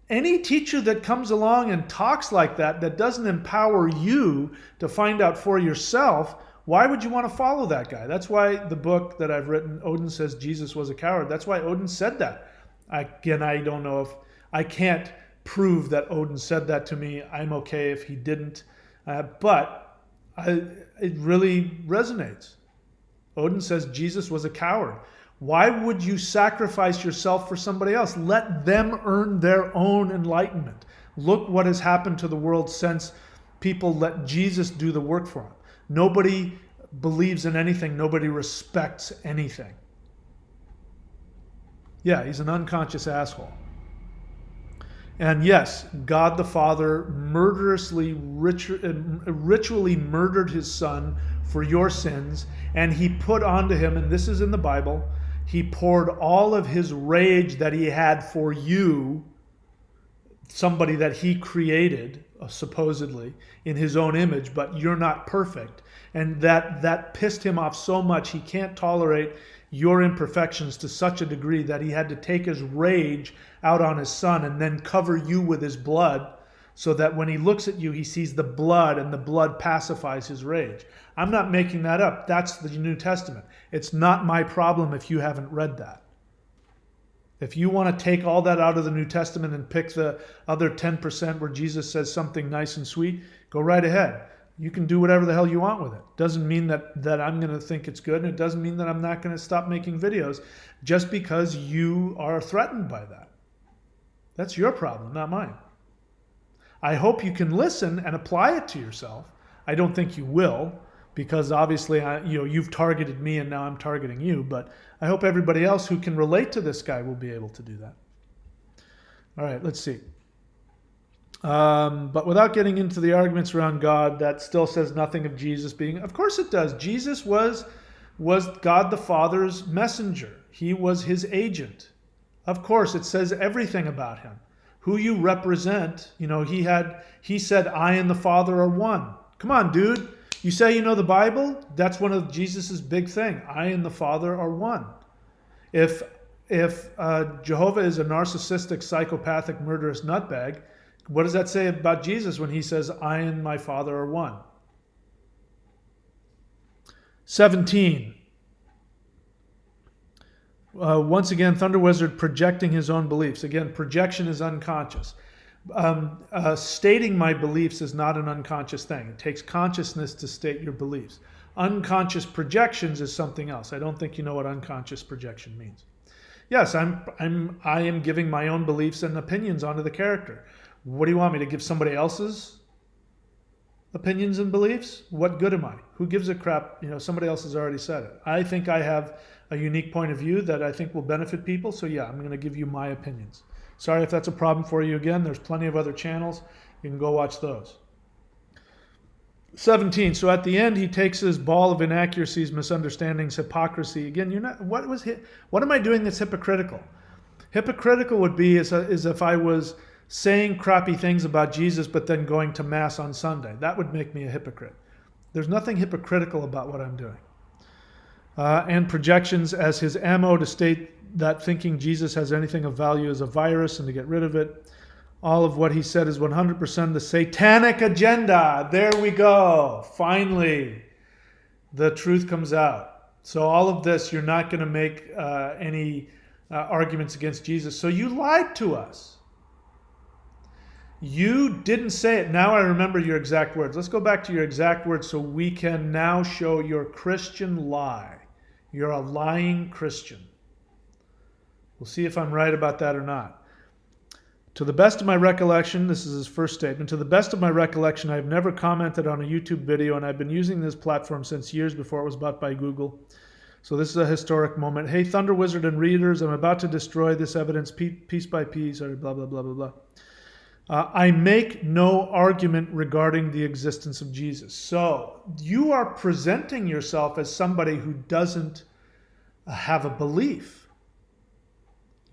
Any teacher that comes along and talks like that doesn't empower you to find out for yourself, why would you want to follow that guy? That's why the book that I've written, Odin Says Jesus Was a Coward, that's why Odin said that. Again, I don't know if, I can't prove that Odin said that to me. I'm okay if he didn't. But it really resonates. Odin says Jesus was a coward. Why would you sacrifice yourself for somebody else? Let them earn their own enlightenment. Look what has happened to the world since people let Jesus do the work for them. Nobody believes in anything. Nobody respects anything. Yeah, he's an unconscious asshole. And yes, God the Father murderously, ritually murdered his son for your sins, and he put onto him, and this is in the Bible, he poured all of his rage that he had for you, somebody that he created, supposedly, in his own image, but you're not perfect. And that pissed him off so much, he can't tolerate your imperfections to such a degree that he had to take his rage out on his son and then cover you with his blood, so that when he looks at you, he sees the blood, and the blood pacifies his rage. I'm not making that up. That's the New Testament. It's not my problem if you haven't read that. If you want to take all that out of the New Testament and pick the other 10% where Jesus says something nice and sweet, go right ahead. You can do whatever the hell you want with it. Doesn't mean that I'm going to think it's good, and it doesn't mean that I'm not going to stop making videos just because you are threatened by that. That's your problem, not mine. I hope you can listen and apply it to yourself. I don't think you will, because obviously you've targeted me and now I'm targeting you, but I hope everybody else who can relate to this guy will be able to do that. All right, let's see. But without getting into the arguments around God, that still says nothing of Jesus being... Of course it does. Jesus was God the Father's messenger. He was his agent. Of course, it says everything about him. Who you represent, he said, I and the Father are one. Come on, dude. You say you know the Bible? That's one of Jesus's big thing. I and the Father are one. If Jehovah is a narcissistic, psychopathic, murderous nutbag, what does that say about Jesus when he says, I and my Father are one? 17. Once again, ThunderWizard projecting his own beliefs. Again, projection is unconscious. Stating my beliefs is not an unconscious thing. It takes consciousness to state your beliefs. Unconscious projections is something else. I don't think you know what unconscious projection means. Yes, I am giving my own beliefs and opinions onto the character. What do you want me to give somebody else's opinions and beliefs? What good am I? Who gives a crap? Somebody else has already said it. I think I have a unique point of view that I think will benefit people. So yeah, I'm going to give you my opinions. Sorry if that's a problem for you. Again, there's plenty of other channels. You can go watch those. 17. So at the end, he takes his ball of inaccuracies, misunderstandings, hypocrisy. Again, what am I doing that's hypocritical? Hypocritical would be as if I was saying crappy things about Jesus, but then going to Mass on Sunday. That would make me a hypocrite. There's nothing hypocritical about what I'm doing. And projections as his ammo to state that thinking Jesus has anything of value is a virus and to get rid of it. All of what he said is 100% the satanic agenda. There we go. Finally, the truth comes out. So all of this, you're not going to make any arguments against Jesus. So you lied to us. You didn't say it. Now I remember your exact words. Let's go back to your exact words so we can now show your Christian lie. You're a lying Christian. We'll see if I'm right about that or not. To the best of my recollection, this is his first statement, to the best of my recollection, I have never commented on a YouTube video, and I've been using this platform since years before it was bought by Google. So this is a historic moment. Hey, ThunderWizard and readers, I'm about to destroy this evidence piece by piece, or blah, blah, blah, blah, blah. I make no argument regarding the existence of Jesus. So you are presenting yourself as somebody who doesn't have a belief.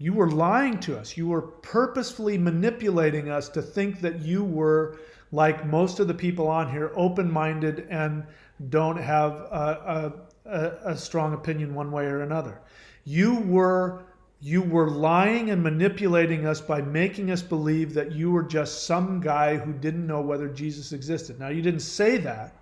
You were lying to us. You were purposefully manipulating us to think that you were, like most of the people on here, open-minded and don't have a strong opinion one way or another. You were lying and manipulating us by making us believe that you were just some guy who didn't know whether Jesus existed. Now, you didn't say that,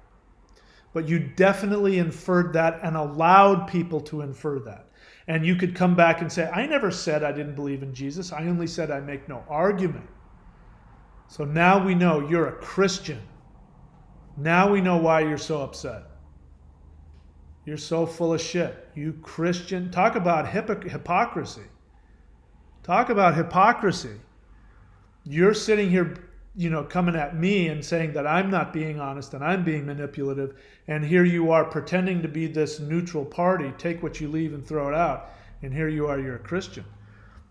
but you definitely inferred that and allowed people to infer that. And you could come back and say, I never said I didn't believe in Jesus. I only said I make no argument. So now we know you're a Christian. Now we know why you're so upset. You're so full of shit. You Christian. Talk about hypocrisy. Talk about hypocrisy. You're sitting here, coming at me and saying that I'm not being honest and I'm being manipulative. And here you are pretending to be this neutral party. Take what you leave and throw it out. And here you are, you're a Christian.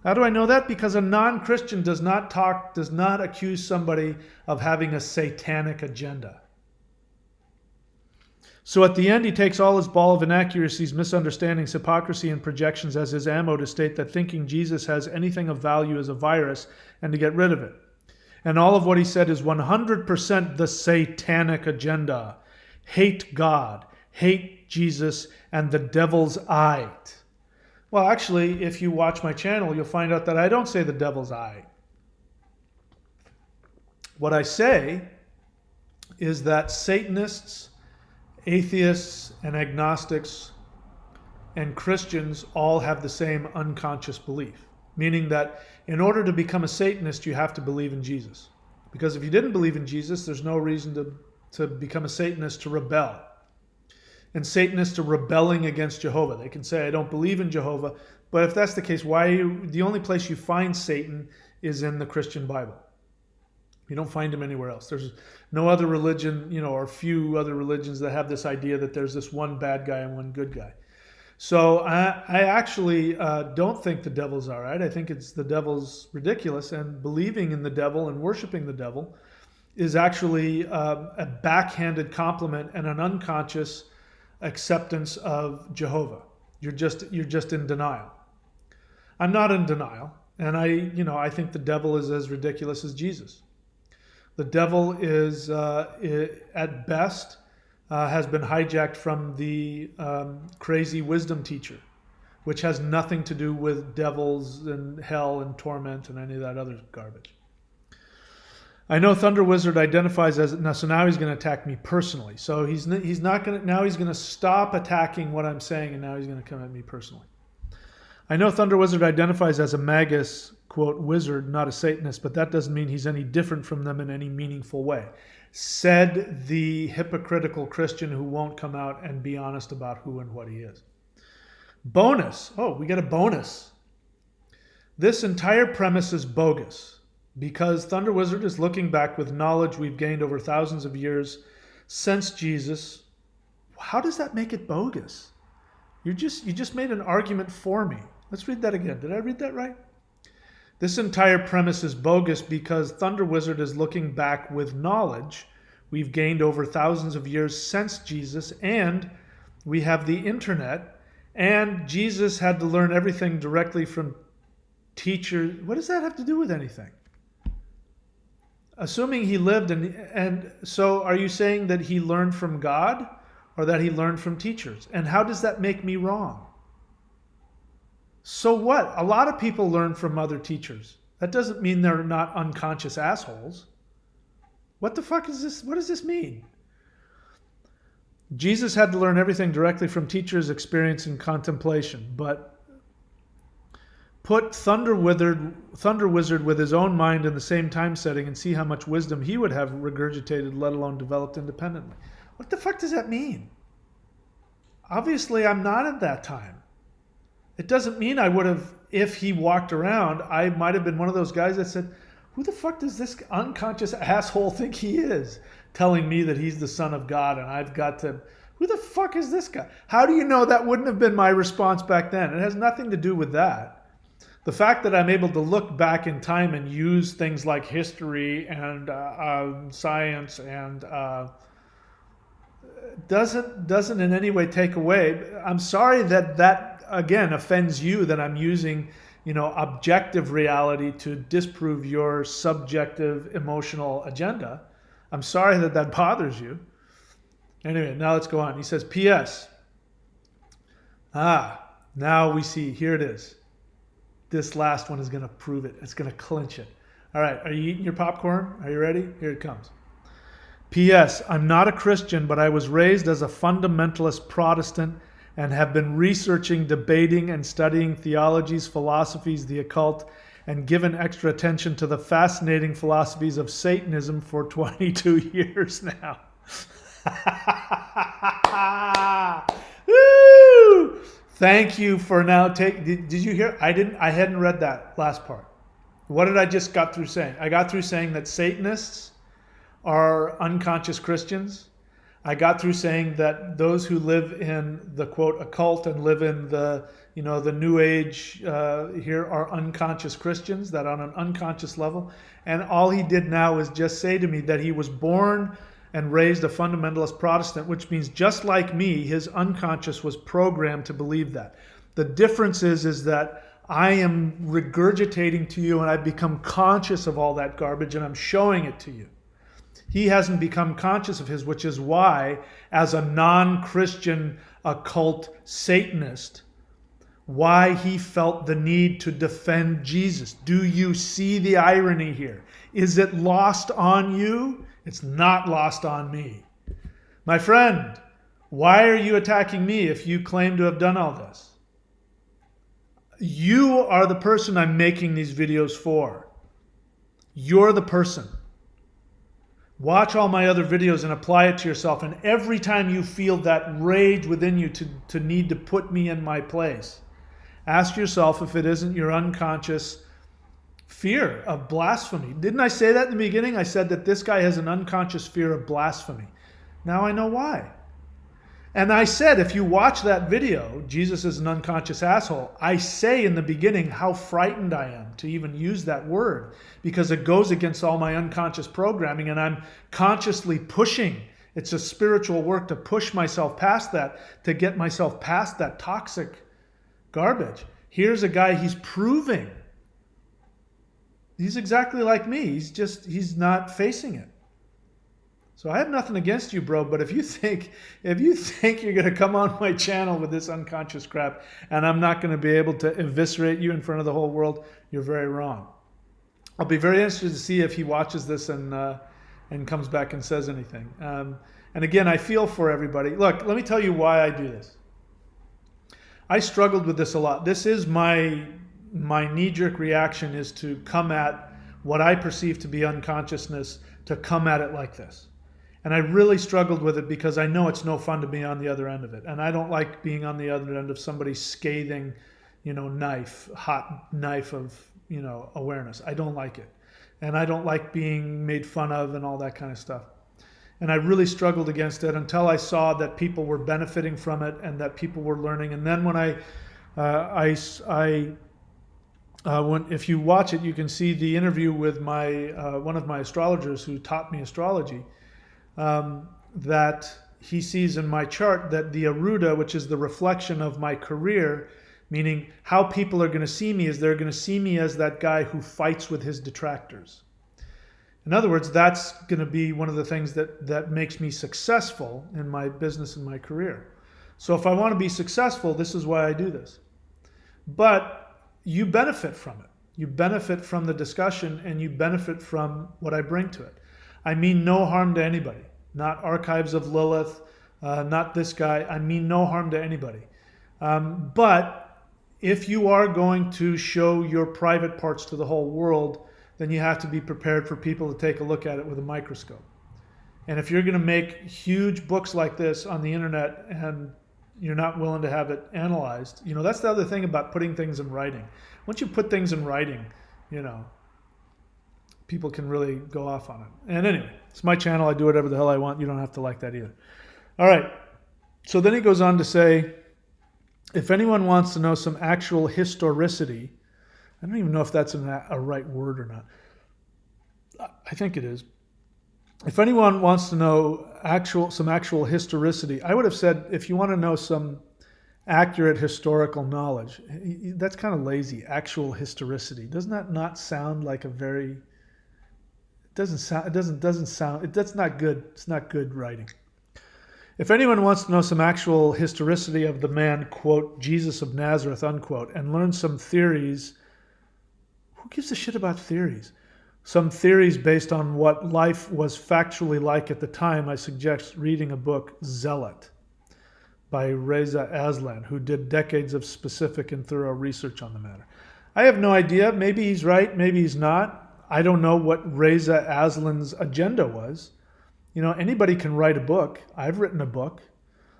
How do I know that? Because a non-Christian does not accuse somebody of having a satanic agenda. So at the end, he takes all his ball of inaccuracies, misunderstandings, hypocrisy, and projections as his ammo to state that thinking Jesus has anything of value is a virus and to get rid of it. And all of what he said is 100% the satanic agenda. Hate God, hate Jesus, and the devil's eye. Well, actually, if you watch my channel, you'll find out that I don't say the devil's eye. What I say is that Satanists, atheists, and agnostics and Christians all have the same unconscious belief, meaning that in order to become a Satanist, you have to believe in Jesus. Because if you didn't believe in Jesus, there's no reason to become a Satanist to rebel. And Satanists are rebelling against Jehovah. They can say, I don't believe in Jehovah. But if that's the case, the only place you find Satan is in the Christian Bible. You don't find him anywhere else. There's no other religion, or few other religions that have this idea that there's this one bad guy and one good guy. So I actually don't think the devil's all right. I think the devil's ridiculous, and believing in the devil and worshiping the devil is actually a backhanded compliment and an unconscious acceptance of Jehovah. You're just in denial. I'm not in denial, and I think the devil is as ridiculous as Jesus. The devil is at best has been hijacked from the crazy wisdom teacher, which has nothing to do with devils and hell and torment and any of that other garbage. I know ThunderWizard identifies as so now he's going to attack me personally. So he's not going to, now he's going to stop attacking what I'm saying, and now he's going to come at me personally. I know ThunderWizard identifies as a magus, quote, wizard, not a Satanist, but that doesn't mean he's any different from them in any meaningful way. Said the hypocritical Christian who won't come out and be honest about who and what he is. Bonus. Oh, we get a bonus. This entire premise is bogus because ThunderWizard is looking back with knowledge we've gained over thousands of years since Jesus. How does that make it bogus? You just made an argument for me. Let's read that again. Did I read that right? This entire premise is bogus because ThunderWizard is looking back with knowledge we've gained over thousands of years since Jesus, and we have the internet, and Jesus had to learn everything directly from teachers. What does that have to do with anything? Assuming he lived and so are you saying that he learned from God or that he learned from teachers? And how does that make me wrong? So what? A lot of people learn from other teachers. That doesn't mean they're not unconscious assholes. What the fuck is this? What does this mean? Jesus had to learn everything directly from teachers' experience and contemplation, but put ThunderWizard with his own mind in the same time setting and see how much wisdom he would have regurgitated, let alone developed independently. What the fuck does that mean? Obviously, I'm not at that time. It doesn't mean I would have, if he walked around, I might have been one of those guys that said, who the fuck does this unconscious asshole think he is? Telling me that he's the son of God and I've got to, who the fuck is this guy? How do you know that wouldn't have been my response back then? It has nothing to do with that. The fact that I'm able to look back in time and use things like history and science and doesn't in any way take away. I'm sorry that again offends you, that I'm using objective reality to disprove your subjective emotional agenda. I'm sorry that bothers you. Anyway, now let's go on. He says, P.S. Now we see, here it is. This last one is going to prove it. It's going to clinch it. All right, are you eating your popcorn? Are you ready? Here it comes. P.S. I'm not a Christian, but I was raised as a fundamentalist Protestant and have been researching, debating, and studying theologies, philosophies, the occult, and given extra attention to the fascinating philosophies of Satanism for 22 years now. Woo! Thank you for now did you hear? I hadn't read that last part. What did I just got through saying? I got through saying that Satanists are unconscious Christians. I got through saying that those who live in the quote occult and live in the the New Age here are unconscious Christians, that on an unconscious level. And all he did now is just say to me that he was born and raised a fundamentalist Protestant, which means just like me, his unconscious was programmed to believe that. The difference is that I am regurgitating to you and I've become conscious of all that garbage and I'm showing it to you. He hasn't become conscious of his, which is why, as a non-Christian occult Satanist, why he felt the need to defend Jesus. Do you see the irony here? Is it lost on you? It's not lost on me. My friend, why are you attacking me if you claim to have done all this? You are the person I'm making these videos for. You're the person. Watch all my other videos and apply it to yourself. And every time you feel that rage within you to need to put me in my place, ask yourself if it isn't your unconscious fear of blasphemy. Didn't I say that in the beginning? I said that this guy has an unconscious fear of blasphemy. Now I know why. And I said, if you watch that video, Jesus is an unconscious asshole, I say in the beginning how frightened I am to even use that word because it goes against all my unconscious programming and I'm consciously pushing. It's a spiritual work to push myself past that, to get myself past that toxic garbage. Here's a guy, he's proving. He's exactly like me. He's not facing it. So I have nothing against you, bro, but if you think you're going to come on my channel with this unconscious crap and I'm not going to be able to eviscerate you in front of the whole world, you're very wrong. I'll be very interested to see if he watches this and comes back and says anything. And again, I feel for everybody. Look, let me tell you why I do this. I struggled with this a lot. This is my knee-jerk reaction is to come at what I perceive to be unconsciousness, to come at it like this. And I really struggled with it because I know it's no fun to be on the other end of it. And I don't like being on the other end of somebody's scathing, hot knife of, awareness. I don't like it. And I don't like being made fun of and all that kind of stuff. And I really struggled against it until I saw that people were benefiting from it and that people were learning. And then when if you watch it, you can see the interview with one of my astrologers who taught me astrology. that he sees in my chart that the Aruda, which is the reflection of my career, meaning how people are going to see me, is they're going to see me as that guy who fights with his detractors. In other words, that's going to be one of the things that makes me successful in my business and my career. So if I want to be successful, this is why I do this. But you benefit from it. You benefit from the discussion, and you benefit from what I bring to it. I mean no harm to anybody. Not Archives of Lilith, not this guy. I mean no harm to anybody. But if you are going to show your private parts to the whole world, then you have to be prepared for people to take a look at it with a microscope. And if you're going to make huge books like this on the internet and you're not willing to have it analyzed, that's the other thing about putting things in writing. Once you put things in writing, people can really go off on it. And anyway, it's my channel. I do whatever the hell I want. You don't have to like that either. All right. So then he goes on to say, if anyone wants to know some actual historicity, I don't even know if that's a right word or not. I think it is. If anyone wants to know some actual historicity, I would have said if you want to know some accurate historical knowledge, that's kind of lazy. Actual historicity, doesn't that not sound like a very? It doesn't sound. That's not good. It's not good writing. If anyone wants to know some actual historicity of the man, quote, Jesus of Nazareth, unquote, and learn some theories. Who gives a shit about theories? Some theories based on what life was factually like at the time, I suggest reading a book, Zealot, by Reza Aslan, who did decades of specific and thorough research on the matter. I have no idea. Maybe he's right. Maybe he's not. I don't know what Reza Aslan's agenda was. Anybody can write a book. I've written a book.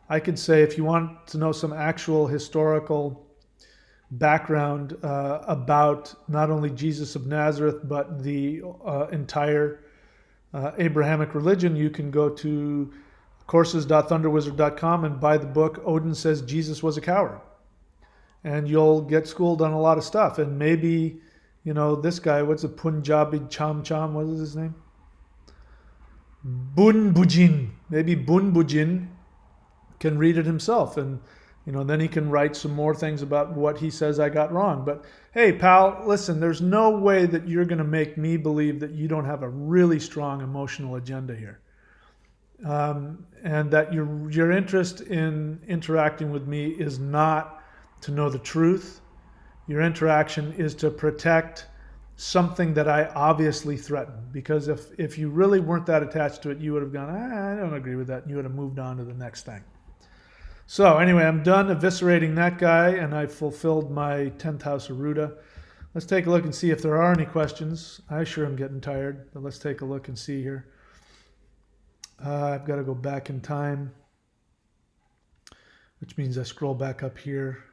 I could say if you want to know some actual historical background about not only Jesus of Nazareth, but the entire Abrahamic religion, you can go to courses.thunderwizard.com and buy the book Odin Says Jesus Was a Coward. And you'll get schooled on a lot of stuff. And maybe, this guy, what's a Punjabi Cham, what is his name? Bun Bujin. Maybe Bun Bujin can read it himself, and then he can write some more things about what he says I got wrong. But hey, pal, listen, there's no way that you're going to make me believe that you don't have a really strong emotional agenda here. And that your interest in interacting with me is not to know the truth. Your interaction is to protect something that I obviously threaten. Because if you really weren't that attached to it, you would have gone, I don't agree with that, and you would have moved on to the next thing. So anyway, I'm done eviscerating that guy, and I fulfilled my 10th house Aruda. Let's take a look and see if there are any questions. I sure am getting tired, but let's take a look and see here. I've got to go back in time, which means I scroll back up here.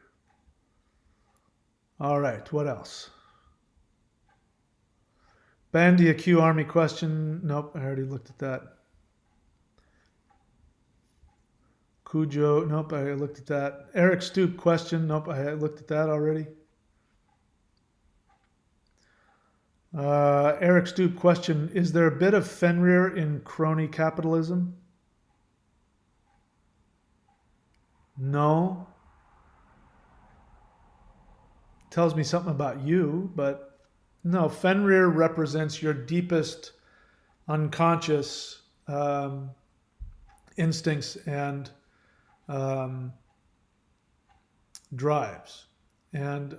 All right, what else? Bandia Q Army question. Nope, I already looked at that. Cujo, nope, I looked at that. Eric Stoop question, nope, I looked at that already. Eric Stoop question, is there a bit of Fenrir in crony capitalism? No. Tells me something about you, but no, Fenrir represents your deepest unconscious instincts and drives. And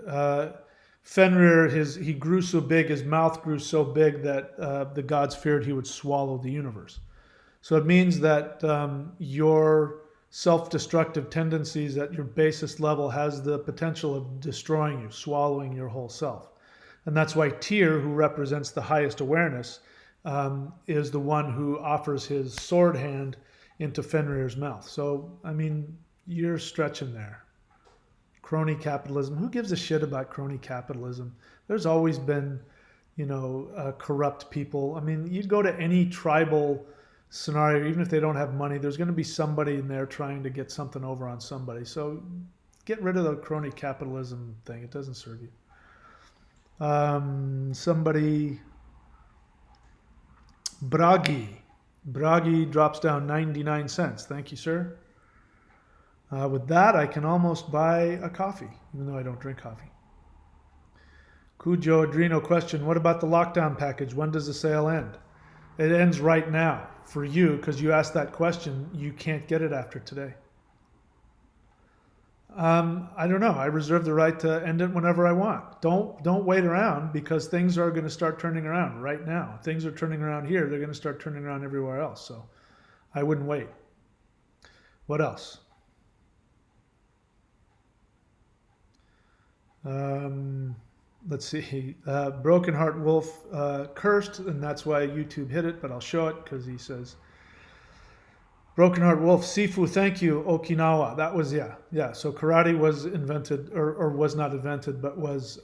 Fenrir, he grew so big, his mouth grew so big that the gods feared he would swallow the universe. So it means that your self-destructive tendencies at your basest level has the potential of destroying you, swallowing your whole self. And that's why Tyr, who represents the highest awareness, is the one who offers his sword hand into Fenrir's mouth. So, I mean, you're stretching there. Crony capitalism. Who gives a shit about crony capitalism? There's always been, corrupt people. I mean, you go to any tribal scenario, even if they don't have money, there's going to be somebody in there trying to get something over on somebody. So get rid of the crony capitalism thing. It doesn't serve you. Somebody, Bragi. Bragi drops down 99 cents. Thank you, sir. With that, I can almost buy a coffee, even though I don't drink coffee. Cujo Adreno question, what about the lockdown package? When does the sale end? It ends right now. For you, because you asked that question, you can't get it after today. I don't know. I reserve the right to end it whenever I want. Don't wait around, because things are going to start turning around right now. Things are turning around here. They're going to start turning around everywhere else. So I wouldn't wait. What else? Let's see. Broken Heart Wolf cursed, and that's why YouTube hit it, but I'll show it because he says, Broken Heart Wolf, Sifu, thank you, Okinawa. That was, yeah. So karate was invented, or was not invented, but was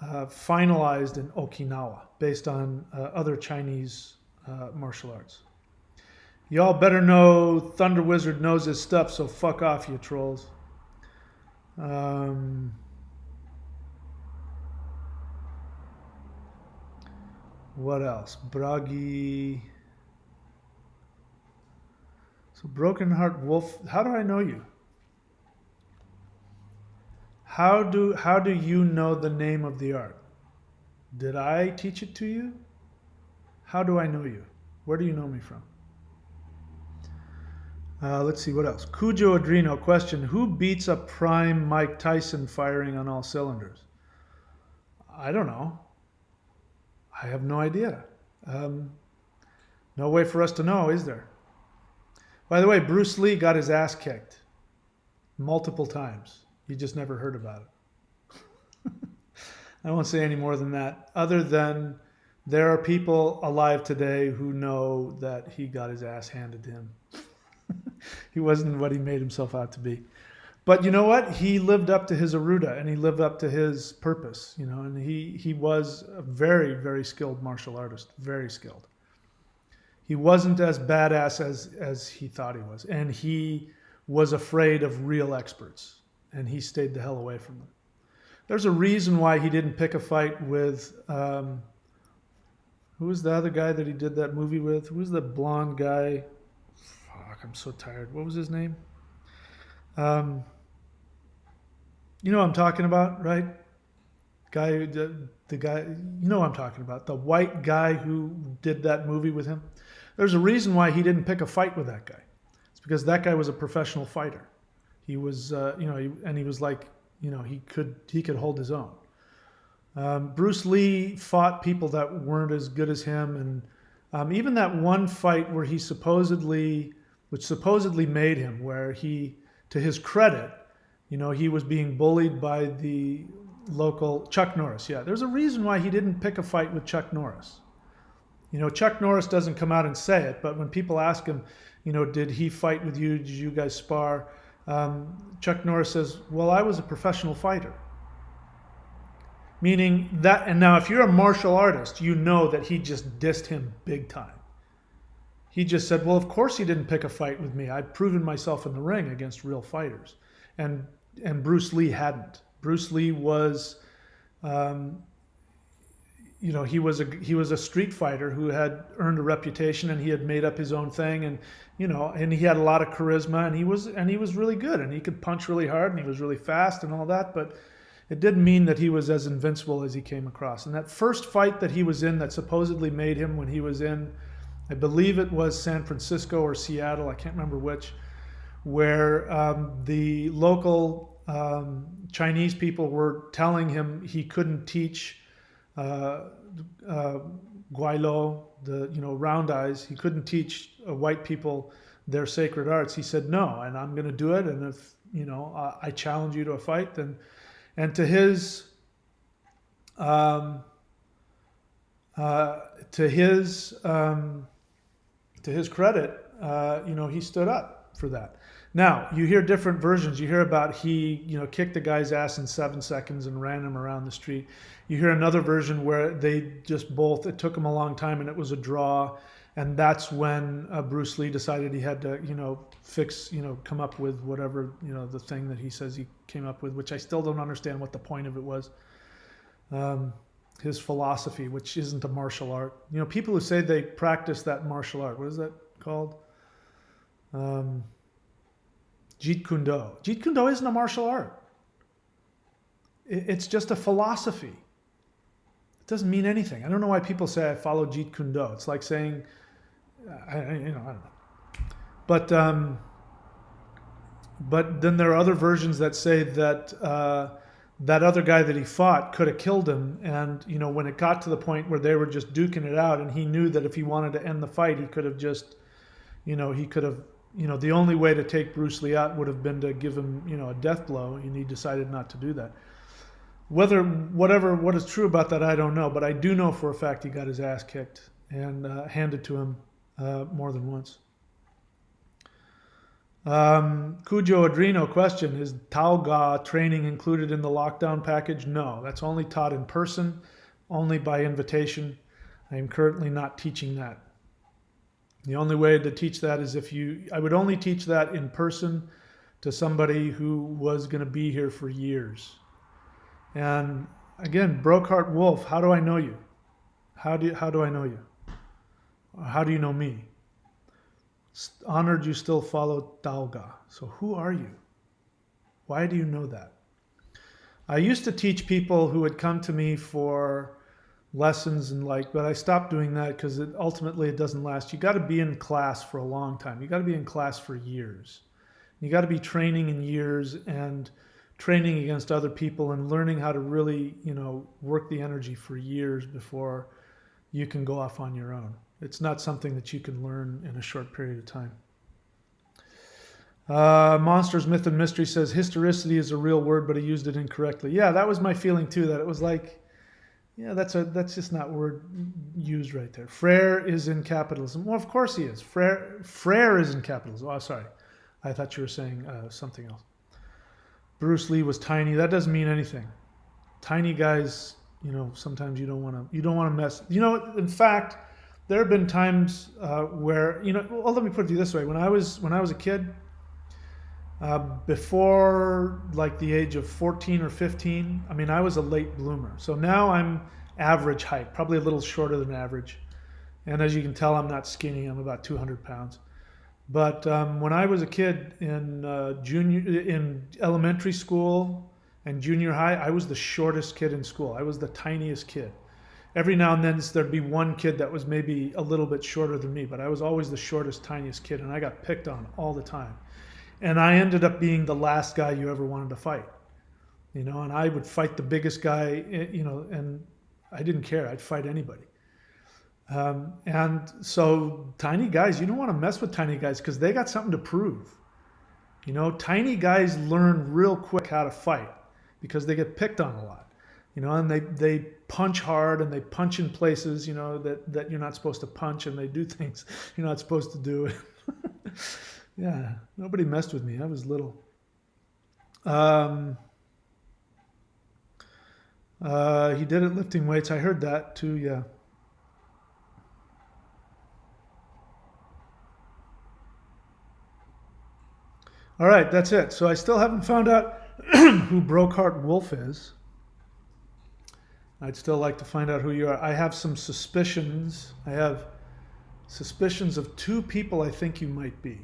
finalized in Okinawa based on other Chinese martial arts. Y'all better know ThunderWizard knows his stuff, so fuck off, you trolls. What else? Bragi. So Broken Heart Wolf, how do I know you? How do you know the name of the art? Did I teach it to you? How do I know you? Where do you know me from? Let's see, what else? Cujo Adreno question, who beats a prime Mike Tyson firing on all cylinders? I don't know. I have no idea. No way for us to know, is there? By the way, Bruce Lee got his ass kicked multiple times. You just never heard about it. I won't say any more than that, other than there are people alive today who know that he got his ass handed to him. He wasn't what he made himself out to be. But you know what? He lived up to his Aruda, and he lived up to his purpose, and he was a very, very skilled martial artist, very skilled. He wasn't as badass as he thought he was, and he was afraid of real experts, and he stayed the hell away from them. There's a reason why he didn't pick a fight with, who was the other guy that he did that movie with? Who was the blonde guy? Fuck, I'm so tired. What was his name? You know what I'm talking about, right? The guy, you know what I'm talking about. The white guy who did that movie with him. There's a reason why he didn't pick a fight with that guy. It's because that guy was a professional fighter. He was, he was like, he could hold his own. Bruce Lee fought people that weren't as good as him, and even that one fight where which supposedly made him, where he, to his credit, he was being bullied by the local Chuck Norris. Yeah, there's a reason why he didn't pick a fight with Chuck Norris. Chuck Norris doesn't come out and say it, but when people ask him, did he fight with you? Did you guys spar? Chuck Norris says, well, I was a professional fighter. Meaning that, and now if you're a martial artist, you know that he just dissed him big time. He just said, well, of course he didn't pick a fight with me. I've proven myself in the ring against real fighters. And Bruce Lee hadn't. Bruce Lee was, he was a street fighter who had earned a reputation, and he had made up his own thing, and and he had a lot of charisma, and he was really good, and he could punch really hard, and he was really fast and all that, but it didn't mean that he was as invincible as he came across. And that first fight that he was in that supposedly made him, when he was in, I believe it was San Francisco or Seattle, I can't remember which, where the local Chinese people were telling him he couldn't teach Guaylo, the round eyes. He couldn't teach white people their sacred arts. He said no, and I'm going to do it. And if I challenge you to a fight, then, and to his credit, he stood up for that. Now, you hear different versions. You hear about he, kicked the guy's ass in 7 seconds and ran him around the street. You hear another version where they just both, it took him a long time and it was a draw. And that's when Bruce Lee decided he had to, come up with whatever, the thing that he says he came up with, which I still don't understand what the point of it was. his philosophy, which isn't a martial art. You know, people who say they practice that martial art, what is that called? Jeet Kune Do. Jeet Kune Do isn't a martial art. It's just a philosophy. It doesn't mean anything. I don't know why people say I follow Jeet Kune Do. It's like saying, I don't know. But then there are other versions that say that that other guy that he fought could have killed him. And, you know, when it got to the point where they were just duking it out and he knew that if he wanted to end the fight, he could have just, you know, the only way to take Bruce Lee out would have been to give him, you know, a death blow. And he decided not to do that. What is true about that, I don't know. But I do know for a fact he got his ass kicked and handed to him more than once. Cujo Adreno question, is Tauga training included in the lockdown package? No, that's only taught in person, only by invitation. I am currently not teaching that. The only way to teach that is I would only teach that in person to somebody who was going to be here for years. And again, Brokehart Wolf, how do I know you? How do I know you? How do you know me? Honored, you still follow Tauga. So who are you? Why do you know that? I used to teach people who would come to me for lessons but I stopped doing that because ultimately it doesn't last. You got to be in class for a long time. You got to be in class for years. You got to be training in years and training against other people and learning how to really, you know, work the energy for years before you can go off on your own. It's not something that you can learn in a short period of time. Monsters, Myth, and Mystery says historicity is a real word, but he used it incorrectly. Yeah, that was my feeling too, that it was like, yeah, that's just not word used right there. Frere is in capitalism. Well, of course he is. Frere is in capitalism. Oh, sorry. I thought you were saying something else. Bruce Lee was tiny. That doesn't mean anything. Tiny guys, you know, sometimes you don't want to mess. You know, in fact, there have been times where, you know, well, let me put it this way. When I was a kid, before like the age of 14 or 15, I mean, I was a late bloomer. So now I'm average height, probably a little shorter than average. And as you can tell, I'm not skinny. I'm about 200 pounds. But when I was a kid in elementary school and junior high, I was the shortest kid in school. I was the tiniest kid. Every now and then there'd be one kid that was maybe a little bit shorter than me, but I was always the shortest, tiniest kid, and I got picked on all the time. And I ended up being the last guy you ever wanted to fight. You know, and I would fight the biggest guy, you know, and I didn't care. I'd fight anybody. And so tiny guys, you don't want to mess with tiny guys because they got something to prove. You know, tiny guys learn real quick how to fight because they get picked on a lot. You know, and they punch hard and they punch in places, you know, that you're not supposed to punch, and they do things you're not supposed to do. Yeah, nobody messed with me. I was little. He did it lifting weights. I heard that too, yeah. All right, that's it. So I still haven't found out who Brokehart Wolf is. I'd still like to find out who you are. I have some suspicions. I have suspicions of two people I think you might be.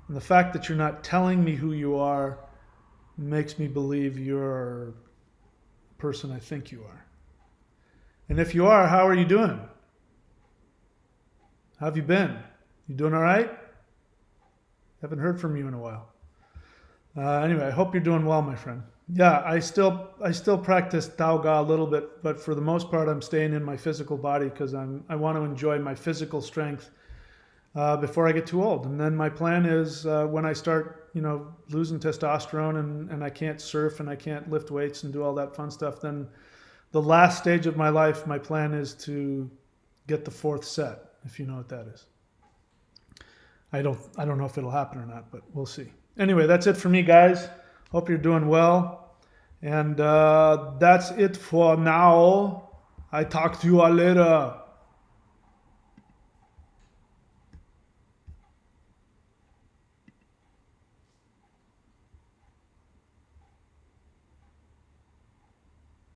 And the fact that you're not telling me who you are makes me believe you're the person I think you are. And if you are, how are you doing? How have you been? You doing all right? Haven't heard from you in a while. Anyway, I hope you're doing well, my friend. Yeah, I still practice Tauga a little bit, but for the most part, I'm staying in my physical body because I want to enjoy my physical strength before I get too old. And then my plan is when I start, you know, losing testosterone and I can't surf and I can't lift weights and do all that fun stuff, then the last stage of my life, my plan is to get the fourth set, if you know what that is. I don't know if it'll happen or not, but we'll see. Anyway, that's it for me, guys. Hope you're doing well. And that's it for now. I talk to you all later.